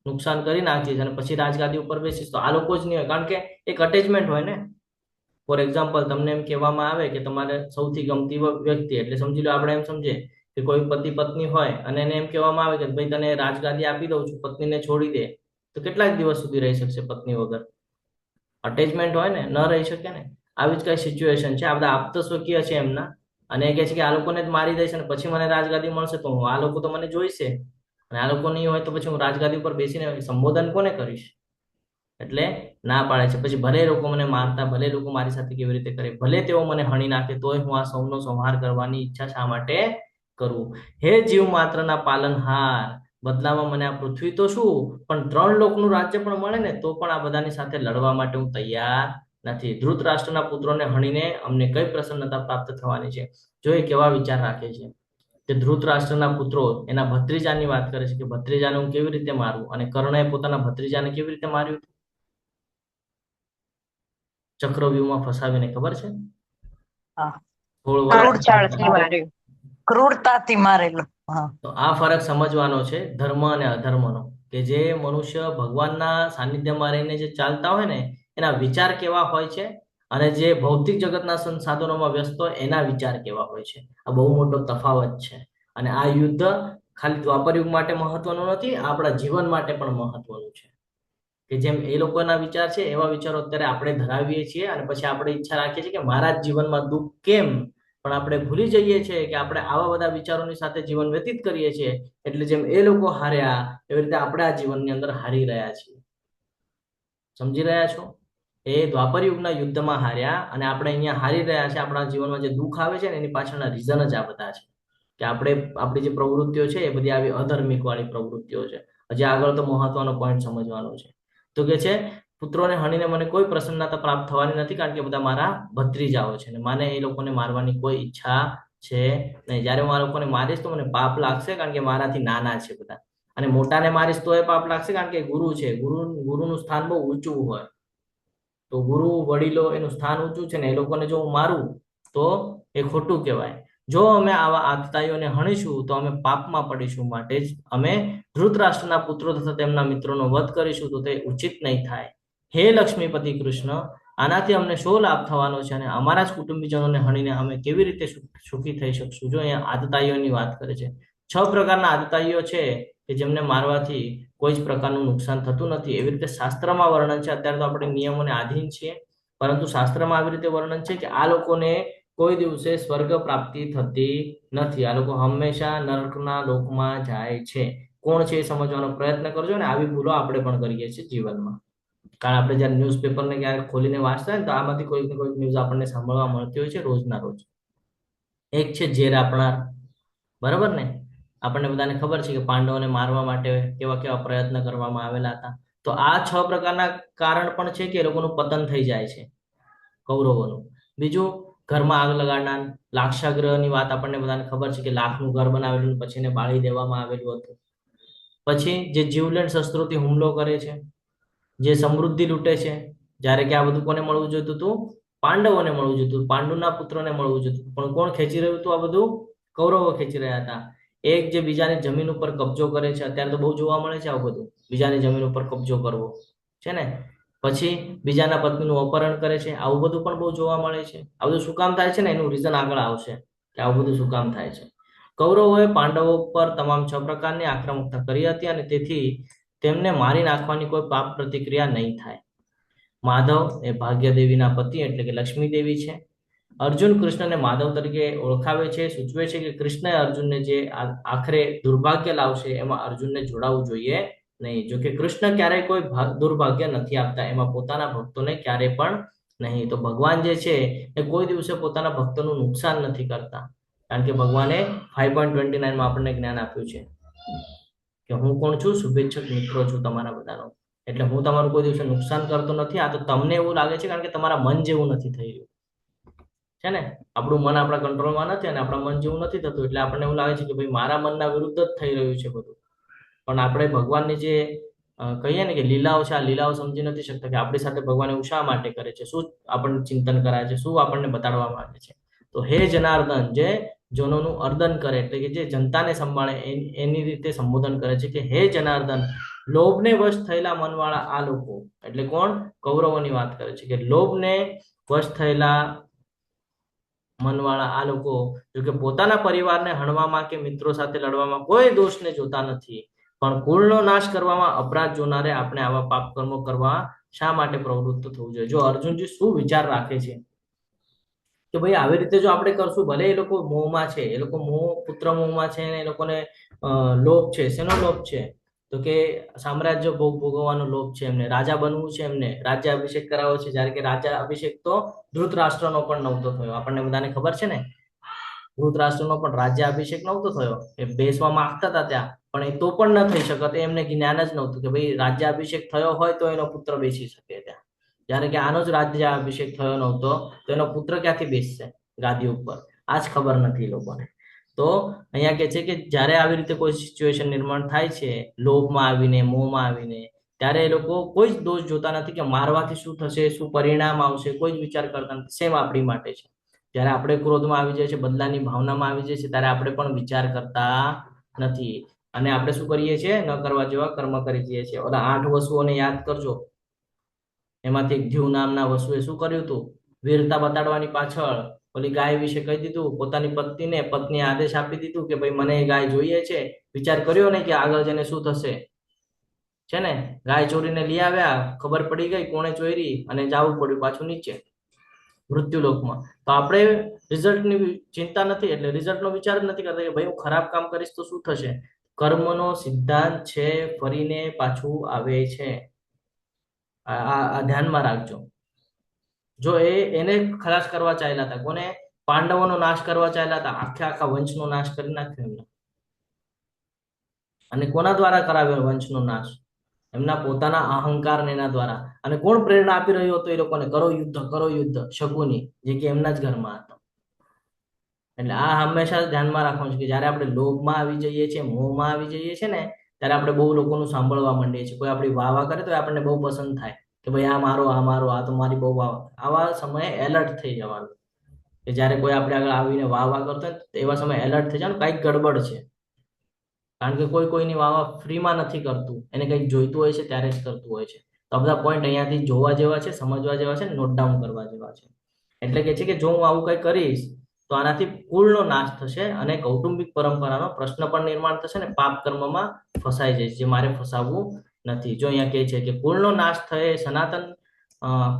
Speaker 1: નુકસાન કરી નાખીશ અને પછી રાજગાદી ઉપર બેસીશ તો આ લોકો જ નહીં હોય. કારણ કે એક અટેચમેન્ટ હોય ને. ફોર એક્ઝામ્પલ તમને એમ કહેવામાં આવે કે તમારે સૌથી ગમતી વ્યક્તિ, એટલે સમજી લો આપણે એમ સમજે કે કોઈ પતિ પત્ની હોય અને એને એમ કહેવામાં આવે કે ભાઈ તને રાજગાદી આપી દઉં છું, પત્નીને છોડી દે, તો કેટલાક દિવસ સુધી રહી શકશે પત્ની વગર? અટેચમેન્ટ હોય ને, ન રહી શકે ને. આવી જ કઈ સિચ્યુએશન છે. આ બધા આપ્ત સ્વકીય છે એમના અને એ કહે છે કે આ લોકોને જ મારી દઈશ અને પછી મને રાજગાદી મળશે તો આ લોકો તો મને જોઈશે અને આ લોકો નહીં હોય તો પછી હું રાજગાદી ઉપર બેસીને સંબોધન કોને કરીશ? એટલે ના પાડે છે. પછી ભલે લોકો મને મારતા, ભલે લોકો મારી સાથે કેવી રીતે કરે, ભલે તેઓ મને હણી નાખે તોય હું આ સૌનો સંહાર કરવાની ઈચ્છા શા માટે કરું? હે જીવ માત્રના પાલનહાર, બદલામાં મને આ પૃથ્વી તો શું પણ 3 લોકનું રાજ્ય પણ મળે ને તો પણ આ બધાની સાથે લડવા માટે હું તૈયાર નથી. ધૃતરાષ્ટ્રના પુત્રોને હણીને અમને કઈ પ્રસન્નતા પ્રાપ્ત થવાની છે? જો એ કેવા વિચાર રાખે છે કે ધૃતરાષ્ટ્રના પુત્રો એના ભત્રીજાની વાત કરે છે કે ભત્રીજાને હું કેવી રીતે મારું, અને કર્ણએ પોતાના ભત્રીજાને કેવી રીતે માર્યું? ચક્રવ્યૂહમાં ફસાવીને. ખબર છે?
Speaker 8: ક્રૂરતાથી મારેલો.
Speaker 1: તો આ ફરક સમજવાનો છે ધર્મ અને અધર્મનો, કે જે મનુષ્ય ભગવાનના સાનિધ્યમાં રહીને જે ચાલતા હોય ને એના વિચાર કેવા હોય છે અને જે ભૌતિક જગતના સંસાધનોમાં વ્યસ્ત હોય એના વિચાર કેવા હોય છે. આ બહુ મોટો તફાવત છે. અને આ યુદ્ધ ખાલી દ્વાપર યુગ માટે મહત્વનું નથી, આપણા જીવન માટે પણ મહત્વનું છે. કે જેમ એ લોકોના વિચાર છે એવા વિચારો અત્યારે આપણે ધરાવીએ છીએ અને પછી આપણે ઈચ્છા રાખીએ છીએ કે મારા જ જીવનમાં દુઃખ કેમ? પણ આપણે ભૂલી જઈએ છીએ કે આપણે આવા બધા વિચારોની સાથે જીવન વ્યતીત કરીએ છીએ. એટલે જેમ એ લોકો હાર્યા એવી રીતે આપણે આ જીવનની અંદર હારી રહ્યા છીએ. સમજી રહ્યા છો? એ દ્વાપર યુગના યુદ્ધમાં હાર્યા અને આપણે અહીંયા હારી રહ્યા છે. આપણા જીવનમાં જે દુઃખ આવે છે ને એની પાછળના રીઝન જ આ બધા છે કે આપણી જે પ્રવૃત્તિઓ છે એ બધી આવી અધર્મિક વાળી પ્રવૃત્તિઓ છે. હજી આગળ તો મહત્વનો પોઈન્ટ સમજવાનો છે. તો કે છે પુત્રોને હણીને મને કોઈ પ્રસન્નતા પ્રાપ્ત થવાની નથી, કારણ કે બધા મારા ભત્રીજાઓ છે ને મને એ લોકોને મારવાની કોઈ ઈચ્છા છે નહીં. જયારે હું આ લોકોને મારીશ તો મને પાપ લાગશે, કારણ કે મારાથી નાના છે બધા, અને મોટાને મારીશ તો એ પાપ લાગશે કારણ કે ગુરુ છે. ગુરુનું સ્થાન બહુ ઊંચું હોય. તો ગુરુ વડીલો એનું સ્થાન ઊંચું છે ને એ લોકોને જો હું મારું તો એ ખોટું કહેવાય. જો અમે આવા આતતાઈઓને હણીશું તો અમે પાપમાં પડીશું. માટે જ અમે ધૃતરાષ્ટ્રના પુત્રો તથા તેમના મિત્રોનો વધ કરીશું તો તે ઉચિત નહીં થાય. હે લક્ષ્મીપતિ કૃષ્ણ, આનાથી અમને શો લાભ થવાનો છે અને અમારા જ કુટુંબીજનોને હણીને અમે કેવી રીતે સુખી થઈ શકશું? જો અહીંયા આતતાઈઓની વાત કરે છે. 6 પ્રકારના આતતાઈઓ છે કે જેમને મારવાથી કોઈ જ પ્રકારનું નુકસાન થતું નથી. એવી રીતે શાસ્ત્રમાં વર્ણન છે. અત્યારે તો આપણે નિયમોને આધીન છીએ, પરંતુ શાસ્ત્રમાં આવી રીતે વર્ણન છે કે આ લોકોને કોઈ દિવસે સ્વર્ગ પ્રાપ્તિ થતી નથી. આ લોકો હંમેશા નરકના લોકમાં જાય છે. કોણ છે એ સમજવાનો પ્રયત્ન કરજો. ને આવી ભૂલો આપણે પણ કરીએ છીએ જીવનમાં. કારણ આપણે જયારે ન્યૂઝપેપરને ક્યારેક ખોલીને વાંચતા હોય ને તો આમાંથી કોઈક ને કોઈક ન્યૂઝ આપણને સાંભળવા મળતી હોય છે રોજના રોજ. એક છે ઝેર આપનાર, બરાબર ને? આપણને બધાને ખબર છે કે પાંડવોને મારવા માટે કેવા કેવા પ્રયત્ન કરવામાં આવેલા હતા. તો આ 6 પ્રકારના કારણ પણ છે કે એ લોકોનું પતન થઈ જાય છે, કૌરવોનું. બીજું, ઘરમાં આગ લગાડનાર, લાક્ષાગ્રહની વાત આપણને બધાને ખબર છે કે લાખનું ઘર બનાવેલું પછી એને બાળી દેવામાં આવેલું હતું. પછી જે જીવલેણ શસ્ત્રોથી હુમલો કરે છે, જે સમૃદ્ધિ લૂંટે છે, જ્યારે કે આ બધું કોને મળવું જોઈતું હતું? પાંડવોને મળવું જોઈતું, પાંડુના પુત્રોને મળવું જોઈતું. પણ કોણ ખેંચી રહ્યું હતું આ બધું? કૌરવો ખેંચી રહ્યા હતા. એક જે બીજાની જમીન ઉપર કબજો કરે છે, અત્યારે તો બહુ જોવા મળે છે આવું બધું, બીજાની જમીન ઉપર કબજો કરવો છે ને. પછી બીજાના પત્નીનું અપહરણ કરે છે, આવું બધું પણ બહુ જોવા મળે છે. આ બધું શું કામ થાય છે ને એનું રીઝન આગળ આવશે કે આવું બધું શું કામ થાય છે. કૌરવોએ પાંડવો પર તમામ 6 પ્રકારની આક્રમકતા કરી હતી અને તેથી તેમને મારી નાખવાની કોઈ પાપ પ્રતિક્રિયા નહીં થાય. માધવ એ ભાગ્યદેવીના પતિ એટલે કે લક્ષ્મી દેવી છે. અર્જુન કૃષ્ણને માધવ તરીકે ઓળખાવે છે, સૂચવે છે કે કૃષ્ણએ અર્જુનને જે આખરે દુર્ભાગ્ય લાવશે એમાં અર્જુનને જોડાવું જોઈએ નહીં. જો કે કૃષ્ણ ક્યારેય કોઈ દુર્ભાગ્ય નથી આપતા, એમાં પોતાના ભક્તોને ક્યારેય પણ નહીં. તો ભગવાન જે છે એ કોઈ દિવસે પોતાના ભક્તોનું નુકસાન નથી કરતા, કારણ કે ભગવાને 5.29 માં આપણને જ્ઞાન આપ્યું છે કે હું કોણ છું? શુભેચ્છક મિત્રો છું તમારા બધાનો. એટલે હું તમારું કોઈ દિવસે નુકસાન કરતો નથી. આ તો તમને એવું લાગે છે કારણ કે તમારા મન જેવું નથી થઈ રહ્યું છે ને. આપણું મન આપણા કંટ્રોલમાં નથી અને આપણા મન જેવું નથી થતું, એટલે આપણને એવું લાગે છે કે ભાઈ મારા મનના વિરુદ્ધ જ થઈ રહ્યું છે બધું. પણ આપણે ભગવાનની જે કહીએ ને કે લીલાઓ છે, આ લીલાઓ સમજી નથી શકતા કે આપણી સાથે ભગવાન એવું શા માટે કરે છે, શું આપણને ચિંતન કરાય છે, શું આપણને બતાડવા માંગે છે. તો હે જનાર્દન, જે જનોનું અર્દન કરે એટલે કે જે જનતાને સંભાળે એની રીતે સંબોધન કરે છે કે હે જનાર્દન, લોભને વશ થયેલા મનવાળા આ લોકો, એટલે કોણ? કૌરવોની વાત કરે છે કે લોભને વશ થયેલા મનવાળા આ લોકો જો કે પોતાના પરિવારને હણવામાં કે મિત્રો સાથે લડવામાં કોઈ દોષને જોતા નથી, પણ કુળનો નાશ કરવામાં અપરાધ જોનારે આપણે આવા પાપ કર્મો કરવા શા માટે પ્રવૃત્ત થવું જોઈએ? જો અર્જુનજી શું વિચાર રાખે છે કે ભાઈ આવી રીતે જો આપણે કરશું, ભલે એ લોકો મોહમાં છે, એ લોકો પુત્ર મોહમાં છે ને એ લોકોને લોભ છે. શેનો લોભ છે? તો કે સામ્રાજ્ય ભોગવવાનો લોભ છે એમને, રાજા બનવું છે એમને, રાજ્ય અભિષેક કરાવવો છે. જ્યારે કે રાજ્ય અભિષેક તો ધૃતરાષ્ટ્રનો પણ નહોતો થયો, આપણને બધાને ખબર છે ને. ધૃતરાષ્ટ્રનો પણ રાજ્ય અભિષેક નહોતો થયો. એ બેસવા માંગતા હતા ત્યાં, પણ એ તો પણ ન થઈ શકત. એમને જ્ઞાન જ નહોતું કે ભાઈ રાજ્ય અભિષેક થયો હોય તો એનો પુત્ર બેસી શકે ત્યાં. જ્યારે કે આનો જ રાજ્ય અભિષેક થયો નહોતો તો એનો પુત્ર ક્યાંથી બેસશે ગાદી ઉપર? આ જ ખબર નથી લોકોને. તો અહીંયા કે છે કે જ્યારે આવી રીતે કોઈ સિચ્યુએશન નિર્માણ થાય છે, લોભમાં આવીને, મોહમાં આવીને, ત્યારે એ લોકો કોઈ જ દોષ જોતા નથી કે મારવાથી શું થશે, શું પરિણામ આવશે, કોઈ જ વિચાર કરતા નથી. સેમ આપણી માટે છે. જ્યારે આપણે ક્રોધમાં આવી જાય છે, બદલાની ભાવનામાં આવી જાય છે, ત્યારે આપણે પણ વિચાર કરતા નથી અને આપણે શું કરીએ છીએ? ન કરવા જેવા કર્મ કરી દઈએ છીએ. ઓલા 8 વસુઓને યાદ કરજો. એમાંથી ધ્યુવ નામના વસુએ શું કર્યું હતું? વીરતા બતાડવાની પાછળ ઓલી ગાય વિશે કહી દીધું પોતાની પત્નીને. પત્નીએ આદેશ આપી દીધું કે ભાઈ મને ગાય જોઈએ છે. વિચાર કર્યો નહીં કે આગળ જઈને શું થશે છે ને. ગાય ચોરીને લઈ આવ્યા, ખબર પડી ગઈ કોણે ચોરી, અને જવું પડ્યું પાછું નીચે મૃત્યુલોકમાં. તો આપણે રિઝલ્ટની ચિંતા નથી, એટલે રિઝલ્ટનો વિચાર જ નથી કરતા કે ભાઈ હું ખરાબ કામ કરીશ તો શું થશે. કર્મનો સિદ્ધાંત છે ફરીને પાછું આવે છે. આ ધ્યાનમાં રાખજો. જો એને ખલાસ કરવા ચાહેલા હતા, કોને? પાંડવોનો નાશ કરવા ચાહેલા હતા. આખા વંશનો નાશ કરી નાખ્યો એમને. અને કોના દ્વારા કરાવ્યો વંશનો નાશ? એમના પોતાના અહંકાર ને એના દ્વારા. અને કોણ પ્રેરણા આપી રહ્યો હતો એ લોકોને? કરો યુદ્ધ, કરો યુદ્ધ. શકુની, જે કે એમના જ ઘરમાં હતો. એટલે આ હંમેશા ધ્યાનમાં રાખવાનું છે કે જયારે આપણે લોભમાં આવી જઈએ છીએ, મોહમાં આવી જઈએ છીએ ને, ત્યારે આપણે બહુ લોકોનું સાંભળવા માંડીએ છીએ. કોઈ આપણી વાહ કરે તો આપણને બહુ પસંદ થાય કે ભાઈ આ મારો, આ મારો, આ તો મારી બહુ વાહ. આવા સમયે એલર્ટ થઈ જવાનું કે જયારે કોઈ આપણે આગળ આવીને વાહ કરતો હોય એવા સમયે એલર્ટ થઈ જવાનું, કંઈક ગડબડ છે. કારણ કે કોઈ કોઈની વાહ ફ્રીમાં નથી કરતું, એને કંઈક જોઈતું હોય છે ત્યારે જ કરતું હોય છે. તો આ બધા પોઈન્ટ અહીંયાથી જોવા જેવા છે, સમજવા જેવા છે, નોટ ડાઉન કરવા જેવા છે. એટલે કે છે કે જો હું આવું કંઈ કરીશ તો આનાથી કુળનો નાશ થશે અને કૌટુંબિક પરંપરાનો પ્રશ્ન પણ નિર્માણ થશે અને પાપ કર્મમાં ફસાઈ જઈશ, જે મારે ફસાવવું નથી. જો અહીંયા કહે છે કે કુળનો નાશ થયે સનાતન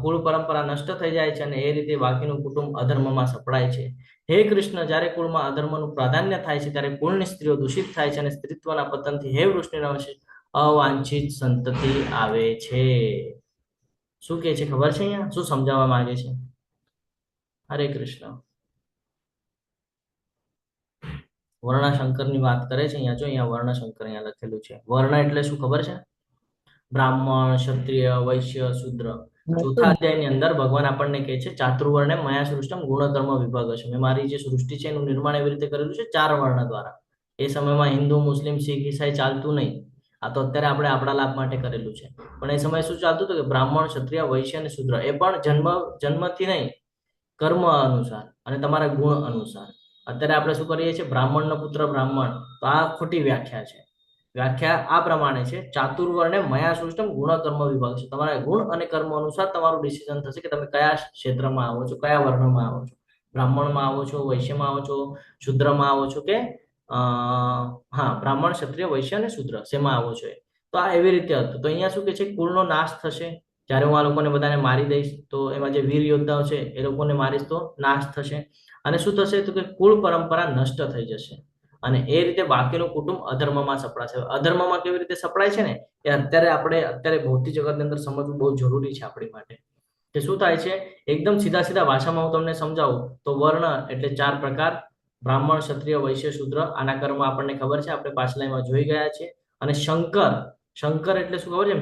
Speaker 1: કુળ પરંપરા નષ્ટ થઈ જાય છે અને એ રીતે બાકીનું કુટુંબ અધર્મમાં સપડાય છે. હે કૃષ્ણ, જ્યારે કુળમાં અધર્મનું પ્રાધાન્ય થાય છે ત્યારે કુળની સ્ત્રીઓ દૂષિત થાય છે અને સ્ત્રીત્વના પતનથી હે વૃષ્ણિના વંશે અવાંછિત સંતતિ આવે છે. શું કહે છે ખબર છે? અહીંયા શું સમજાવવા માંગે છે? હરે કૃષ્ણ. વર્ણશંકરની વાત કરે છે અહીંયા. જો અહીંયા વર્ણશંકર અહીંયા લખેલું છે. વર્ણ એટલે શું ખબર છે? બ્રાહ્મણ, ક્ષત્રિય, વૈશ્ય, શૂદ્ર. ચોથા અધ્યાયની અંદર ભગવાન આપણને કહે છે ચાતુર્વર્ણે મયા સૃષ્ટમ ગુણકર્મ વિભાગ છે. મેં મારી જે સૃષ્ટિ છે એનું નિર્માણ એવી રીતે કરેલું છે 4 વર્ણ દ્વારા. એ સમયમાં હિન્દુ, મુસ્લિમ, શીખ, ઈસાઈ ચાલતું નહીં. આ તો અત્યારે આપણે આપણા લાભ માટે કરેલું છે. પણ એ સમયે શું ચાલતું હતું કે બ્રાહ્મણ, ક્ષત્રિય, વૈશ્ય અને શૂદ્ર. એ પણ જન્મથી નહીં, કર્મ અનુસાર અને તમારા ગુણ અનુસાર. અત્યારે આપણે શું કરીએ છીએ? બ્રાહ્મણનો પુત્ર બ્રાહ્મણ. તો આ ખોટી વ્યાખ્યા છે. વ્યાખ્યા આ પ્રમાણે છે, ચાતુર્વર્ણે મયા સૃષ્ટમ ગુણ કર્મ વિભાગ છે. તમારા ગુણ અને કર્મ અનુસાર તમારું ડિસિઝન થશે કે તમે કયા ક્ષેત્રમાં આવો છો, કયા વર્ણમાં આવો છો. બ્રાહ્મણમાં આવો છો, વૈશ્યમાં આવો છો, શૂદ્રમાં આવો છો કે બ્રાહ્મણ, ક્ષત્રિય, વૈશ્ય અને શૂદ્ર શેમાં આવો છો. તો આ એવી રીતે હતું. તો અહીંયા શું કે છે? કુળનો નાશ થશે. જ્યારે હું આ લોકોને બધાને મારી દઈશ તો એમાં જે વીર યોદ્ધાઓ છે એ લોકોને મારીશ તો નાશ થશે. અને શું થશે? તો કે કુળ પરંપરા નષ્ટ થઈ જશે અને એ રીતે બાકીનું કુટુંબ અધર્મમાં સપડાશે. અધર્મમાં કેવી રીતે સપડાય છે ને એ અત્યારે ભૌતિક જગતની અંદર સમજવું બહુ જરૂરી છે આપણી માટે. કે શું થાય છે? એકદમ સીધા ભાષામાં હું તમને સમજાવું તો વર્ણ એટલે 4 પ્રકાર: બ્રાહ્મણ, ક્ષત્રિય, વૈશ્ય, શૂદ્ર. આના કર્મ આપણને ખબર છે, આપણે પાછલામાં જોઈ ગયા છે. અને શંકર એટલે શું ખબર છે?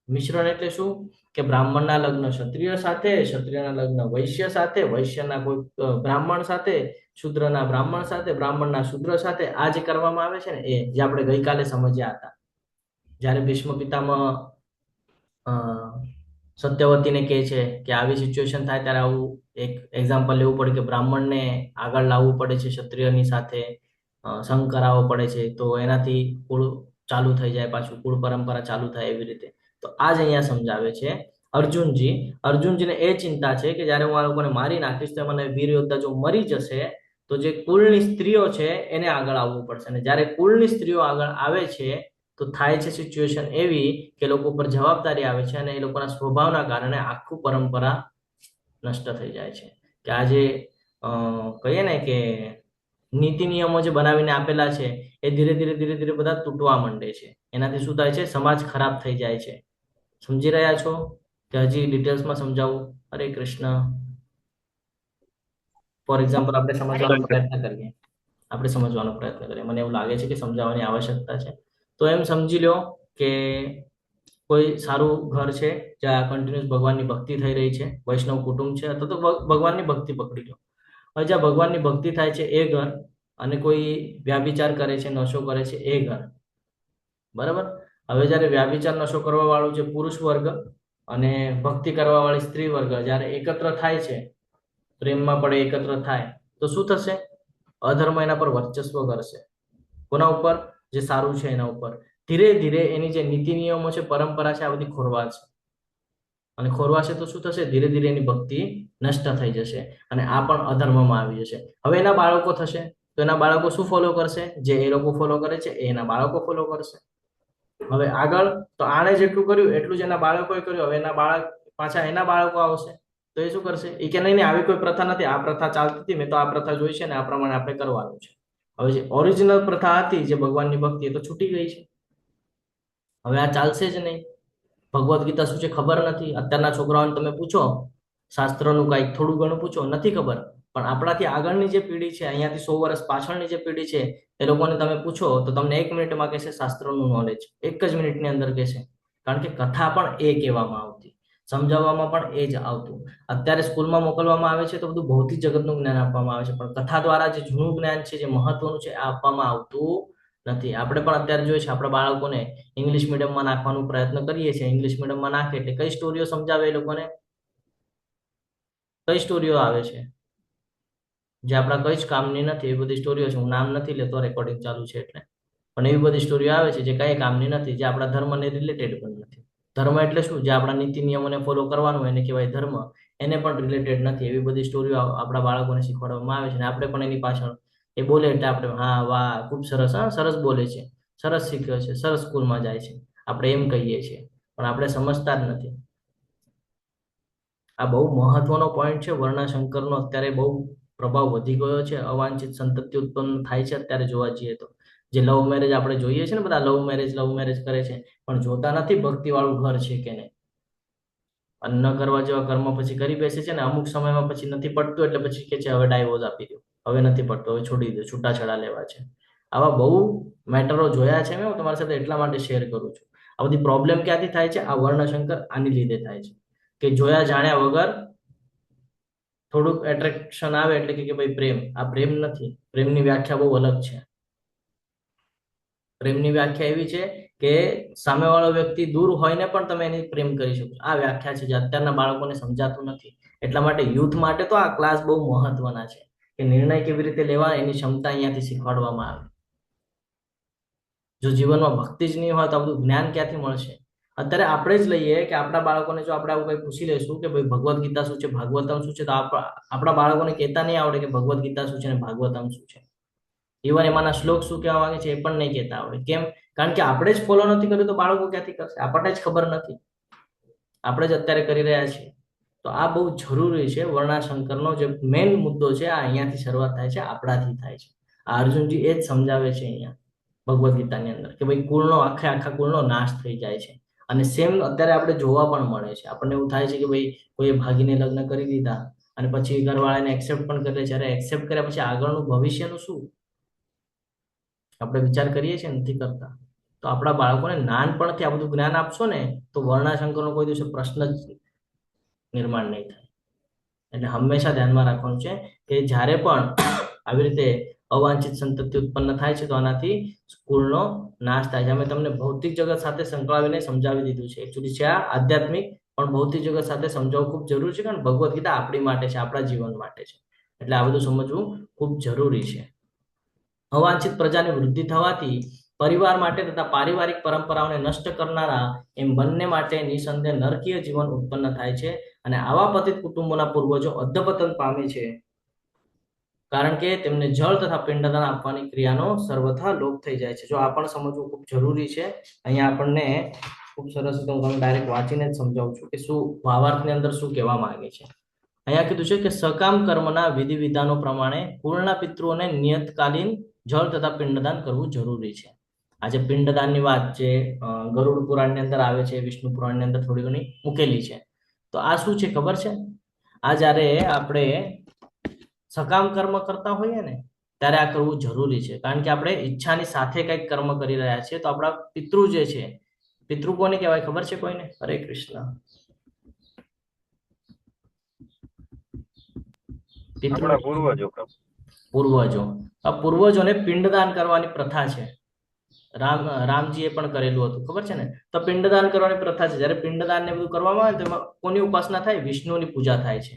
Speaker 1: મિશ્રણ એટલે શું? કે બ્રાહ્મણના લગ્ન ક્ષત્રિય સાથે, ક્ષત્રિયના લગ્ન વૈશ્ય સાથે, વૈશ્યના કોઈ બ્રાહ્મણ સાથે, શૂદ્રના બ્રાહ્મણ સાથે, બ્રાહ્મણના શૂદ્ર સાથે. આ જે કરવામાં આવે છે ને એ જે આપણે ગઈકાલે સમજ્યા હતા. જ્યારે ભીષ્મ પિતામહ સત્યવતીને કહે છે કે આવી સિચ્યુએશન થાય ત્યારે આવું એક એક્ઝામ્પલ લેવું પડે કે બ્રાહ્મણને આગળ લાવવું પડે છે ક્ષત્રિયની સાથે, સંગ કરાવવો પડે છે, તો એનાથી કુળ ચાલુ થઈ જાય, પાછું કુળ પરંપરા ચાલુ થાય એવી રીતે. તો આ જ અહીંયા સમજાવે છે અર્જુનજીને એ ચિંતા છે કે જ્યારે હું આ લોકોને મારી નાખીશ તો મને વીર યોદ્ધા જો મરી જશે તો જે કુળની સ્ત્રીઓ છે એને આગળ આવવું પડશે. અને જ્યારે કુળની સ્ત્રીઓ આગળ આવે છે તો થાય છે સિચ્યુએશન એવી કે લોકો પર જવાબદારી આવે છે અને એ લોકોના સ્વભાવના કારણે આખું પરંપરા નષ્ટ થઈ જાય છે. કે આજે કહીએ ને કે નીતિ નિયમો જે બનાવીને આપેલા છે એ ધીરે ધીરે બધા તૂટવા માંડે છે. એનાથી શું થાય છે? સમાજ ખરાબ થઈ જાય છે. સમજી રહ્યા છો કે હજી ડિટેલ્સમાં સમજાવું? હરે કૃષ્ણ. ફોર એક્ઝામ્પલ આપણે સમજવાનો પ્રયત્ન કરીએ. મને એવું લાગે છે કે સમજાવવાની આવશ્યકતા છે. તો એમ સમજી લો કે કોઈ સારું ઘર છે જ્યાં કન્ટિન્યુઅસ ભગવાનની ભક્તિ થઈ રહી છે, વૈષ્ણવ કુટુંબ છે, અથવા તો ભગવાનની ભક્તિ પકડી લો. હવે જ્યાં ભગવાનની ભક્તિ થાય છે એ ઘર અને કોઈ વ્યાભિચાર કરે છે, નશો કરે છે એ ઘર. બરાબર? હવે જ્યારે વ્યાભિચાર, નશો કરવા વાળું જે પુરુષ વર્ગ અને ભક્તિ કરવા વાળી સ્ત્રી વર્ગ જ્યારે એકત્ર થાય છે, પ્રેમમાં પડે, એકત્ર થાય તો શું થશે? અધર્મ એના પર વર્ચસ્વ કરશે. કોના ઉપર? જે સારું છે એના ઉપર. ધીરે ધીરે એની જે નીતિ નિયમો છે, પરંપરા છે, આ બધી ખોરવાશે. અને ખોરવાશે તો શું થશે? ધીરે ધીરે એની ભક્તિ નષ્ટ થઈ જશે અને આ પણ અધર્મમાં આવી જશે. હવે એના બાળકો થશે તો એના બાળકો શું ફોલો કરશે? જે એ લોકો ફોલો કરે છે એ એના બાળકો ફોલો કરશે. હવે આગળ તો આણે જેટલું કર્યું એટલું જ એના બાળકોએ કર્યું. હવે એના બાળક પાછા એના બાળકો આવશે તો એ શું કરશે? એ કે નહીં આવી કોઈ પ્રથા નથી, આ પ્રથા ચાલતી હતી, મેં તો આ પ્રથા જોઈ છે ને આ પ્રમાણે આપણે કરવાનું છે. હવે જે ઓરિજિનલ પ્રથા હતી જે ભગવાનની ભક્તિ એ તો છૂટી ગઈ છે. હવે આ ચાલશે જ નહીં. ભગવદ્ ગીતા શું છે ખબર નથી. અત્યારના છોકરાઓને તમે પૂછો શાસ્ત્રનું કંઈક થોડું ઘણું પૂછો, નથી ખબર. પણ આપણાથી આગળની જે પેઢી છે, અહીંયાથી 100 વર્ષ પાછળની જે પેઢી છે એ લોકોને તમે પૂછો તો તમને 1 મિનિટમાં કહેશે શાસ્ત્રનું નોલેજ. 1 જ મિનિટની અંદર કહેશે. કારણ કે કથા પણ એ કહેવામાં આવતી, સમજાવવામાં પણ એ જ આવતું. અત્યારે સ્કૂલમાં મોકલવામાં આવે છે તો બધું ભૌતિક જગતનું જ્ઞાન આપવામાં આવે છે, પણ કથા દ્વારા જે જૂનું જ્ઞાન છે, જે મહત્વનું છે, આ આપવામાં આવતું નથી. આપણે પણ અત્યારે જોઈએ છે આપણા બાળકોને ઇંગ્લિશ મીડિયમમાં નાખવાનો પ્રયત્ન કરીએ છીએ. ઇંગ્લિશ મીડિયમમાં નાખે એટલે કઈ સ્ટોરીઓ સમજાવે એ લોકોને? કઈ સ્ટોરીઓ આવે છે જે આપણા કઈ જ કામની નથી? એ બધી સ્ટોરીઓ છે. હું નામ નથી લેતો, રેકોર્ડિંગ ચાલુ છે એટલે. પણ પણ એવી બધી સ્ટોરીઓ આવે છે જે કઈ કામની નથી, જે આપણા ધર્મને રિલેટેડ પણ નથી. ધર્મ એટલે શું? જે આપણા નીતિ નિયમોને ફોલો કરવાનું એને કહેવાય ધર્મ, એને પણ રિલેટેડ નથી. એવી બધી સ્ટોરીઓ આપણા બાળકોને શીખવાડવામાં આવે છે અને આપણે પણ એની પાછળ એ બોલે એટલે આપણે હા વાહ ખૂબ સરસ, હા સરસ બોલે છે, સરસ શીખ્યો છે, સરસ સ્કૂલમાં જાય છે, આપણે એમ કહીએ છીએ, પણ આપણે સમજતા જ નથી. આ બહુ મહત્વનો પોઈન્ટ છે. વર્ણાશંકરનો અત્યારે બહુ પ્રભાવ વધી ગયો છે. અવાંછિત સંતતિ ઉત્પન્ન થાય છે અત્યારે જોવા જઈએ તો. જે લવ મેરેજ આપણે જોઈએ છે ને, બધા લવ મેરેજ કરે છે, પણ જોતા નથી ભક્તિ વાળું ઘર છે કે નહીં. અને ન કરવા જેવા કર્મ પછી કરી બેસે છે ને, અમુક સમયમાં પછી નથી પડતું એટલે પછી કે છે હવે ડાયવોર્સ આપી દો, હવે નથી પડતો, હવે છોડી દો, છૂટાછેડા લેવા છે. આવા બહુ મેટરો જોયા છે. હું તમારી સાથે એટલા માટે શેર કરું છું. આ બધી પ્રોબ્લેમ ક્યાંથી થાય છે? આ વર્ણશંકર આની લીધે થાય છે કે જોયા જાણ્યા વગર થોડુંક એટ્રેક્શન આવે એટલે કે ભાઈ પ્રેમ. આ પ્રેમ નથી. પ્રેમની વ્યાખ્યા બહુ અલગ છે. પ્રેમની વ્યાખ્યા એવી છે કે સામેવાળો વ્યક્તિ દૂર હોઈને પણ તમે એની પ્રેમ કરી શકો. આ વ્યાખ્યા છે જે અત્યારના બાળકોને સમજાતું નથી. એટલા માટે યુથ માટે તો આ ક્લાસ બહુ મહત્વના છે કે નિર્ણય કેવી રીતે લેવા એની ક્ષમતા અહીંયાથી શીખવાડવામાં આવે. જો જીવનમાં ભક્તિ જ નહીં હોય તો આ બધું જ્ઞાન ક્યાંથી મળશે? અત્યારે આપણે જ લઈએ કે આપણા બાળકોને જો આપણે આવું કંઈ પૂછી લઈશું કે ભાઈ ભગવદ્ ગીતા શું છે, ભાગવતમ શું છે, તો આપણા બાળકોને કહેતા નહીં આવડે કે ભગવદ્ ગીતા શું છે અને ભાગવતમ શું છે. ઇવન એમાંના શ્લોક શું કહેવા માંગે છે એ પણ નહીં કહેતા આવડે. કેમ? કારણ કે આપણે જ ફોલો નથી કર્યું તો બાળકો ક્યાંથી કરશે? આપણને જ ખબર નથી. આપણે જ અત્યારે કરી રહ્યા છીએ. તો આ બહુ જરૂરી છે. વર્ણાશંકરનો જે મેઇન મુદ્દો છે આ અહીંયાથી શરૂઆત થાય છે, આપણાથી થાય છે. આ અર્જુનજી એ જ સમજાવે છે અહીંયા ભગવદ્ ગીતાની અંદર કે ભાઈ કુળનો આખા કુળનો નાશ થઈ જાય છે. અને સેમ અત્યારે આપણે જોવા પણ મળે છે. આપણને એવું થાય છે કે ભાઈ કોઈએ ભાગીને લગ્ન કરી દીધા અને પછી ઘરવાળાને એક્સેપ્ટ પણ કરે છે. અરે એક્સેપ્ટ કર્યા પછી આગળનું ભવિષ્યનું શું? આપણે વિચાર કરીએ છીએ, નથી કરતા. તો આપણા બાળકોને નાનપણથી આ બધું જ્ઞાન આપશો ને તો વર્ણાશંકરનો કોઈ દિવસે પ્રશ્ન જ નિર્માણ નહીં થાય. એટલે હંમેશા ધ્યાનમાં રાખવાનું છે કે જ્યારે પણ આવી રીતે અવાંછિત સંતતિ ઉત્પન્ન થાય છે તો આનાથી સ્કૂલનો નાશ થાય છે. અમે તમને ભૌતિક જગત સાથે સંકળાવીને સમજાવી દીધું છે. એકચ્યુઅલી છે આ આધ્યાત્મિક, પણ ભૌતિક જગત સાથે સમજાવવું ખૂબ જરૂરી છે. કારણ ભગવદ્ ગીતા આપણી માટે છે, આપણા જીવન માટે છે. એટલે આ બધું સમજવું ખૂબ જરૂરી છે. અવાંછિત પ્રજાની વૃદ્ધિ થવાથી પરિવાર માટે તથા પારિવારિક પરંપરાઓને નષ્ટ કરનારા એમ બંને માટે નિસંદેહ નરકીય જીવન ઉત્પન્ન થાય છે. અને આવા પતિત કુટુંબોના પૂર્વજો અધપતન પામે છે કારણ કે તેમને જળ તથા પિંડદાન આપવાની ક્રિયાનો સર્વથા લોપ થઈ જાય છે. જો આ પણ સમજવું ખૂબ જરૂરી છે. અહીંયા આપણને ખૂબ સરસ રીતે હું તમને ડાયરેક્ટ વાંચીને જ સમજાવું છું કે શું ભાવાર્થની અંદર શું કહેવા માંગે છે. અહીંયા કીધું છે કે સકામ કર્મના વિધિ વિધાનો પ્રમાણે કુળના પિતૃઓને નિયતકાલીન જળ તથા પિંડદાન કરવું જરૂરી છે. આજે પિંડદાનની વાત જે ગરુડ પુરાણની અંદર આવે છે, વિષ્ણુ પુરાણની અંદર થોડી ઘણી મૂકેલી છે. તો આ શું છે ખબર છે? આ જ્યારે આપણે સકામ કર્મ કરતા હોઈએ ને ત્યારે આ કરવું જરૂરી છે. કારણ કે આપણે ઈચ્છાની સાથે કંઈક કર્મ કરી રહ્યા છીએ. તો આપણા પિતૃ જે છે, પિતૃ કોને કહેવાય ખબર છે કોઈને? હરે કૃષ્ણ. પૂર્વજો. આ પૂર્વજોને પિંડદાન કરવાની પ્રથા છે. રામજીએ પણ કરેલું હતું, ખબર છે ને? તો પિંડદાન કરવાની પ્રથા છે. જ્યારે પિંડદાન ને બધું કરવામાં આવે તો એમાં કોની ઉપાસના થાય? વિષ્ણુની પૂજા થાય છે.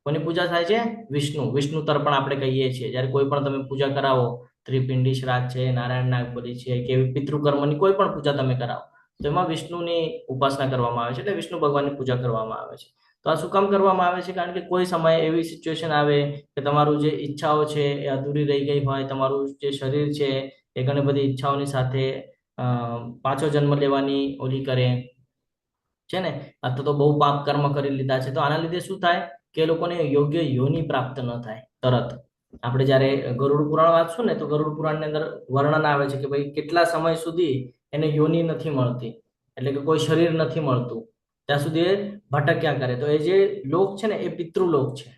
Speaker 1: કોની પૂજા થાય છે? વિષ્ણુ તર્પણ આપણે કહીએ છીએ. જ્યારે કોઈ પણ તમે પૂજા કરાવો, ત્રિપિંડી શ્રાદ્ધ છે, નારાયણ નાગબલી છે કે પિતૃકર્મની કોઈ પણ પૂજા તમે કરાવો તો એમાં વિષ્ણુની ઉપાસના કરવામાં આવે છે. એટલે વિષ્ણુ ભગવાનની પૂજા કરવામાં આવે છે. તો આ શું કામ કરવામાં આવે છે? કારણ કે કોઈ સમયે એવી સિચ્યુએશન આવે કે તમારું જે ઈચ્છાઓ છે એ અધૂરી રહી ગઈ હોય, તમારું જે શરીર છે એ ઘણી બધી ઈચ્છાઓની સાથે પાછો જન્મ લેવાની ઓલી કરે છે ને, અથવા તો બહુ પાપ કર્મ કરી લીધા છે. તો આના લીધે શું થાય કે એ લોકોને યોગ્ય યોની પ્રાપ્ત ન થાય તરત. આપણે જ્યારે ગરુડ પુરાણ વાંચશું ને તો ગરુડ પુરાણની અંદર વર્ણન આવે છે કે ભાઈ કેટલા સમય સુધી એને યોની નથી મળતી, એટલે કે કોઈ શરીર નથી મળતું, ત્યાં સુધી એ ભટક્યા કરે. તો એ જે લોક છે ને એ પિતૃલોક છે.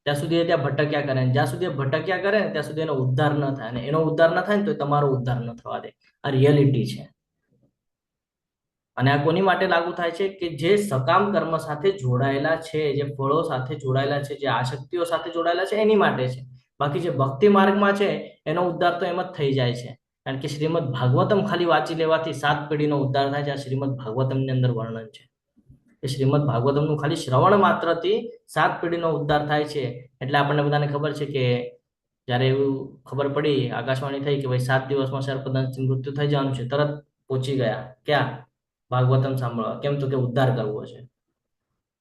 Speaker 1: ત્યાં સુધી એ ત્યાં ભટક્યા કરે. જ્યાં સુધી એ ભટક્યા કરે ને ત્યાં સુધી એનો ઉદ્ધાર ન થાય. અને એનો ઉદ્ધાર ન થાય ને તો તમારો ઉદ્ધાર ન થવા દે. આ રિયાલિટી છે. અને આ કોની માટે લાગુ થાય છે? કે જે સકામ કર્મ સાથે જોડાયેલા છે, જે ફળો સાથે જોડાયેલા છે, જે આસક્તિઓ સાથે જોડાયેલા છે એની માટે છે. બાકી જે ભક્તિ માર્ગમાં છે એનો ઉદ્ધાર તો એમ જ થઈ જાય છે. કારણ કે શ્રીમદ ભાગવતમ ખાલી વાંચી લેવાથી 7 પેઢીનો ઉદ્ધાર થાય છે. આ શ્રીમદ ભાગવતમની અંદર વર્ણન છે કે શ્રીમદ ભાગવતમનું ખાલી શ્રવણ માત્રથી 7 પેઢીનો ઉદ્ધાર થાય છે. એટલે આપણને બધાને ખબર છે કે જ્યારે એવું ખબર પડી, આકાશવાણી થઈ કે ભાઈ 7 દિવસમાં સર્પદંશથી મૃત્યુ થઈ જવાનું છે, તરત પહોંચી ગયા ક્યાં? ભાગવતમ સાંભળવા. કેમ? તો કે ઉદ્ધાર કરવો છે.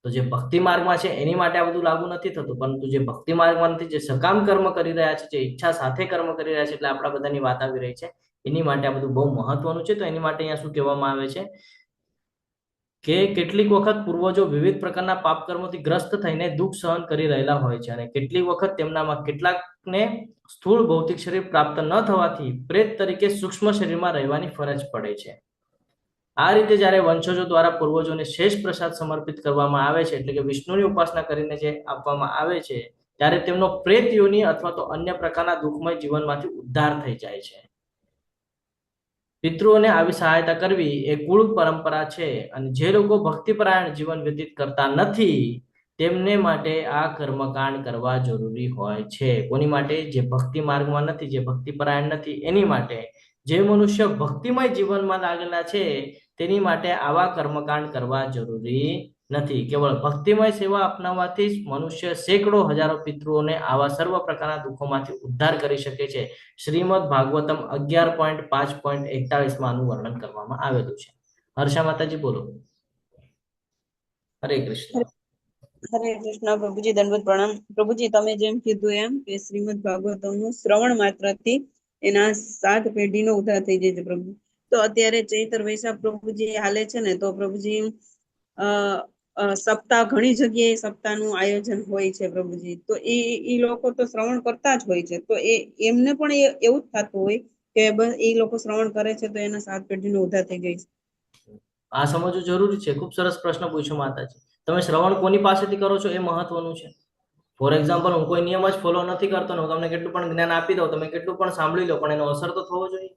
Speaker 1: તો જે ભક્તિ માર્ગમાં છે એની માટે આ બધું લાગુ નથી થતું, પરંતુ જે ભક્તિ માર્ગમાં નથી, જે સકામ કર્મ કરી રહ્યા છે, જે ઈચ્છા સાથે કર્મ કરી રહ્યા છે, એટલે આપણા બધાની વાત આવી રહી છે, એની માટે આ બધું બહુ મહત્વનું છે. તો એની માટે અહીંયા શું કહેવામાં આવે છે કે કેટલીક વખત પૂર્વજો વિવિધ પ્રકારના પાપ કર્મોથી ગ્રસ્ત થઈને દુઃખ સહન કરી રહેલા હોય છે, અને કેટલીક વખત તેમનામાં કેટલાકને સ્થૂળ ભૌતિક શરીર પ્રાપ્ત ન થવાથી પ્રેત તરીકે સૂક્ષ્મ શરીરમાં રહેવાની ફરજ પડે છે. આ રીતે જ્યારે વંશજો દ્વારા પૂર્વજોને શેષ પ્રસાદ સમર્પિત કરવામાં આવે છે, એટલે કે વિષ્ણુની ઉપાસના કરીને જે આપવામાં આવે છે, ત્યારે તેમનો પ્રેત યોનિ અથવા તો અન્ય પ્રકારના દુઃખમય જીવનમાંથી ઉદ્ધાર થઈ જાય છે. પિતૃઓને આવી સહાયતા કરવી એ કુળ પરંપરા છે, અને જે લોકો ભક્તિપરાયણ જીવન વ્યતીત કરતા નથી તેમને માટે આ કર્મકાંડ કરવા જરૂરી હોય છે. કોની માટે? જે ભક્તિ માર્ગમાં નથી, જે ભક્તિપરાયણ નથી, એની માટે. જે મનુષ્ય ભક્તિમય જીવનમાં લાગેલા છે તેની માટે આવા કર્મકાંડ કરવા જરૂરી નથી. કેવળ ભક્તિમય સેવા અપનાવવાથી જ મનુષ્ય સેંકડો હજારો પિતૃઓને આવા સર્વ પ્રકારના દુઃખોમાંથી ઉદ્ધાર કરી શકે છે. શ્રીમદ ભાગવતમ 11.5.41 આનું વર્ણન કરવામાં આવેલું છે. હર્ષા માતાજી બોલો. હરે કૃષ્ણ.
Speaker 9: હરે કૃષ્ણ પ્રભુજી, દંડવત પ્રણામ. પ્રભુજી, તમે જેમ કીધું એમ કે શ્રીમદ ભાગવતમનું શ્રવણ માત્રથી એના 7 પેઢીનો ઉદ્ધાર થઈ જાય છે પ્રભુ. તો અત્યારે ચૈત્ર વૈશાખ પ્રભુજી હાલે છે ને, તો પ્રભુજી સપ્તાહ, ઘણી જગ્યાએ સપ્તાહનું આયોજન હોય છે પ્રભુજી. તો એ લોકો તો શ્રવણ કરતા જ હોય છે, તો એમને પણ એવું જ થતું હોય કે બસ એ લોકો શ્રવણ કરે છે તો એના 7 પેઢીનો ઉદ્ધાર થઈ જાય છે.
Speaker 1: આ સમજવું જરૂરી છે. ખૂબ સરસ પ્રશ્ન પૂછ્યો માતાજી. તમે શ્રવણ કોની પાસેથી કરો છો એ મહત્વનું છે. ફોર એક્ઝામ્પલ, હું કોઈ નિયમ જ ફોલો નથી કરતો ને હું તમને કેટલું પણ જ્ઞાન આપી દઉં, તમે કેટલું પણ સાંભળી લો, પણ એનો અસર તો થવો જોઈએ.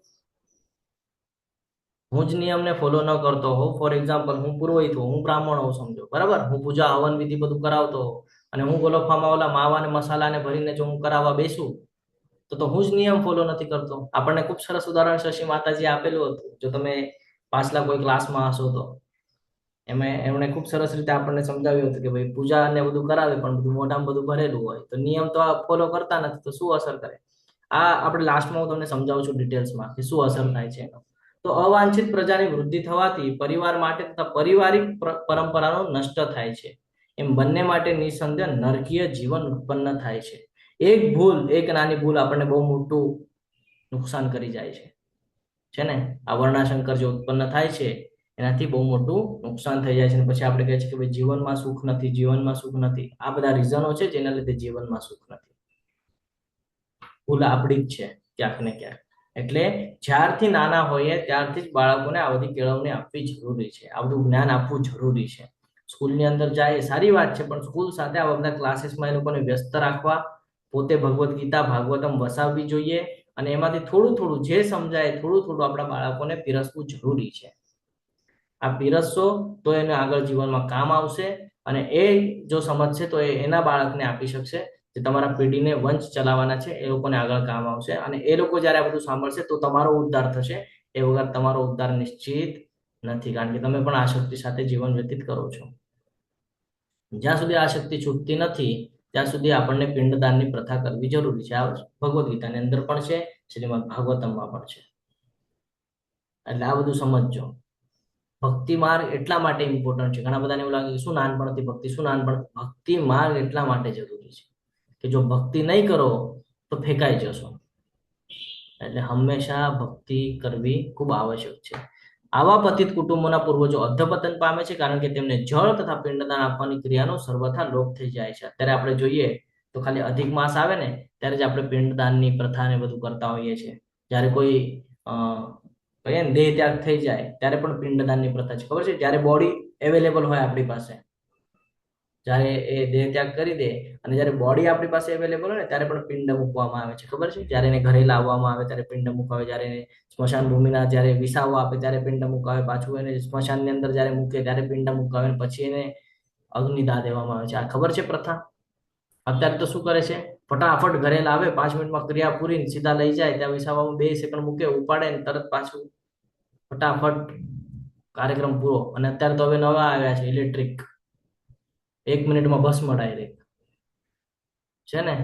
Speaker 1: હું જ નિયમને ફોલો ન કરતો હોઉં, ફોર એક્ઝામ્પલ હું પુરોહિત હોઉં, હું બ્રાહ્મણ હોઉં, સમજો, બરાબર, હું પૂજા હવન વિધિ બધું કરાવતો હોઉં, અને હું ગોલોફામાં ઓલા માવા ને મસાલાને ભરીને જો હું કરાવવા બેસું તો હું જ નિયમ ફોલો નથી કરતો. આપણને ખૂબ સરસ ઉદાહરણ શશી માતાજી આપેલું હતું, જો તમે પાછલા કોઈ ક્લાસમાં હશો તો એમણે ખૂબ સરસ રીતે આપણને સમજાવ્યું હતું કે ભાઈ પૂજા ને બધું કરાવે પણ બધું મોઢામાં બધું ભરેલું હોય, તો નિયમ તો ફોલો કરતા નથી, તો શું અસર કરે? આ આપણે લાસ્ટમાં હું તમને સમજાવું છું ડિટેલ્સમાં કે શું અસર થાય છે એનો. તો અવાંછિત પ્રજાની વૃદ્ધિ થવાથી પરિવાર માટે તથા પારિવારિક પરંપરાનો નષ્ટ થાય છે. એમ બંને માટે નિસંદેહ નરકીય જીવન ઉત્પન્ન થાય છે. એક ભૂલ, એક નાની ભૂલ આપણને બહુ મોટું નુકસાન કરી જાય છે ને. આ વર્ણાશંકર જે ઉત્પન્ન થાય છે એનાથી બહુ મોટું નુકસાન થઈ જાય છે. પછી આપણે કહે છે કે ભાઈ જીવનમાં સુખ નથી, જીવનમાં સુખ નથી. આ બધા રીઝનો છે જેના લીધે જીવનમાં સુખ નથી. ભૂલ આપણી જ છે ક્યાંક ને ક્યાંક. એટલે જ્યારથી નાના હોઈએ ત્યારથી જ બાળકોને આ બધી કેળવણી આપવી જરૂરી છે, આ બધું જ્ઞાન આપવું જરૂરી છે. સ્કૂલની અંદર જાય એ સારી વાત છે, પણ સ્કૂલ સાથે આ બધા ક્લાસીસમાં એ લોકોને વ્યસ્ત રાખવા, પોતે ભગવદ્ ગીતા ભાગવતમ વસાવવી જોઈએ, અને એમાંથી થોડું થોડું જે સમજાય થોડું થોડું આપણા બાળકોને પીરસવું જરૂરી છે. આ પીરસશો તો એને આગળ જીવનમાં કામ આવશે, અને એ જો સમજશે તો એ એના બાળકને આપી શકશે જે તમારા પેઢીને વંશ ચલાવવાના છે, એ લોકોને આગળ કામ આવશે. અને એ લોકો જ્યારે આ બધું સાંભળશે તો તમારો ઉદ્ધાર થશે. એ વગર તમારો ઉદ્ધાર નિશ્ચિત નથી, કારણ કે તમે પણ આ શક્તિ સાથે જીવન વ્યતીત કરો છો. જ્યાં સુધી આ શક્તિ છૂટતી નથી ત્યાં સુધી આપણને પિંડદાનની પ્રથા કરવી જરૂરી છે. આ ભગવદ્ ગીતાની અંદર પણ છે, શ્રીમદ ભાગવતમમાં પણ છે. એટલે આ બધું સમજજો. ભક્તિ માર્ગ એટલા માટે ઇમ્પોર્ટન્ટ છે. ઘણા બધાને એવું લાગે કે શું નાનપણથી ભક્તિ, શું નાનપણ. ભક્તિ માર્ગ એટલા માટે જરૂરી છે કે જો ભક્તિ નહીં કરો તો ફેંકાઈ જશો. એટલે હંમેશા ભક્તિ કરવી ખૂબ આવશ્યક છે. આવા પતિત કુટુંબોના પૂર્વજો અધપતન પામે છે કારણ કે તેમને જળ તથા પિંડદાન આપવાની ક્રિયાનો સર્વથા લોપ થઈ જાય છે. અત્યારે આપણે જોઈએ તો ખાલી અધિક માસ આવે ને ત્યારે જ આપણે પિંડદાનની પ્રથાને બધું કરતા હોઈએ છીએ. જ્યારે કોઈ કહીએ ને દેહ ત્યાગ થઈ જાય ત્યારે પણ પિંડદાનની પ્રથા છે, ખબર છે? જ્યારે બોડી અવેલેબલ હોય આપણી પાસે, જ્યારે એ દેહ ત્યાગ કરી દે અને જ્યારે બોડી આપણી પાસે અવેલેબલ હોય ને ત્યારે પણ પિંડ મૂકવામાં આવે છે, ખબર છે? જ્યારે એને ઘરે લાવવામાં આવે ત્યારે પિંડ મુકાવે, જ્યારે એને સ્મશાન ભૂમિના જ્યારે વિસાવો આપે ત્યારે પિંડ મુકાવે, પાછું એને સ્મશાનની અંદર જ્યારે મૂકે ત્યારે પિંડ મુકાવે, પછી એને અગ્નિદાહ દેવામાં આવે છે. આ ખબર છે પ્રથા? અત્યારે તો શું કરે છે, ફટાફટ ઘરે લાવે, 5 મિનિટમાં ક્રિયા પૂરી, સીધા લઈ જાય, ત્યાં વિસાવામાં 2 સેકન્ડ મૂકે, ઉપાડે ને તરત પાછું ફટાફટ કાર્યક્રમ પૂરો. અને અત્યારે તો હવે નવા આવ્યા છે ઇલેક્ટ્રિક, 1 મિનિટમાં ભસ્મ ડાયરેક્ટ છે ને.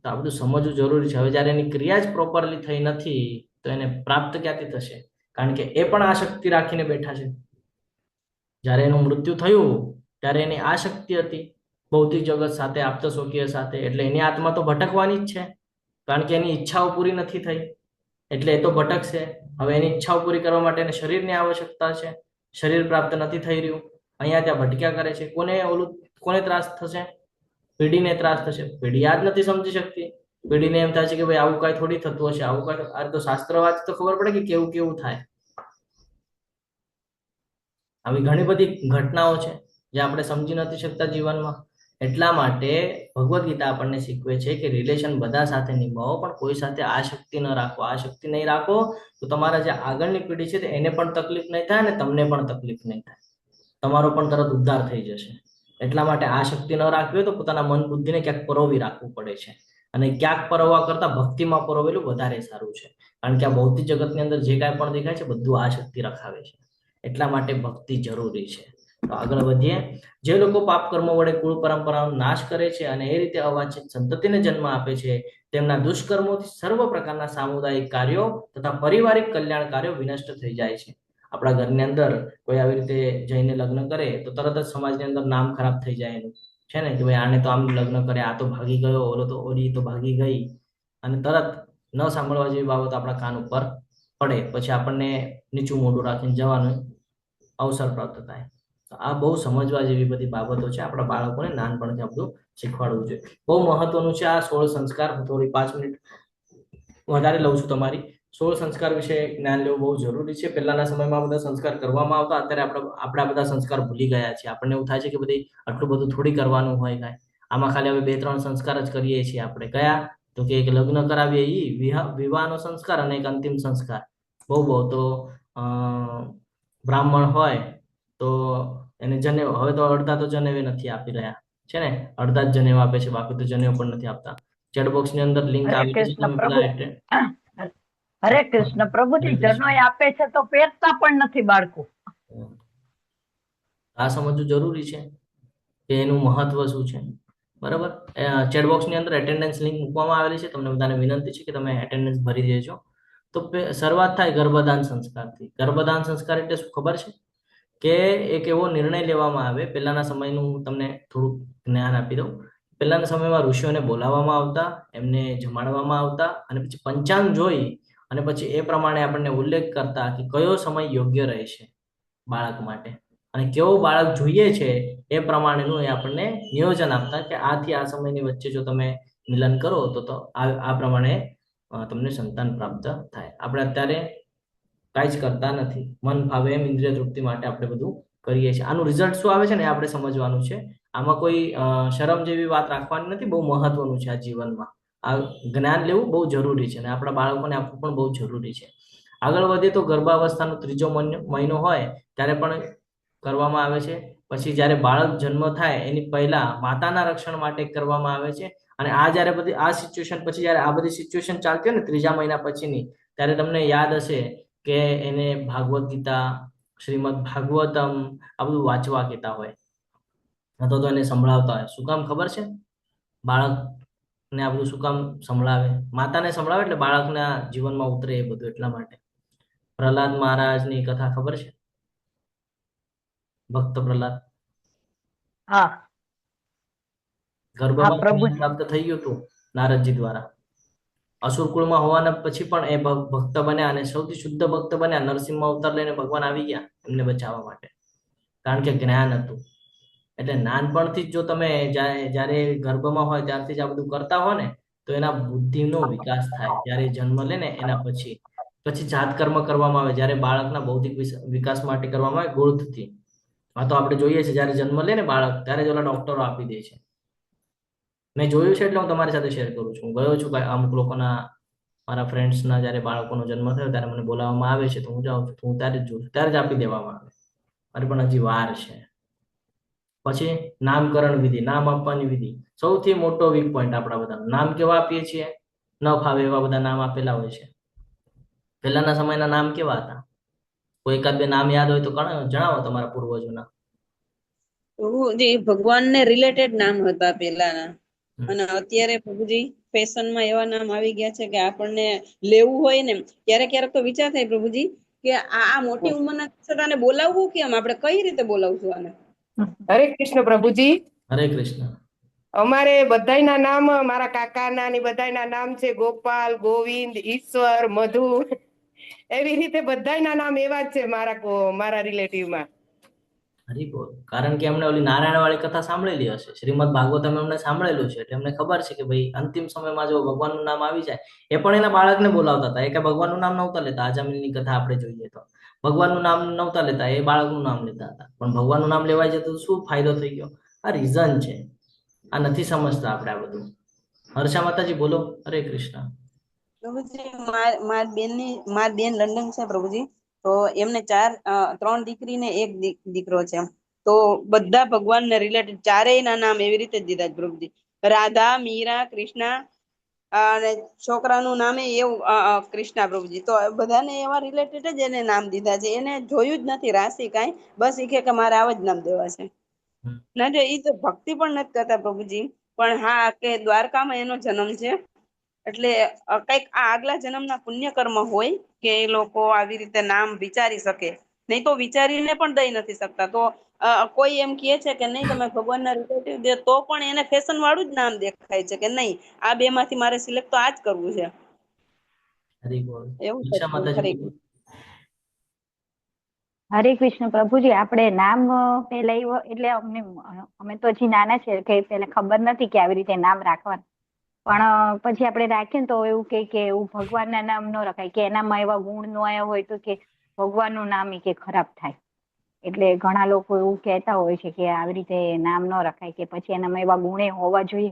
Speaker 1: તો આ બધું સમજવું જરૂરી છે. હવે જ્યારે એની ક્રિયા જ પ્રોપરલી થઈ નથી તો એને પ્રાપ્ત ક્યાંથી થશે? કારણ કે એ પણ આ શક્તિ રાખીને બેઠા છે. જ્યારે એનું મૃત્યુ થયું ત્યારે એની આ શક્તિ હતી ભૌતિક જગત સાથે, આપ્તસ્વકીય સાથે, એટલે એની આત્મા તો ભટકવાની જ છે, કારણ કે એની ઈચ્છાઓ પૂરી નથી થઈ એટલે એ તો ભટકશે. હવે એની ઈચ્છાઓ પૂરી કરવા માટે એને શરીરની આવશ્યકતા છે, શરીર પ્રાપ્ત નથી થઈ રહ્યું, અહીંયા ત્યાં ભટક્યા કરે છે. કોને ત્રાસ થશે? પેઢીને ત્રાસ થશે. પેઢી યાદ નથી સમજી શકતી. પેઢીને એમ થાય છે કે ભાઈ આવું કઈ થોડી થતું હશે, આવું કઈ, આ તો શાસ્ત્ર વાંચ તો ખબર પડે કે કેવું કેવું થાય. આવી ઘણી બધી ઘટનાઓ છે જે આપણે સમજી નથી શકતા જીવનમાં. એટલા માટે ભગવદ્ ગીતા આપણને શીખવે છે કે રિલેશન બધા સાથે નિભાવો, પણ કોઈ સાથે આ શક્તિ ન રાખો. આ શક્તિ નહીં રાખો તો તમારા જે આગળની પેઢી છે એને પણ તકલીફ નહીં થાય અને તમને પણ તકલીફ નહીં થાય, તમારો પણ તરત ઉદ્ધાર થઈ જશે. એટલા માટે આ શક્તિ ન રાખવી હોય તો પોતાના મન બુદ્ધિને ક્યાંક પરોવી રાખવું પડે છે, અને ક્યાંક પરોવવા કરતા ભક્તિમાં પરોવેલું વધારે સારું છે. કારણ કે આ ભૌતિક જગતની અંદર જે કાંઈ પણ દેખાય છે બધું આ શક્તિ રખાવે છે. એટલા માટે ભક્તિ જરૂરી છે. તો આગળ વધીએ. જે લોકો પાપ કર્મો વડે કુળ પરંપરાનો નાશ કરે છે અને એ રીતે અવાંછિત સંતતિને જન્મ આપે છે, તેમના દુષ્કર્મોથી સર્વ પ્રકારના સામુદાયિક કાર્યો તથા પારિવારિક કલ્યાણ કાર્યો વિનષ્ટ થઈ જાય છે. આપણા ઘરની અંદર કોઈ આવી રીતે જઈને લગ્ન કરે તો તરત જ સમાજની અંદર નામ ખરાબ થઈ જાય એનું, છે ને, કે ભાઈ આને તો આમ લગ્ન કરે, આ તો ભાગી ગયો, ઓલી તો ભાગી ગઈ, અને તરત ન સાંભળવા જેવી બાબત આપણા કાન ઉપર પડે, પછી આપણને નીચું મોઢું રાખીને જવાનું અવસર પ્રાપ્ત થાય. તો આ બહુ સમજવા જેવી બધી બાબતો છે. આપણા બાળકોને નાનપણથી આ બધું શીખવાડવું જોઈએ. બહુ મહત્વનું છે આ 16 સંસ્કાર. હું થોડી 5 મિનિટ વધારે લઉં છું તમારી. 16 સંસ્કાર વિશે જ્ઞાન લેવું બહુ જરૂરી છે. પહેલાના સમયમાં બધા સંસ્કાર કરવામાં આવતા, અત્યારે આપણે બધા સંસ્કાર ભૂલી ગયા છીએ. આપણને એવું થાય છે કે બધી આટલું બધું થોડી કરવાનું હોય કાંઈ. આમાં ખાલી હવે 2-3 સંસ્કાર જ કરીએ છીએ આપણે. કયા? તો કે એક લગ્ન કરાવીએ ઈ વિવાહનો સંસ્કાર, અને એક અંતિમ સંસ્કાર. બહુ તો બ્રાહ્મણ હોય તો એને જનેવ, હવે તો અડધા તો જનેવે નથી આપી રહ્યા, છે ને, અડધા જ જનેવ આપે છે, બાકી તો જનેવ પણ નથી આપતા. ચેટ બોક્સ ની અંદર લિંક
Speaker 5: હરે
Speaker 1: આવી છે,
Speaker 5: કૃષ્ણ
Speaker 1: તમે
Speaker 5: પ્રભુ.
Speaker 1: પેલા
Speaker 5: હરે કૃષ્ણ પ્રભુજી, જનોય આપે છે તો પહેરતા પણ નથી બાળકો.
Speaker 1: આ સમજવું જરૂરી છે કે એનું મહત્વ શું છે. બરાબર. ચેટ બોક્સ ની અંદર એટેન્ડન્સ લિંક મૂકવામાં આવેલી છે. તમને બધાને વિનંતી છે કે તમે એટેન્ડન્સ ભરી દેજો. તો શરૂઆત થાય ગર્ભદાન સંસ્કારથી. ગર્ભદાન સંસ્કાર એટલે શું ખબર છે? કે એક એવો નિર્ણય લેવામાં આવે. પહેલાના સમયનું તમને થોડુંક જ્ઞાન આપી દઉં. પહેલાના સમયમાં ઋષિઓને બોલાવવામાં આવતા, એમને જમાડવામાં આવતા, અને પછી પંચાંગ જોઈ અને પછી એ પ્રમાણે આપણને ઉલ્લેખ કરતા કે કયો સમય યોગ્ય રહેશે બાળક માટે, અને કેવો બાળક જોઈએ છે એ પ્રમાણેનું એ આપણને નિયોજન આપતા કે આથી આ સમયની વચ્ચે જો તમે મિલન કરો તો આ પ્રમાણે તમને સંતાન પ્રાપ્ત થાય. આપણે અત્યારે કાંઈ જ કરતા નથી. મન ફાવે એમ ઇન્દ્રિય તૃપ્તિ માટે આપણે બધું કરીએ છીએ. આનું રિઝલ્ટ શું આવે છે ને એ આપણે સમજવાનું છે. આમાં કોઈ શરમ જેવી વાત રાખવાની નથી. બહુ મહત્વનું છે આ જીવનમાં. આ જ્ઞાન લેવું બહુ જરૂરી છે અને આપણા બાળકોને આપવું પણ બહુ જરૂરી છે. આગળ વધીએ તો ગર્ભાવસ્થાનો 3જો મહિનો હોય ત્યારે પણ કરવામાં આવે છે. પછી જ્યારે બાળક જન્મ થાય એની પહેલા માતાના રક્ષણ માટે કરવામાં આવે છે. અને આ જ્યારે બધી આ સિચ્યુએશન પછી જ્યારે આ બધી સિચ્યુએશન ચાલતી હોય ને 3જા મહિના પછીની, ત્યારે તમને યાદ હશે કે એને ભાગવત ગીતા, શ્રીમદ ભાગવતમ આ બધું વાંચવા કહેતા હોય, અથવા તો એને સંભળાવતા હોય. શું કામ ખબર છે? બાળકને આ બધું શું કામ સંભળાવે? માતાને સંભળાવે એટલે બાળકના જીવનમાં ઉતરે એ બધું. એટલા માટે પ્રહલાદ મહારાજની કથા ખબર છે? ભક્ત પ્રહલાદ.
Speaker 5: હા,
Speaker 1: ગર્ભમાં
Speaker 5: પ્રભુજી.
Speaker 1: પ્રાપ્ત થઈ ગયું હતું નારદજી દ્વારા. અસુર કુળમાં હોવાના પછી પણ એ ભક્ત બન્યા અને સૌથી શુદ્ધ ભક્ત બન્યા. નરસિંહ અવતાર લઈને ભગવાન આવી ગયા એમને બચાવવા માટે, કારણ કે જ્ઞાન હતું. એટલે નાનપણથી જ જો તમે જ્યારે ગર્ભમાં હોય ત્યારથી જ આ બધું કરતા હો ને તો એના બુદ્ધિનો વિકાસ થાય. જ્યારે જન્મ લે ને એના પછી જાત કર્મ કરવામાં આવે. જ્યારે બાળકના બૌદ્ધિક વિકાસ માટે કરવામાં આવે ગ્રોથથી. આ તો આપણે જોઈએ છે જ્યારે જન્મ લે ને બાળક ત્યારે જ ઓલા ડોક્ટરો આપી દે છે. મેં જોયું છે એટલે હું તમારી સાથે શેર કરું છું. હું ગયો છું અમુક લોકોના, મારા ફ્રેન્ડ્સના જ્યારે બાળકોનો જન્મ થયો ત્યારે મને બોલાવવામાં આવે છે તો હું જાઉં છું. તો હું ત્યારે જ જોઉં છું, ત્યારે જ આપી દેવામાં આવે. મારે પણ હજી વાર છે. પછી નામકરણ વિધિ, નામ આપવાની વિધિ સૌથી મોટો વીક પોઈન્ટ આપણા બધા. નામ કેવા આપીએ છીએ? ન ફાવે એવા બધા નામ આપેલા હોય છે. પહેલાના સમયના નામ કેવા હતા? કોઈ એકાદ બે નામ યાદ હોય તો જણાવો તમારા પૂર્વજોના.
Speaker 9: પ્રભુજી ભગવાનને રિલેટેડ નામ હતા પેલાના, અને અત્યારે પ્રભુજી ફેશનમાં એવા નામ આવી ગયા છે કે આપણને લેવું હોય ને ક્યારેક ક્યારેક તો વિચાર થાય પ્રભુજી કે આ મોટી ઉંમરના છોકરાને બોલાવવું કેમ, આપણે કઈ રીતે બોલાવશું આને?
Speaker 10: હરે કૃષ્ણ પ્રભુજી.
Speaker 1: હરે કૃષ્ણ.
Speaker 10: અમારે બધાયના નામ, મારા કાકાના ને બધાયના નામ છે ગોપાલ, ગોવિંદ, ઈશ્વર, મધુ, એવી રીતે બધાયના નામ એવા જ છે મારા રિલેટિવમાં.
Speaker 1: હરી બોલ. કારણ કે એમને ઓલી નારાયણ વાળી કથા સાંભળેલી હશે, શ્રીમદ ભાગવતમ એમને સાંભળેલું છે, એટલે એમને ખબર છે કે ભાઈ અંતિમ સમયમાં જો ભગવાનનું નામ આવી જાય. એ પણ એના બાળકને બોલાવતા હતા, એ કે ભગવાનનું નામ નહોતા લેતા. આજામિલની કથા આપણે જોઈએ તો ભગવાનનું નામ નહોતા લેતા, એ બાળકનું નામ લેતા હતા. પણ ભગવાનનું નામ લેવાય છે તો શું ફાયદો થઈ ગયો? આ રીઝન છે, આ નથી સમજતા આપણે આ બધું. હર્ષા માતાજી બોલો. હરે કૃષ્ણ.
Speaker 9: પ્રભુજી મારી બેન લંડન છે પ્રભુજી, તો એમને 3 દીકરી ને 1 દીકરો છે. તો બધા ભગવાનને રિલેટેડ ચારેય ના નામ એવી રીતે જ દીધા છે પ્રભુજી. રાધા, મીરા, કૃષ્ણા અને છોકરાનું નામે એવું કૃષ્ણા પ્રભુજી. તો બધાને એવા રિલેટેડ જ એને નામ દીધા છે. એને જોયું જ નથી રાશિ કાંઈ, બસ એ કે મારે આવા જ નામ દેવા છે. ના જો એ તો ભક્તિ પણ નથી કરતા પ્રભુજી, પણ હા કે દ્વારકામાં એનો જન્મ છે એટલે કઈક આ આગલા જન્મના પુણ્ય કર્મ હોય કે એ લોકો આવી રીતે નામ વિચારી શકે, નહીં તો વિચારીને પણ દઈ નથી શકતા. તો કોઈ એમ કહે છે કે નહીં તમે ભગવાનના રિલેટિવ દે, તો પણ એને ફેશન વાળું જ નામ દેખાય છે કે નહીં આ બે માંથી મારે સિલેક્ટ તો આ જ કરવું છે.
Speaker 1: હરી બોલ.
Speaker 9: એવું
Speaker 1: દીક્ષા
Speaker 9: છે.
Speaker 1: માતાજી બોલો.
Speaker 5: હરે કૃષ્ણ પ્રભુજી. આપણે નામ પેલા એટલે અમે તો હજી નાના છે કે પેલા ખબર નથી કે આવી રીતે નામ રાખવાનું, પણ પછી આપણે રાખીએ ને તો એવું કે એવું ભગવાનના નામ ન રખાય, કે એનામાં એવા ગુણ ન આવ્યા હોય તો કે ભગવાનનું નામ કે ખરાબ થાય. એટલે ઘણા લોકો એવું કહેતા હોય છે કે આવી રીતે નામ ન રખાય, કે પછી એનામાં એવા ગુણે હોવા જોઈએ.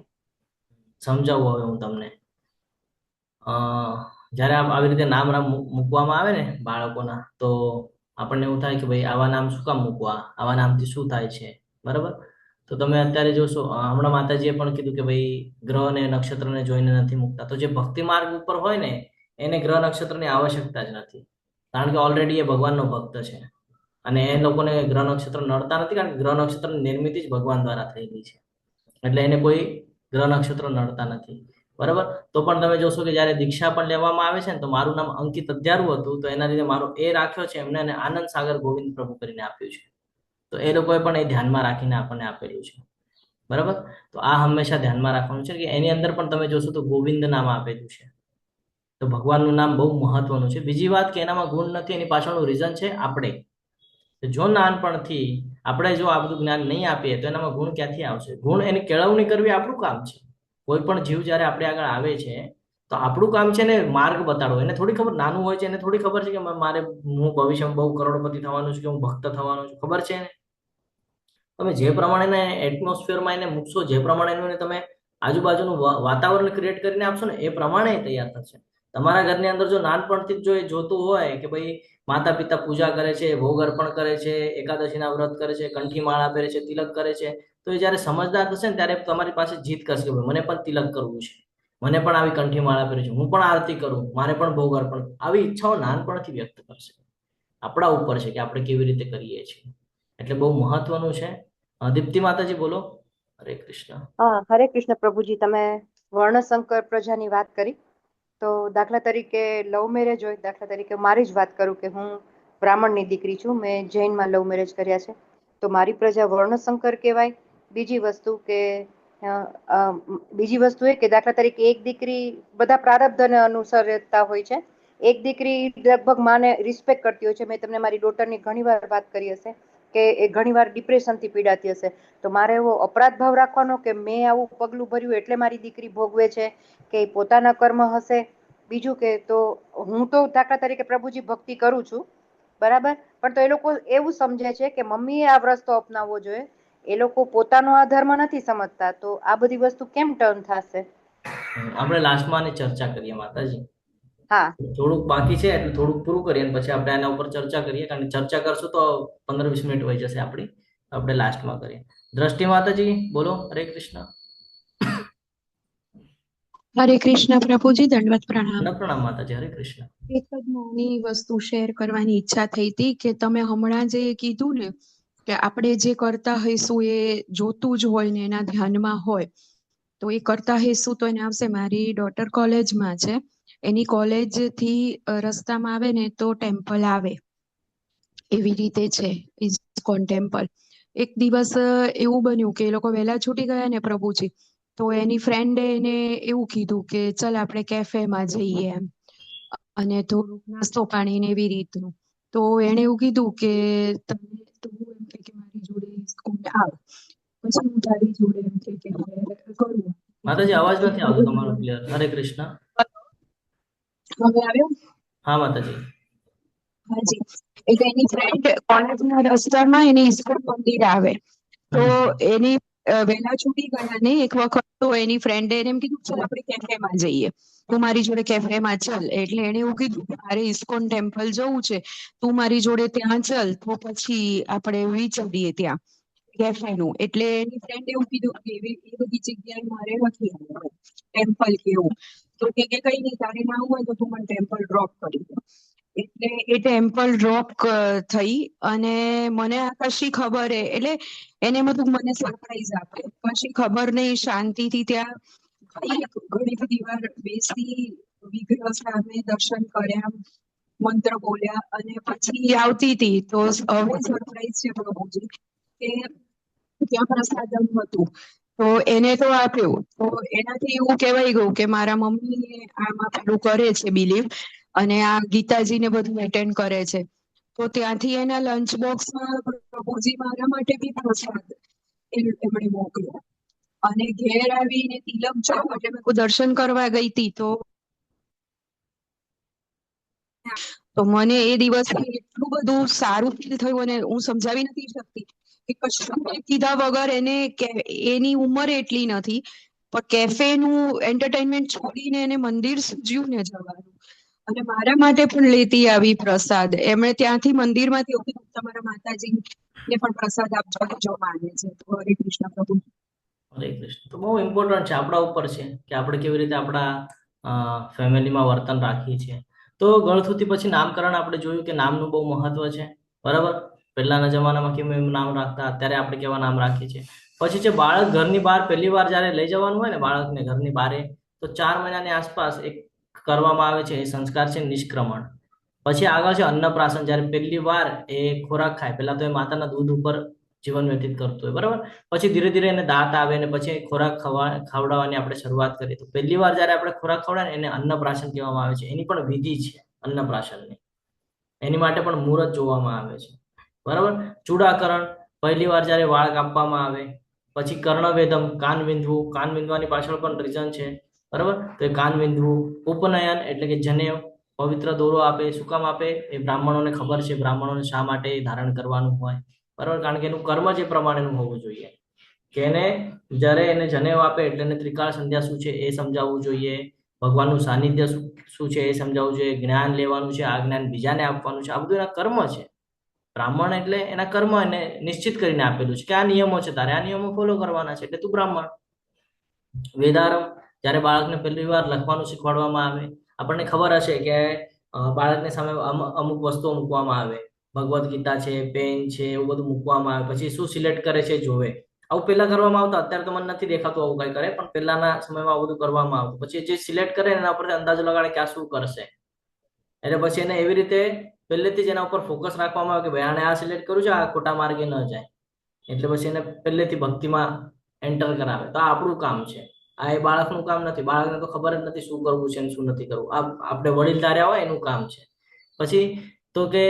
Speaker 1: સમજાવું હવે હું તમને. જ્યારે આવી રીતે નામ મૂકવામાં આવે ને બાળકોના, તો આપણને એવું થાય કે ભાઈ આવા નામ શું કામ મૂકવા, આવા નામથી શું થાય છે, બરાબર? તો તમે અત્યારે જોશો, હમણાં માતાજીએ પણ કીધું કે ભાઈ ગ્રહ ને નક્ષત્રને જોઈને નથી મૂકતા. તો જે ભક્તિ માર્ગ ઉપર હોય ને એને ગ્રહ નક્ષત્રની આવશ્યકતા જ નથી, કારણ કે ઓલરેડી એ ભગવાનનો ભક્ત છે અને એ લોકોને ગ્રહ નક્ષત્ર નડતા નથી, કારણ કે ગ્રહ નક્ષત્રની નિર્મિતિ જ ભગવાન દ્વારા થયેલી છે, એટલે એને કોઈ ગ્રહ નક્ષત્ર નડતા નથી, બરાબર? તો પણ તમે જોશો કે જયારે દીક્ષા પણ લેવામાં આવે છે ને, તો મારું નામ અંકિત અધ્યારું હતું, તો એના લીધે મારો એ રાખ્યો છે એમને, અને આનંદ સાગર ગોવિંદ પ્રભુ કરીને આપ્યું છે. તો એ લોકોએ પણ એ ધ્યાનમાં રાખીને આપણને આપેલું છે, બરાબર? તો આ હંમેશા ધ્યાનમાં રાખવાનું છે કે એની અંદર પણ તમે જોશો તો ગોવિંદ નામ આપેલું છે. તો ભગવાનનું નામ બહુ મહત્વનું છે. બીજી વાત કે એનામાં ગુણ નથી, એની પાછળનું રીઝન છે આપણે. જો નાનપણથી આપણે જો આ બધું જ્ઞાન નહીં આપીએ તો એનામાં ગુણ ક્યાંથી આવશે? ગુણ એની કેળવણી કરવી આપણું કામ છે. કોઈ પણ જીવ જયારે આપણે આગળ આવે છે તો આપણું કામ છે ને માર્ગ બતાડવો. એને થોડી ખબર, નાનું હોય છે એને થોડી ખબર છે કે મારે હું ભવિષ્યમાં બહુ કરોડપતિ થવાનું છું, કે હું ભક્ત થવાનું છું, ખબર છે એને? તમે જે પ્રમાણે એટમોસ્ફિયરમાં એને મૂકશો, જે પ્રમાણે તમે આજુબાજુનું વાતાવરણ ક્રિએટ કરીને આપશો ને, એ પ્રમાણે તૈયાર થશે. તમારા ઘરની અંદર જો નાનપણથી જો એ જોતું હોય કે ભાઈ માતા પિતા પૂજા કરે છે, ભોગ અર્પણ કરે છે, એકાદશીના વ્રત કરે છે, કંઠી માળા પહેરે છે, તિલક કરે છે, તો એ જયારે સમજદાર થશે ને ત્યારે તમારી પાસે જીત કરશે કે મને પણ તિલક કરવું છે, મને પણ આવી કંઠી માળા પહેરવી છે, હું પણ આરતી કરું, મારે પણ ભોગ અર્પણ. આવી ઈચ્છાઓ નાનપણથી વ્યક્ત કરશે. આપણા ઉપર છે કે આપણે કેવી રીતે કરીએ છીએ, એટલે બહુ મહત્વનું છે. દીપ્તિ માતાજી બોલો. હરે કૃષ્ણ.
Speaker 11: હરે કૃષ્ણ પ્રભુજી. તમે વર્ણશંકર પ્રજાની વાત કરી, તો દાખલા તરીકે લવ મેરેજ હોય, દાખલા તરીકે મારી જ વાત કરું કે હું બ્રાહ્મણની દીકરી છું, મેં જૈનમાં લવ મેરેજ કર્યા છે, તો મારી પ્રજા વર્ણશંકર કહેવાય. બીજી વસ્તુ એ કે દાખલા તરીકે એક દીકરી બધા પ્રારબ્ધને અનુસરતા હોય છે. એક દીકરી લગભગ માને રિસ્પેક્ટ કરતી હોય છે. મેં તમને મારી ડોટરની ઘણી વાર વાત કરી હશે કે એ ઘણી વાર ડિપ્રેશનથી પીડાતી હશે, તો મારે એવો અપરાધ ભાવ રાખવાનો કે મેં આવું પગલું ભર્યું એટલે મારી દીકરી ભોગવે છે, કે પોતાના કર્મ હશે? બીજું કે તો હું તો દાખલા તરીકે પ્રભુજી ભક્તિ કરું છું, બરાબર, પણ તો એ લોકો એવું સમજે છે કે મમ્મીએ આ રસ્તો અપનાવવો જોઈએ, એ લોકો પોતાનો આ ધર્મ નથી સમજતા. તો આ બધી વસ્તુ કેમ ટર્ન થશે?
Speaker 1: આપણે લાસ્ટમાં આની ચર્ચા કરીએ માતાજી.
Speaker 11: હા,
Speaker 1: થોડુંક બાકી છે એટલે થોડુંક પૂરું કરીએ અને પછી આપણે આના ઉપર ચર્ચા કરીએ, કારણ કે ચર્ચા કરશું તો 15-20 મિનિટ વહી જશે આપણી. આપણે લાસ્ટમાં કરીએ. દ્રષ્ટિ માતાજી બોલો. હરે કૃષ્ણ.
Speaker 12: હરે કૃષ્ણ પ્રભુજી, દંડવત પ્રણામ.
Speaker 1: પ્રણામ માતાજી. હરે કૃષ્ણ.
Speaker 12: એક જ નાની વસ્તુ શેર કરવાની ઈચ્છા થઈ હતી કે તમે હમણાં જે કીધું ને કે આપણે જે કરતા હોઈશું એ જોતું જ હોય ને એના ધ્યાનમાં હોય, તો એ કરતા હેસુ તો એને આવશે. મારી ડોટર કોલેજમાં છે, એની કોલેજ થી રસ્તામાં આવે ને તો ટેમ્પલ આવે, એવી રીતે છે ઇસ્કોન ટેમ્પલ. એક દિવસ એવું બન્યું કે એ લોકો વહેલા છૂટી ગયા ને પ્રભુજી, તો એની ફ્રેન્ડે એને એવું કીધું કે ચલ આપણે કેફેમાં જઈએ એમ, અને થોડુંક નાસ્તો પાણી ને એવી રીતનું. તો એને એવું કીધું કે તમે તો હું એમ કે મારી જોડે ઇસ્કોન આવ, પછી હું તારી જોડે એમ કે કરું.
Speaker 1: માતાજી અવાજ નથી આવતો તમારો ક્લિયર. હરે કૃષ્ણ.
Speaker 12: હવે આવ્યો?
Speaker 1: હા માતાજી.
Speaker 12: હાજી. એટલે એની ફ્રેન્ડ કોલેજના રસ્તામાં એની ઇસ્કોન મંદિર આવે, તો એની વહેલા છૂટી ગયા ને એક વખત, તો એની ફ્રેન્ડે એને એમ કીધું ચાલ આપણે કેફેમાં જઈએ, તું મારી જોડે કેફેમાં ચાલ. એટલે એને એવું કીધું કે મારે ઇસ્કોન ટેમ્પલ જવું છે, તું મારી જોડે ત્યાં ચાલ, તો પછી આપણે વિચારીએ ત્યાં કેફેનું. એટલે એની ફ્રેન્ડે એવું કીધું કે એ બધી જગ્યાએ મારે નથી આવવું ટેમ્પલ કેવું. તો કે કઈ નહીં, તારે ના આવવું હોય તો તું મને ટેમ્પલ ડ્રોપ કરી દે. એટલે એ ટેમ્પલ ડ્રોપ થઈ, અને મને આ કશી ખબર એટલે એને બધું મને સરપ્રાઈઝ આપે. પછી ખબર નહીં, શાંતિથી ત્યાં ઘણી બધી વાર બેસી, વિગ્રહ સામે દર્શન કર્યા, મંત્ર બોલ્યા, અને પછી આવતી હતી. તો હવે સરપ્રાઈઝ છે પ્રભુજી કે ત્યાં પ્રસાદમ હતું, તો એને તો આપ્યું. તો એનાથી એવું કહેવાય ગયું કે મારા મમ્મી આમાં પેલું કરે છે બિલીવ, અને આ ગીતાજી ને બધું એટેન્ડ કરે છે. તો ત્યાંથી એના લંચ બોક્સમાં પ્રભુજી મારા માટે બી પ્રસાદ એમણે મોકલ્યો. અને ઘેર આવીને તિલક જાઉં એટલે મેં દર્શન કરવા ગઈ હતી, તો મને એ દિવસે એટલું બધું સારું ફીલ થયું, અને હું સમજાવી નથી શકતી કે કશું કીધા વગર એને એની ઉંમર એટલી નથી, પણ કેફેનું એન્ટરટેનમેન્ટ છોડીને એને મંદિર સૂઝ્યું ને જવાનું, અને મારા માટે પણ લેતી આવી પ્રસાદ. એમણે ત્યાંથી મંદિરમાંથી એવું કીધું તમારા માતાજીને પણ પ્રસાદ આપજો જો માને છે. તો હરે કૃષ્ણ પ્રભુ.
Speaker 1: હરે કૃષ્ણ. તો બહુ ઇમ્પોર્ટન્ટ છે, આપણા ઉપર છે કે આપણે કેવી રીતે આપણા ફેમિલીમાં વર્તન રાખીએ છીએ. તો ગળથુથી પછી નામકરણ આપણે જોયું કે નામનું બહુ મહત્વ છે, બરાબર. પહેલાના જમાનામાં કેવું નામ રાખતા, અત્યારે આપણે કેવા નામ રાખીએ છીએ. પછી જે બાળક ઘરની બહાર પહેલી વાર જ્યારે લઈ જવાનું હોય ને બાળકને ઘરની બહાર, તો 4 મહિનાની આસપાસ એક કરવામાં આવે છે એ સંસ્કાર છે નિષ્ક્રમણ. પછી આગળ છે અન્નપ્રાશન, જ્યારે પહેલી વાર એ ખોરાક ખાય, પહેલા તો એ માતાના દૂધ ઉપર જીવન વ્યતીત કરતું હોય, બરાબર. પછી ધીરે ધીરે એને દાંત આવે ને પછી ખોરાક ખવડાવવાની આપણે શરૂઆત કરી. તો પહેલી વાર જ્યારે આપણે ખોરાક ખવડાવે એને અન્નપ્રાશન કહેવામાં આવે છે. એની પણ વિધિ છે અન્નપ્રાશનની, એની માટે પણ મુહૂર્ત જોવામાં આવે છે, બરાબર. ચૂડાકરણ, પહેલી વાર જ્યારે વાળ કાપવામાં આવે. પછી કર્ણવેદમ, કાન વિંધવું, કાન વિંધવાની પાછળ પણ રીઝન છે, બરાબર. તો એ કાન વિંધવું. ઉપનયન એટલે કે જનેવ, પવિત્ર દોરો આપે. શું કામ આપે? એ બ્રાહ્મણોને ખબર છે, બ્રાહ્મણોને શા માટે ધારણ કરવાનું હોય, બરાબર. કારણ કે એનું કર્મ જે પ્રમાણેનું હોવું જોઈએ, કે એને જ્યારે એને જનેવ આપે એટલે એને ત્રિકાળ સંધ્યા શું છે એ સમજાવવું જોઈએ, ભગવાનનું સાનિધ્ય શું છે એ સમજાવવું જોઈએ, જ્ઞાન લેવાનું છે, આ જ્ઞાન બીજાને આપવાનું છે. આ બધું એના કર્મ છે. બ્રાહ્મણ એટલે એના કર્મ એને નિશ્ચિત કરીને આપેલું છે કે આ નિયમો છે, તારે આ નિયમો ફોલો કરવાના છે, એટલે તું બ્રાહ્મણ. વેદારમ, જ્યારે બાળકને પહેલી વાર લખવાનું શીખવાડવામાં આવે. આપણને ખબર હશે કે બાળકની સામે અમુક વસ્તુઓ મૂકવામાં આવે, ભગવદ્ ગીતા છે, પેન છે, એવું બધું મૂકવામાં આવે. પછી શું સિલેક્ટ કરે છે જોવે. આવું પહેલા કરવામાં આવતું, અત્યારે તો મને નથી દેખાતું આવું કઈ કરે, પણ પહેલાના સમયમાં આવું બધું કરવામાં આવતું. પછી જે સિલેક્ટ કરે એના ઉપરથી અંદાજો લગાડે કે આ શું કરશે, એટલે પછી એને એવી રીતે પહેલેથી જ એના ઉપર ફોકસ રાખવામાં આવે કે ભાઈ આને આ સિલેક્ટ કર્યું છે, આ ખોટા માર્ગે ન જાય, એટલે પછી એને પહેલેથી ભક્તિમાં એન્ટર કરાવે. તો આ આપણું કામ છે, આ એ બાળકનું કામ નથી. બાળકને તો ખબર જ નથી શું કરવું છે અને શું નથી કરવું. આ આપણે વડીલ ધાર્યા હોય એનું કામ છે. પછી તો કે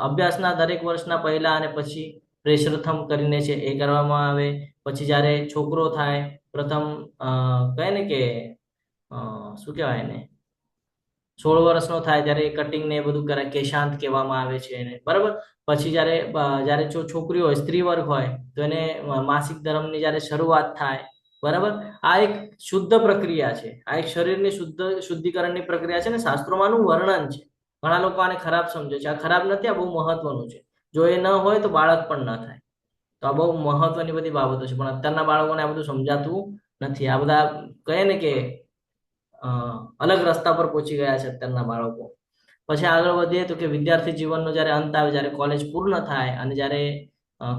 Speaker 1: અભ્યાસના દરેક વર્ષના પહેલા અને પછી પ્રેશરથમ કરીને છે એ કરવામાં આવે. પછી જ્યારે છોકરો થાય, પ્રથમ કહે ને કે શું કહેવાય એને, 16 વર્ષનો થાય ત્યારે કટિંગ ને એ બધું કરે, કેશાંત કહેવામાં આવે છે એને, બરાબર. પછી જ્યારે છોકરી હોય, સ્ત્રી વર્ગ હોય, તો એને માસિક ધર્મની જ્યારે શરૂઆત થાય, બરાબર. આ એક શુદ્ધ પ્રક્રિયા છે, આ એક શરીરની શુદ્ધિકરણની પ્રક્રિયા છે ને શાસ્ત્રોમાંનું વર્ણન છે. ઘણા લોકો આને ખરાબ સમજે છે, આ ખરાબ નથી, આ બહુ મહત્વનું છે. જો એ ન હોય તો બાળક પણ ન થાય. તો આ બહુ મહત્વની બધી બાબતો છે, પણ અત્યારના બાળકોને આ બધું સમજાતું નથી. આ બધા કહે ને કે અલગ રસ્તા પર પહોંચી ગયા છે અત્યારના બાળકો. પછી આગળ વધીએ તો કે વિદ્યાર્થી જીવનનો જ્યારે અંત આવે, જ્યારે કોલેજ પૂર્ણ થાય અને જ્યારે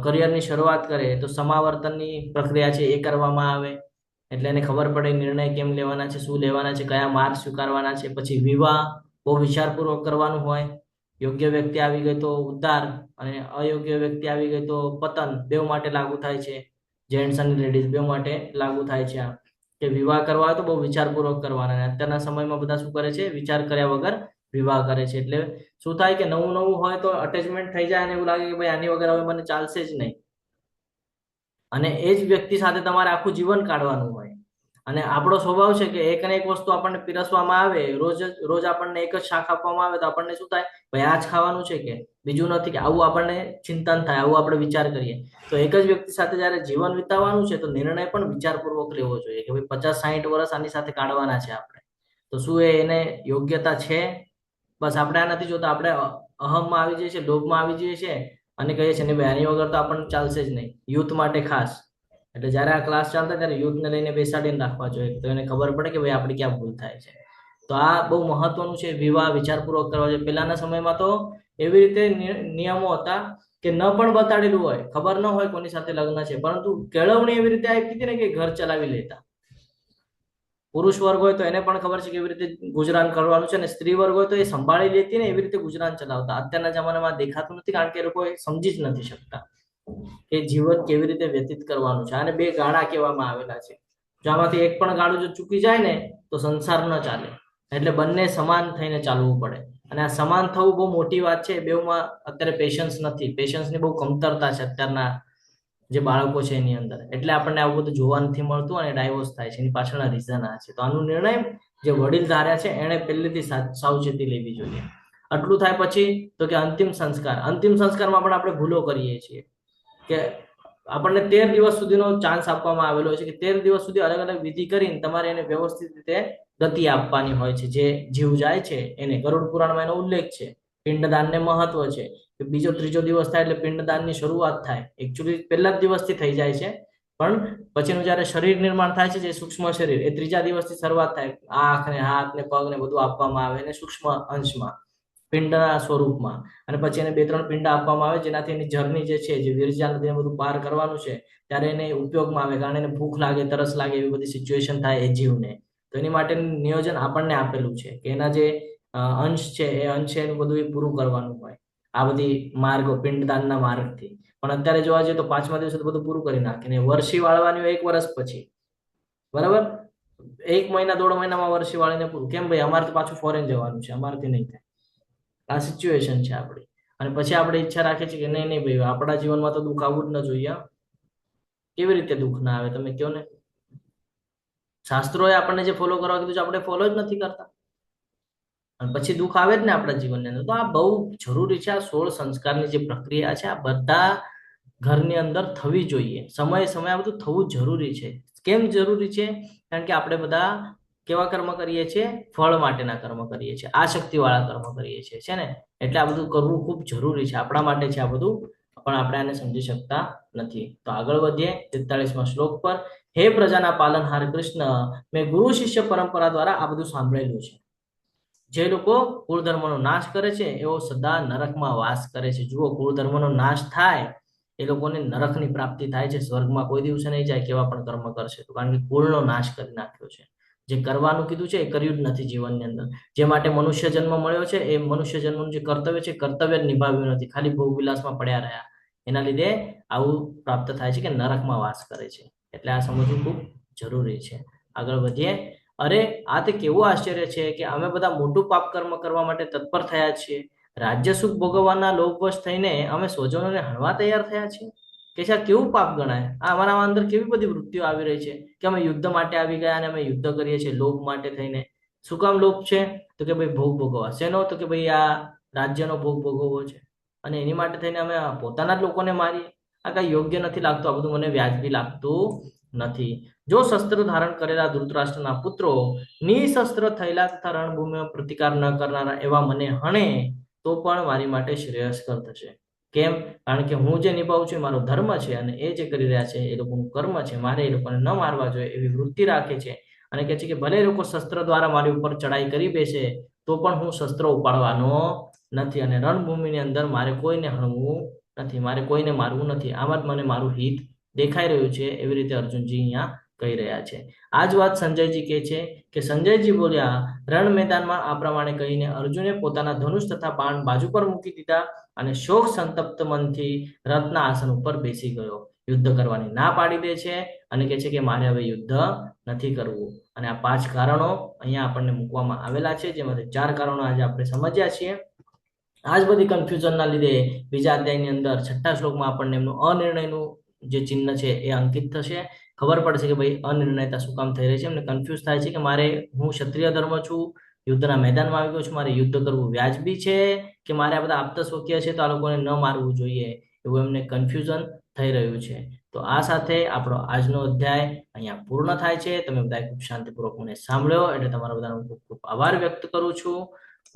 Speaker 1: કરિયરની શરૂઆત કરે, તો સમાવર્તનની પ્રક્રિયા છે એ કરવામાં આવે. એટલે એને ખબર પડે નિર્ણય કેમ લેવાના છે, શું લેવાના છે, કયા માર્ગ સ્વીકારવાના છે. પછી વિવાહ બહુ વિચારપૂર્વક કરવાનું હોય. યોગ્ય વ્યક્તિ આવી ગઈ તો ઉદ્ધાર અને અયોગ્ય વ્યક્તિ આવી ગઈ તો પતન બેઉ માટે લાગુ થાય છે. જેન્ટ્સ અને લેડીઝ બેઉ માટે લાગુ થાય છે આ કે વિવાહ કરવા હોય તો બહુ વિચારપૂર્વક કરવાના. અને અત્યારના સમયમાં બધા શું કરે છે, વિચાર કર્યા વગર વિવાહ કરે છે. એટલે શું થાય કે નવું નવું હોય તો અટેચમેન્ટ થઈ જાય અને એવું લાગે કે ભાઈ આની વગર હવે મને ચાલશે જ નહીં. અને એ જ વ્યક્તિ સાથે તમારે આખું જીવન કાઢવાનું હોય. અને આપણો સ્વભાવ છે કે એક ને એક વસ્તુ આપણને પીરસવામાં આવે, રોજ આપણને એક જ શાક આપવામાં આવે તો આપણને શું થાય, ભાઈ આ જ ખાવાનું છે કે બીજું નથી, કે આવું આપણને ચિંતન થાય, આવું આપણે વિચાર કરીએ. તો એક જ વ્યક્તિ સાથે જયારે જીવન વિતાવવાનું છે તો નિર્ણય પણ વિચારપૂર્વક લેવો જોઈએ કે ભાઈ 50-60 વર્ષ આની સાથે કાઢવાના છે આપણે, તો શું એને યોગ્યતા છે? બસ આપણે આ નથી જોતા, આપણે અહમમાં આવી જઈએ છીએ, લોભમાં આવી જઈએ છીએ અને કહીએ છીએ ને ભાઈ આની વગર તો આપણને ચાલશે જ નહીં. યુથ માટે ખાસ, એટલે જયારે આ ક્લાસ ચાલતા ત્યારે યુથને લઈને બેસાડીને રાખવા જોઈએ તો એને ખબર પડે કે ભાઈ આપણી ક્યાં ભૂલ થાય છે. તો આ બહુ મહત્વનું છે. વિવાહ વિચારપૂર્વક કરવા જોઈએ. પહેલાના સમયમાં તો એવી રીતે નિયમો હતા કે ન પણ બતાડેલું હોય, ખબર ન હોય કોની સાથે લગ્ન છે, પરંતુ કેળવણી એવી રીતે આપી હતી ને કે ઘર ચલાવી લેતા. પુરુષ વર્ગ હોય તો એને પણ ખબર છે કેવી રીતે ગુજરાન કરવાનું છે, અને સ્ત્રી વર્ગ હોય તો એ સંભાળી લેતી ને એવી રીતે ગુજરાન ચલાવતા. અત્યારના જમાનામાં દેખાતું નથી કારણ કે એ લોકો સમજી જ નથી શકતા કે જીવન કેવી રીતે વ્યતીત કરવાનું છે. આને બે ગાળા કહેવામાં આવેલા છે. જો આમાંથી એક પણ ગાળું જો ચૂકી જાય ને તો સંસાર ન ચાલે. એટલે બંને સમાન થઈને ચાલવું પડે. અને આ સમાન થવું બહુ મોટી વાત છે. બેઉમાં અત્યારે પેશન્સ નથી, પેશન્સની બહુ કમતરતા છે અત્યારના જે બાળકો છે એની અંદર. એટલે આપણને આવું બધું જોવા નથી મળતું અને ડાયવોર્સ થાય છે. એની પાછળના રીઝન આ છે. તો આનો નિર્ણય જે વડીલ ધાર્યા છે એને પહેલેથી સાવચેતી લેવી જોઈએ. આટલું થાય પછી તો કે અંતિમ સંસ્કાર. અંતિમ સંસ્કારમાં પણ આપણે ભૂલો કરીએ છીએ કે આપણને 13 દિવસ સુધીનો ચાન્સ આપવામાં આવેલો છે કે 13 દિવસ સુધી અલગ અલગ વિધિ કરીને તમારે એને વ્યવસ્થિત રીતે ગતિ આપવાની હોય છે. જે જીવ જાય છે એને ગરુડ પુરાણમાં એનો ઉલ્લેખ છે. પિંડદાનને મહત્વ છે કે બીજો ત્રીજો દિવસ થાય એટલે પિંડદાનની શરૂઆત થાય. એકચ્યુઅલી પહેલા જ દિવસથી થઈ જાય છે, પણ પછીનું જયારે શરીર નિર્માણ થાય છે, જે સૂક્ષ્મ શરીર, એ ત્રીજા દિવસથી શરૂઆત થાય. આંખ ને હાથ ને પગ ને બધું આપવામાં આવે એને સૂક્ષ્મ અંશમાં, પિંડના સ્વરૂપમાં. અને પછી એને 2-3 પિંડ આપવામાં આવે જેનાથી એની જર્ની જે છે, જે વિરજા નદી બધું પાર કરવાનું છે ત્યારે એને ઉપયોગમાં આવે. કારણ એને ભૂખ લાગે, તરસ લાગે, એવી બધી સિચ્યુએશન થાય એ જીવને. તો એની માટેનું નિયોજન આપણને આપેલું છે કે એના જે અંશ છે એ અંશ એનું બધું એ પૂરું કરવાનું હોય આ બધી માર્ગો, પિંડદાનના માર્ગથી. પણ અત્યારે જોવા જઈએ તો 5મા દિવસે બધું પૂરું કરી નાખે ને વર્ષી વાળવાની હોય 1 વર્ષ પછી, બરાબર. 1 મહિના 1.5 મહિનામાં વર્ષી વાળીને પૂરું. કેમ ભાઈ, અમારે તો પાછું ફોરેન જવાનું છે, અમારાથી નહીં થાય. આ સિચ્યુએશન છે આપણી. અને પછી આપણે ઈચ્છા રાખીએ છીએ કે નહીં નહીં ભાઈ આપણા જીવનમાં તો દુઃખ આવવું જ ન જોઈએ. કેવી રીતે દુઃખ ના આવે તમે કહો ને? શાસ્ત્રોએ આપણને જે ફોલો કરવા કીધું છે આપણે ફોલો જ નથી કરતા, અને પછી દુઃખ આવે જ ને આપણા જીવનની અંદર. તો આ બહુ જરૂરી છે. આ 16 સંસ્કારની જે પ્રક્રિયા છે આ બધા ઘરની અંદર થવી જોઈએ. સમયે સમયે આ બધું થવું જરૂરી છે. કેમ જરૂરી છે? કારણ કે આપણે બધા કેવા કર્મ કરીએ છીએ? ફળ માટેના કર્મ કરીએ છીએ, આસક્તિ વાળા કર્મ કરીએ છીએ, છે ને. એટલે આ બધું કરવું ખૂબ જરૂરી છે, આપણા માટે છે આ બધું, પણ આપણે આને સમજી શકતા નથી. તો આગળ વધીએ 43મા શ્લોક પર. હે પ્રજાના પાલનહાર કૃષ્ણ, મેં ગુરુ શિષ્ય પરંપરા દ્વારા આ બધું સાંભળેલું છે. જે લોકો કુળ ધર્મનો નાશ કરે છે એઓ સદા નરકમાં વાસ કરે છે. જુઓ, કુળ ધર્મનો નાશ થાય એ લોકોને નરકની પ્રાપ્તિ થાય છે, સ્વર્ગમાં કોઈ દિવસે નહીં જાય કેવા પણ કર્મ કરશે તો. કારણ કે કુળનો નાશ કરી નાખ્યો છે. જે કરવાનું કીધું છે એ કર્યું જ નથી જીવનની અંદર. જે માટે મનુષ્ય જન્મ મળ્યો છે એ મનુષ્ય જન્મનું જે કર્તવ્ય છે કર્તવ્ય જ નિભાવ્યું નથી, ખાલી ભોગવિલાસમાં પડ્યા રહ્યા. એના લીધે આવું પ્રાપ્ત થાય છે કે નરકમાં વાસ કરે છે. એટલે આ સમજવું ખૂબ જરૂરી છે. આગળ વધીએ. અરે આ તે કેવું આશ્ચર્ય છે કે અમે બધા મોટું પાપ કર્મ કરવા માટે તત્પર થયા છીએ. રાજ્ય સુખ ભોગવવાના લોભવશ થઈને અમે સ્વજનોને હણવા તૈયાર થયા છીએ. કે છે આ કેવું પાપ ગણાય? આ અમારા અંદર કેવી બધી વૃત્તિઓ આવી રહી છે કે અમે યુદ્ધ માટે આવી ગયા અને અમે યુદ્ધ કરીએ છીએ લોભ માટે થઈને. શું કામ લોભ છે? તો કે ભાઈ ભોગ ભોગવવા. શેનો? તો કે ભાઈ આ રાજ્યનો ભોગ ભોગવવો છે, અને એની માટે થઈને અમે પોતાના જ લોકોને મારીએ. આ કઈ યોગ્ય નથી લાગતું, આ બધું મને વ્યાજબી લાગતું નથી. જો શસ્ત્ર ધારણ કરેલા ધૃતરાષ્ટ્રના પુત્રો નિશસ્ત્ર થયેલા તથા રણભૂમિમાં પ્રતિકાર ન કરનારા એવા મને હણે તો પણ મારી માટે શ્રેયસ્કર થશે. કેમ? કારણ કે હું જે નિભાવું છું એ મારો ધર્મ છે, અને એ જે કરી રહ્યા છે એ લોકોનું કર્મ છે. મારે એ લોકોને ન મારવા જોઈએ એવી વૃત્તિ રાખે છે, અને કહે છે કે ભલે એ લોકો શસ્ત્ર દ્વારા મારી ઉપર ચડાઈ કરી બેસે તો પણ હું શસ્ત્ર ઉપાડવાનો નથી, અને રણભૂમિની અંદર મારે કોઈને હણવું નથી, મારે કોઈને મારવું નથી. આમાં જ મને મારું હિત દેખાઈ રહ્યું છે. એવી રીતે અર્જુનજી અહીંયા કહી રહ્યા છે. આ જ વાત સંજયજી કહે છે કે સંજયજી બોલ્યા, રણ મેદાનમાં આ પ્રમાણે કહીને અર્જુને પોતાના ધનુષ તથા બાણ બાજુ પર મૂકી દીધા અને શોક સંતપ્ત મનથી રથના આસન ઉપર બેસી ગયો. યુદ્ધ કરવાની ના પાડી દે છે અને કહે છે કે મારે હવે યુદ્ધ નથી કરવું. અને આ 5 કારણો અહીંયા આપણને મૂકવામાં આવેલા છે, જેમાંથી 4 કારણો આજે આપણે સમજ્યા છીએ. આ જ બધી કન્ફ્યુઝનના લીધે બીજા અધ્યાયની અંદર 6થા શ્લોકમાં આપણને એમનું અનિર્ણયનું જે ચિહ્ન છે એ અંકિત થશે. ખબર પડશે કે ભાઈ અનિર્ણયતા શું કામ થઈ રહી છે. એમને કન્ફ્યુઝ થાય છે કે મારે, હું ક્ષત્રિય ધર્મ છું, યુદ્ધના મેદાનમાં આવી ગયો છું, મારે યુદ્ધ કરવું વ્યાજબી છે કે મારે આ બધા આપતા સ્વકીય છે તો આ લોકોને ન મારવું જોઈએ, એવું એમને કન્ફ્યુઝન થઈ રહ્યું છે. તો આ સાથે આપણો આજનો અધ્યાય અહીંયા પૂર્ણ થાય છે. તમે બધા ખૂબ શાંતિપૂર્વક મને સાંભળ્યો એટલે તમારા બધાનો ખૂબ ખૂબ આભાર વ્યક્ત કરું છું.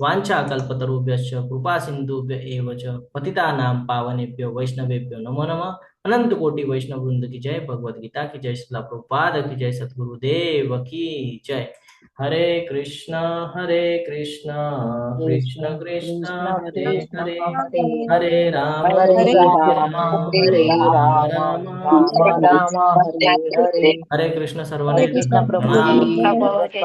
Speaker 1: વાંછા કલ્પતરુભ્યશ્ચ કૃપા સિંધુભ્ય એવ ચ પતિતાનામ પાવનેભ્યો વૈષ્ણવેભ્યો નમો નમઃ. અનંત કોટી વૈષ્ણવ વૃંદ કી જય. ભગવદ ગીતા કી જય. શ્રીલ પ્રભુપાદ કી જય. સદગુરુદેવ કી જય. હરે કૃષ્ણ કૃષ્ણ કૃષ્ણ હરે હરે, હરે રામ રામ હરે કૃષ્ણ સર્વને.
Speaker 11: હરે કૃષ્ણ પ્રભુજી.